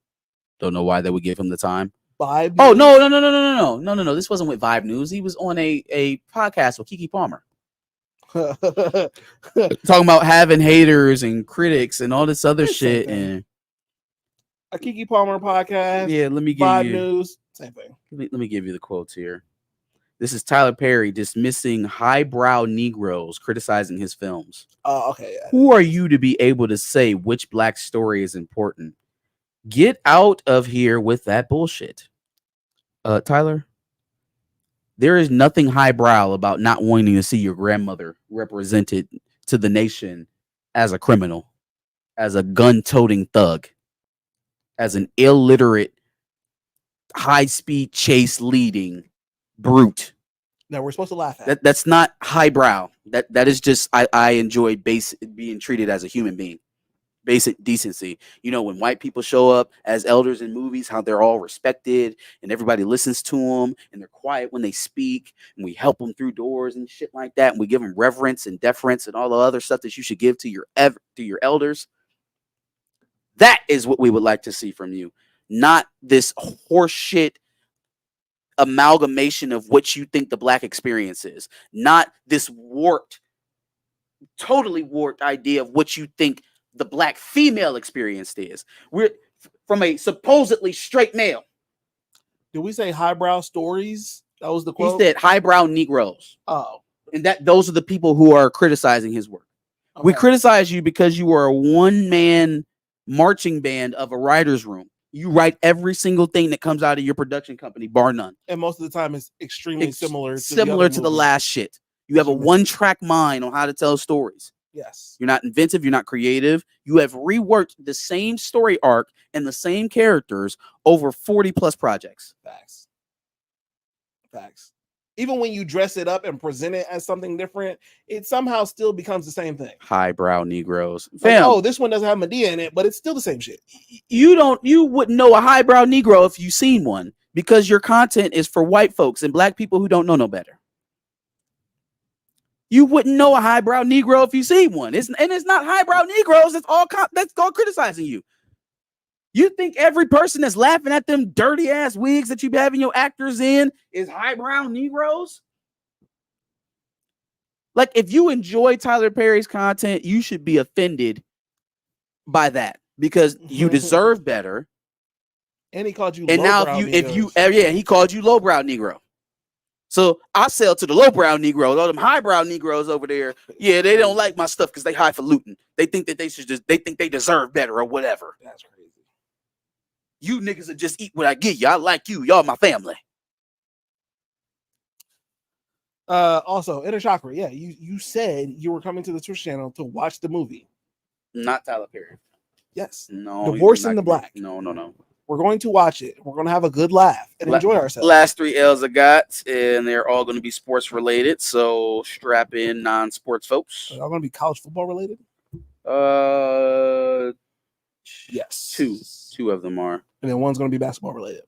Don't know why they would give him the time. Vibe. Oh no! This wasn't with Vibe News. He was on a podcast with Keke Palmer. Talking about having haters and critics and all this other shit and a Keke Palmer podcast. Yeah, let me give Vibe News. Same thing. Let me give you the quotes here. This is Tyler Perry dismissing highbrow Negroes criticizing his films. Oh, okay. Yeah. Who are you to be able to say which black story is important? Get out of here with that bullshit. Tyler, there is nothing highbrow about not wanting to see your grandmother represented to the nation as a criminal, as a gun-toting thug, as an illiterate, high-speed chase leading brute. That we're supposed to laugh at. That's not highbrow. That is just I enjoy being treated as a human being. Basic decency. When white people show up as elders in movies, how they're all respected and everybody listens to them and they're quiet when they speak and we help them through doors and shit like that and we give them reverence and deference and all the other stuff that you should give to your elders. That is what we would like to see from you, not this horseshit amalgamation of what you think the black experience is, not this totally warped idea of what you think the black female experience is. We're from a supposedly straight male. Did we say highbrow stories? That was the quote. He said highbrow Negroes. Oh, and those are the people who are criticizing his work. Okay. We criticize you because you are a one-man marching band of a writer's room. You write every single thing that comes out of your production company, bar none. And most of the time, it's extremely similar to the last shit. You have a one-track mind on how to tell stories. Yes. You're not inventive. You're not creative. You have reworked the same story arc and the same characters over 40 plus projects. Facts. Even when you dress it up and present it as something different, it somehow still becomes the same thing. Highbrow Negroes. Like, this one doesn't have Medea in it, but it's still the same shit. You wouldn't know a highbrow Negro if you seen one because your content is for white folks and black people who don't know no better. You wouldn't know a highbrow Negro if you see one. It's not highbrow Negroes. That's all criticizing you. You think every person that's laughing at them dirty ass wigs that you be having your actors in is highbrow Negroes? Like, if you enjoy Tyler Perry's content, you should be offended by that because you deserve better. And he called you. And now, he called you lowbrow Negro. So I sell to the lowbrow Negroes, all them highbrow Negroes over there. Yeah, they don't like my stuff because they highfalutin. They think that they think they deserve better or whatever. That's crazy. You niggas will just eat what I give you. I like you. Y'all my family. Also, Inner Chakra, yeah, you said you were coming to the Twitch channel to watch the movie. Not Tyler Perry. Yes. No. Divorce in the Black. No. We're going to watch it. We're going to have a good laugh and enjoy ourselves. Last 3 L's I got, and they're all going to be sports related. So strap in, non-sports folks. Are they all going to be college football related? Yes. 2 of them are. And then one's going to be basketball related.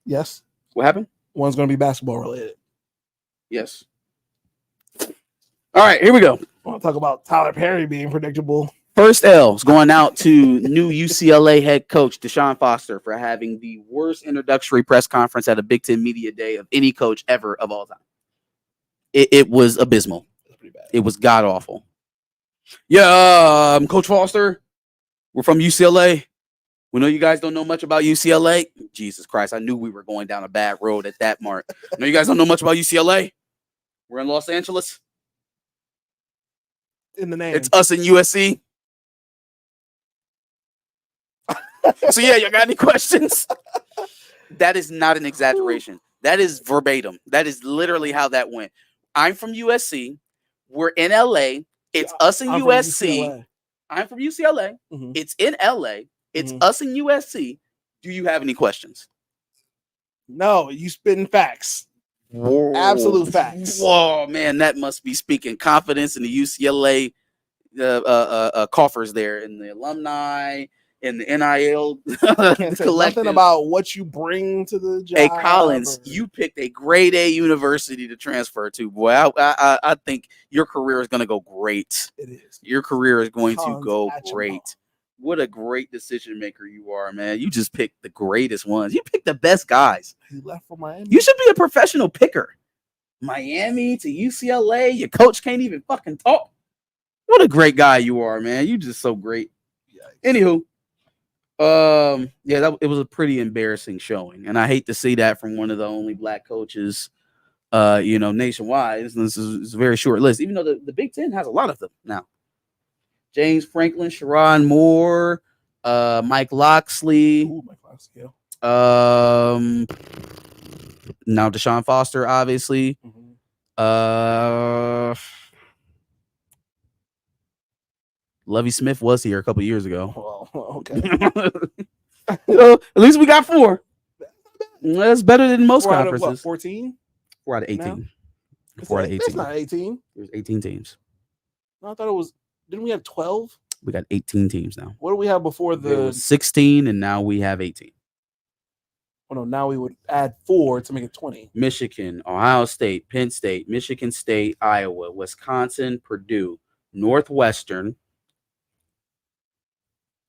Yes. What happened? One's going to be basketball related. Yes. All right, here we go. I want to talk about Tyler Perry being predictable. First L is going out to new UCLA head coach Deshaun Foster for having the worst introductory press conference at a Big Ten Media Day of any coach ever of all time. It was abysmal. That's pretty bad. It was god awful. Yeah, Coach Foster, we're from UCLA. We know you guys don't know much about UCLA. Jesus Christ, I knew we were going down a bad road at that mark. I know you guys don't know much about UCLA. We're in Los Angeles. In the name. It's us and USC. So, yeah, you got any questions? That is not an exaggeration. That is verbatim. That is literally how that went. I'm from USC. We're in LA. It's us and USC. I'm from UCLA. Mm-hmm. It's in LA. It's us and USC. Do you have any questions? No, you spitting facts. Whoa. Absolute facts. Whoa, man, that must be speaking confidence in the UCLA coffers there, in the alumni, in the NIL. Can't say nothing about what you bring to the job. Hey, Collins, you picked a grade A university to transfer to. Boy, I think your career is going to go great. It is. Your career is going to go great. What a great decision maker you are, man. You just picked the greatest ones. You picked the best guys. He left for Miami. You should be a professional picker. Miami to UCLA. Your coach can't even fucking talk. What a great guy you are, man. You just so great. Anywho, it was a pretty embarrassing showing. And I hate to see that from one of the only black coaches, nationwide. This is a very short list, even though the Big Ten has a lot of them now. James Franklin, Sharon Moore, Mike Loxley. Ooh, Mike Loxley, yeah. Now Deshaun Foster, obviously. Lovie Smith was here a couple years ago. Well, okay. At least we got 4. That's better than most conferences. 14? 4 out of 18. No? 4 out of 18. That's not 18. There's 18 teams. No, I thought it was. Didn't we have 12? We got 18 teams now. What do we have before the 16, and now we have 18. Oh no, now we would add 4 to make it 20. Michigan, Ohio State, Penn State, Michigan State, Iowa, Wisconsin, Purdue, Northwestern.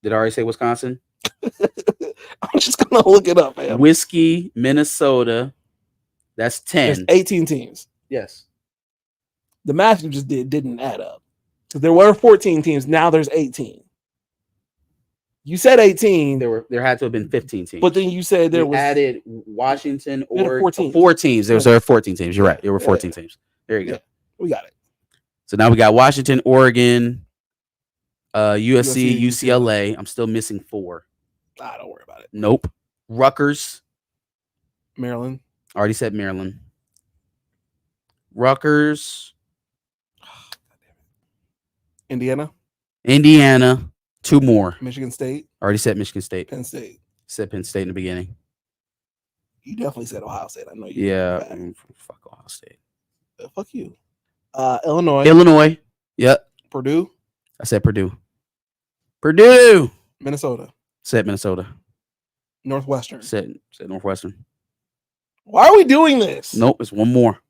Did I already say Wisconsin? I'm just gonna look it up, man. Whiskey, Minnesota. That's 10. There's 18 teams. Yes. The math you just didn't add up. Because there were 14 teams. Now there's 18. You said 18. There had to have been 15 teams. But then you said there was added Washington or 14. 4 teams. There were 14 teams. You're right. There were 14 teams. There you go. We got it. So now we got Washington, Oregon, USC, UCLA. I'm still missing 4. Don't worry about it. Nope. Rutgers. Maryland. Already said Maryland. Rutgers. Indiana. 2 more. Michigan State. Already said Michigan State. Penn State. Said Penn State in the beginning. You definitely said Ohio State. I know you. Yeah. Fuck Ohio State. Fuck you. Illinois. Yep. Purdue. I said Purdue. Minnesota. Said Minnesota. Northwestern. Said Northwestern. Why are we doing this? Nope. It's one more.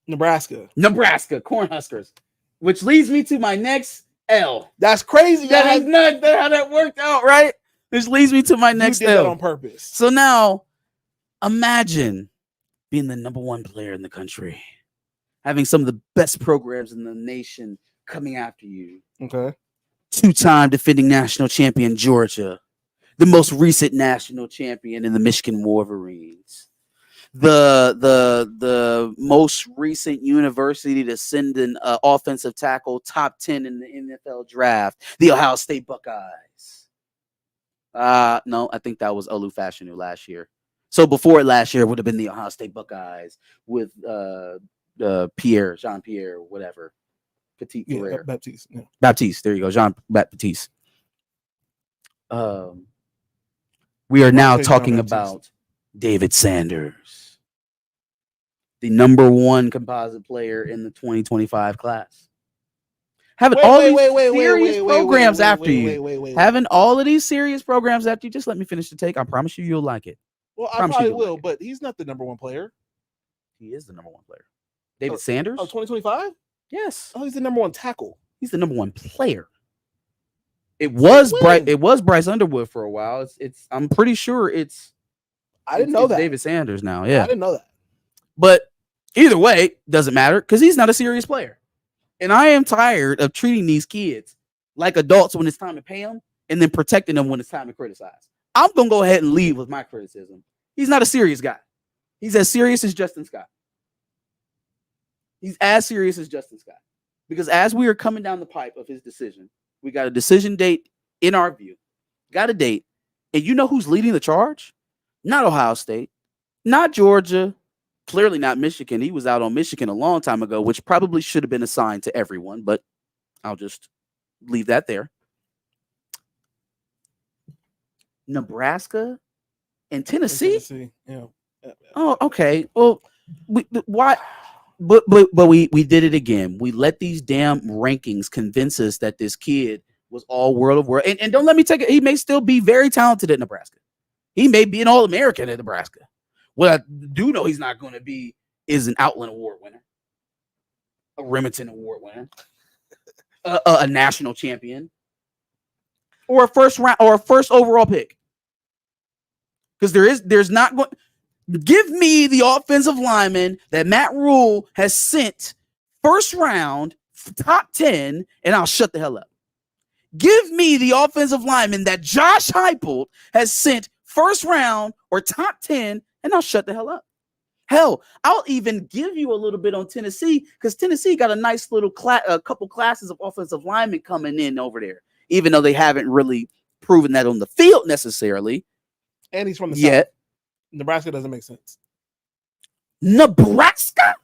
Nebraska. Cornhuskers. Which leads me to my next L. That's crazy. That is nuts how that worked out, right? This leads me to my next L. You did L. that on purpose. So now, imagine being the number 1 player in the country, having some of the best programs in the nation coming after you. Okay. 2-time defending national champion Georgia, the most recent national champion in the Michigan Wolverines, the most recent university to send an offensive tackle top 10 in the NFL draft, the Ohio State Buckeyes. No, I think that was Olu Fashanu last year. So before last year, it would have been the Ohio State Buckeyes with Jean-Pierre, whatever. Baptiste. Yeah. Baptiste. There you go. Jean-Baptiste. We are now talking about David Sanders, the number 1 composite player in the 2025 class. Having all these serious programs after you. Having all of these serious programs after you. Just let me finish the take. I promise you'll like it. Well, I probably will, but he's not the number one player. He is the number one player. David Sanders? Oh, 2025? Yes. Oh, he's the number one tackle. He's the number one player. It was Bryce Underwood for a while. I'm pretty sure I didn't know that. David Sanders now. Yeah. I didn't know that. But either way, doesn't matter because he's not a serious player. And I am tired of treating these kids like adults when it's time to pay them and then protecting them when it's time to criticize. I'm going to go ahead and leave with my criticism. He's not a serious guy. He's as serious as Justin Scott. He's as serious as Justin Scott. Because as we are coming down the pipe of his decision, we got a decision date in our view. Got a date. And you know who's leading the charge? Not Ohio State. Not Georgia. Clearly not Michigan. He was out on Michigan a long time ago, which probably should have been assigned to everyone. But I'll just leave that there. Nebraska and Tennessee. Yeah. Oh, okay. Well, why? But we did it again. We let these damn rankings convince us that this kid was all world of world. And don't let me take it. He may still be very talented at Nebraska. He may be an All-American at Nebraska. What I do know he's not going to be is an Outland Award winner, a Remington Award winner, a national champion, or a first round or a first overall pick. Because there's not going. Give me the offensive lineman that Matt Rule has sent first round, top 10, and I'll shut the hell up. Give me the offensive lineman that Josh Heupel has sent first round or top 10, and I'll shut the hell up. Hell, I'll even give you a little bit on Tennessee because Tennessee got a nice little couple classes of offensive linemen coming in over there, even though they haven't really proven that on the field necessarily. And he's from the South. Nebraska doesn't make sense. Nebraska?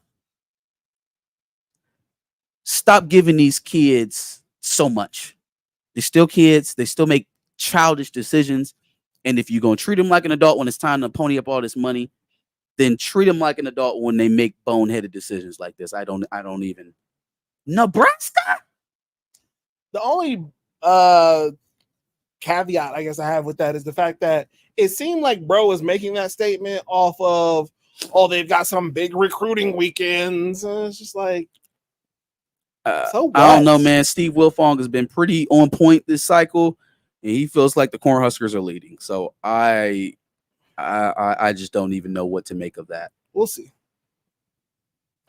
Stop giving these kids so much. They're still kids. They still make childish decisions. And if you're going to treat them like an adult when it's time to pony up all this money, then treat them like an adult when they make boneheaded decisions like this. I don't even. Nebraska? The only caveat I guess I have with that is the fact that it seemed like bro was making that statement off of, oh, they've got some big recruiting weekends. And it's just like, so what? I don't know, man. Steve Wilfong has been pretty on point this cycle, and he feels like the Cornhuskers are leading. So I just don't even know what to make of that. We'll see.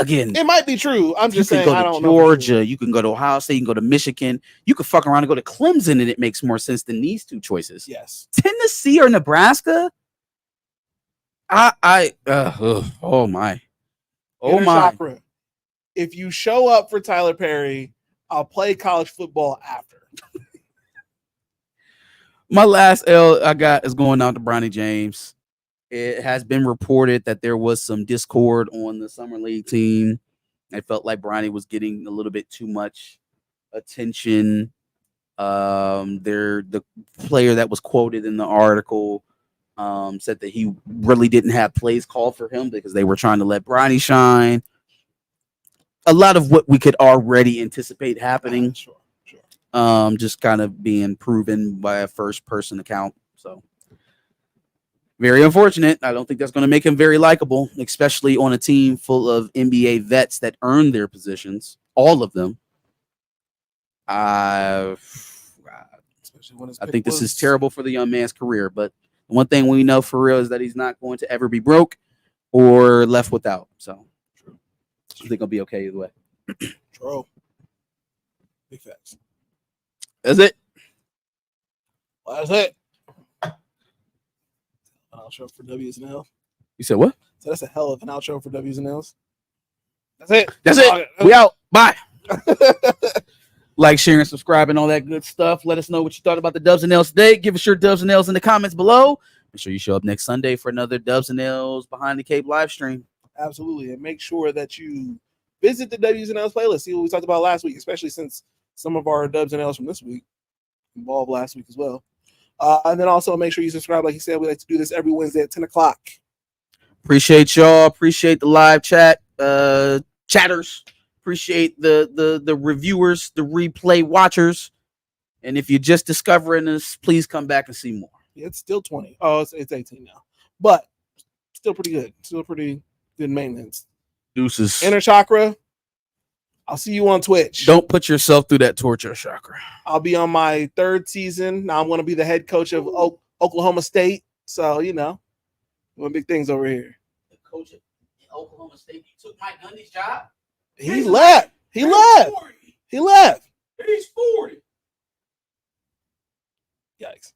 Again, it might be true. I'm just saying. I don't know. Georgia, you can go to Ohio State, you can go to Michigan, you can fuck around and go to Clemson, and it makes more sense than these two choices. Yes, Tennessee or Nebraska. Oh my. Chakra. If you show up for Tyler Perry, I'll play college football after. My last L I got is going out to Bronny James. It has been reported that there was some discord on the Summer League team. I felt like Bronny was getting a little bit too much attention. The player that was quoted in the article said that he really didn't have plays called for him because they were trying to let Bronny shine. A lot of what we could already anticipate happening. Sure. Just kind of being proven by a first person account. So very unfortunate. I don't think that's going to make him very likable, especially on a team full of NBA vets that earned their positions, all of them. I think this is terrible for the young man's career, but one thing we know for real is that he's not going to ever be broke or left without. So I think he'll be okay either way. True. Big facts. That's it. Well, that's it. Outro for W's and L's. You said what? So that's a hell of an outro for W's and L's. That's it. We out. Bye. Like, share, and subscribe, and all that good stuff. Let us know what you thought about the Dubs and L's today. Give us your Dubs and L's in the comments below. Make sure you show up next Sunday for another Dubs and L's Behind the Cape live stream. Absolutely. And make sure that you visit the W's and L's playlist. See what we talked about last week, especially since some of our Dubs and L's from this week involved last week as well. And then also make sure you subscribe. Like you said, we like to do this every Wednesday at 10 o'clock. Appreciate y'all. Appreciate the live chat chatters. Appreciate the reviewers, the replay watchers. And if you're just discovering this, please come back and see more. It's still 20. Oh, it's 18 now. But still pretty good. Still pretty good maintenance. Deuces. Inner Chakra. I'll see you on Twitch. Don't put yourself through that torture, Chakra. I'll be on my 3rd season. Now I'm going to be the head coach of Oklahoma State. So, doing big things over here. The coach in Oklahoma State, he took Mike Gundy's job? He left. He left. 40. He left. He's 40. Yikes.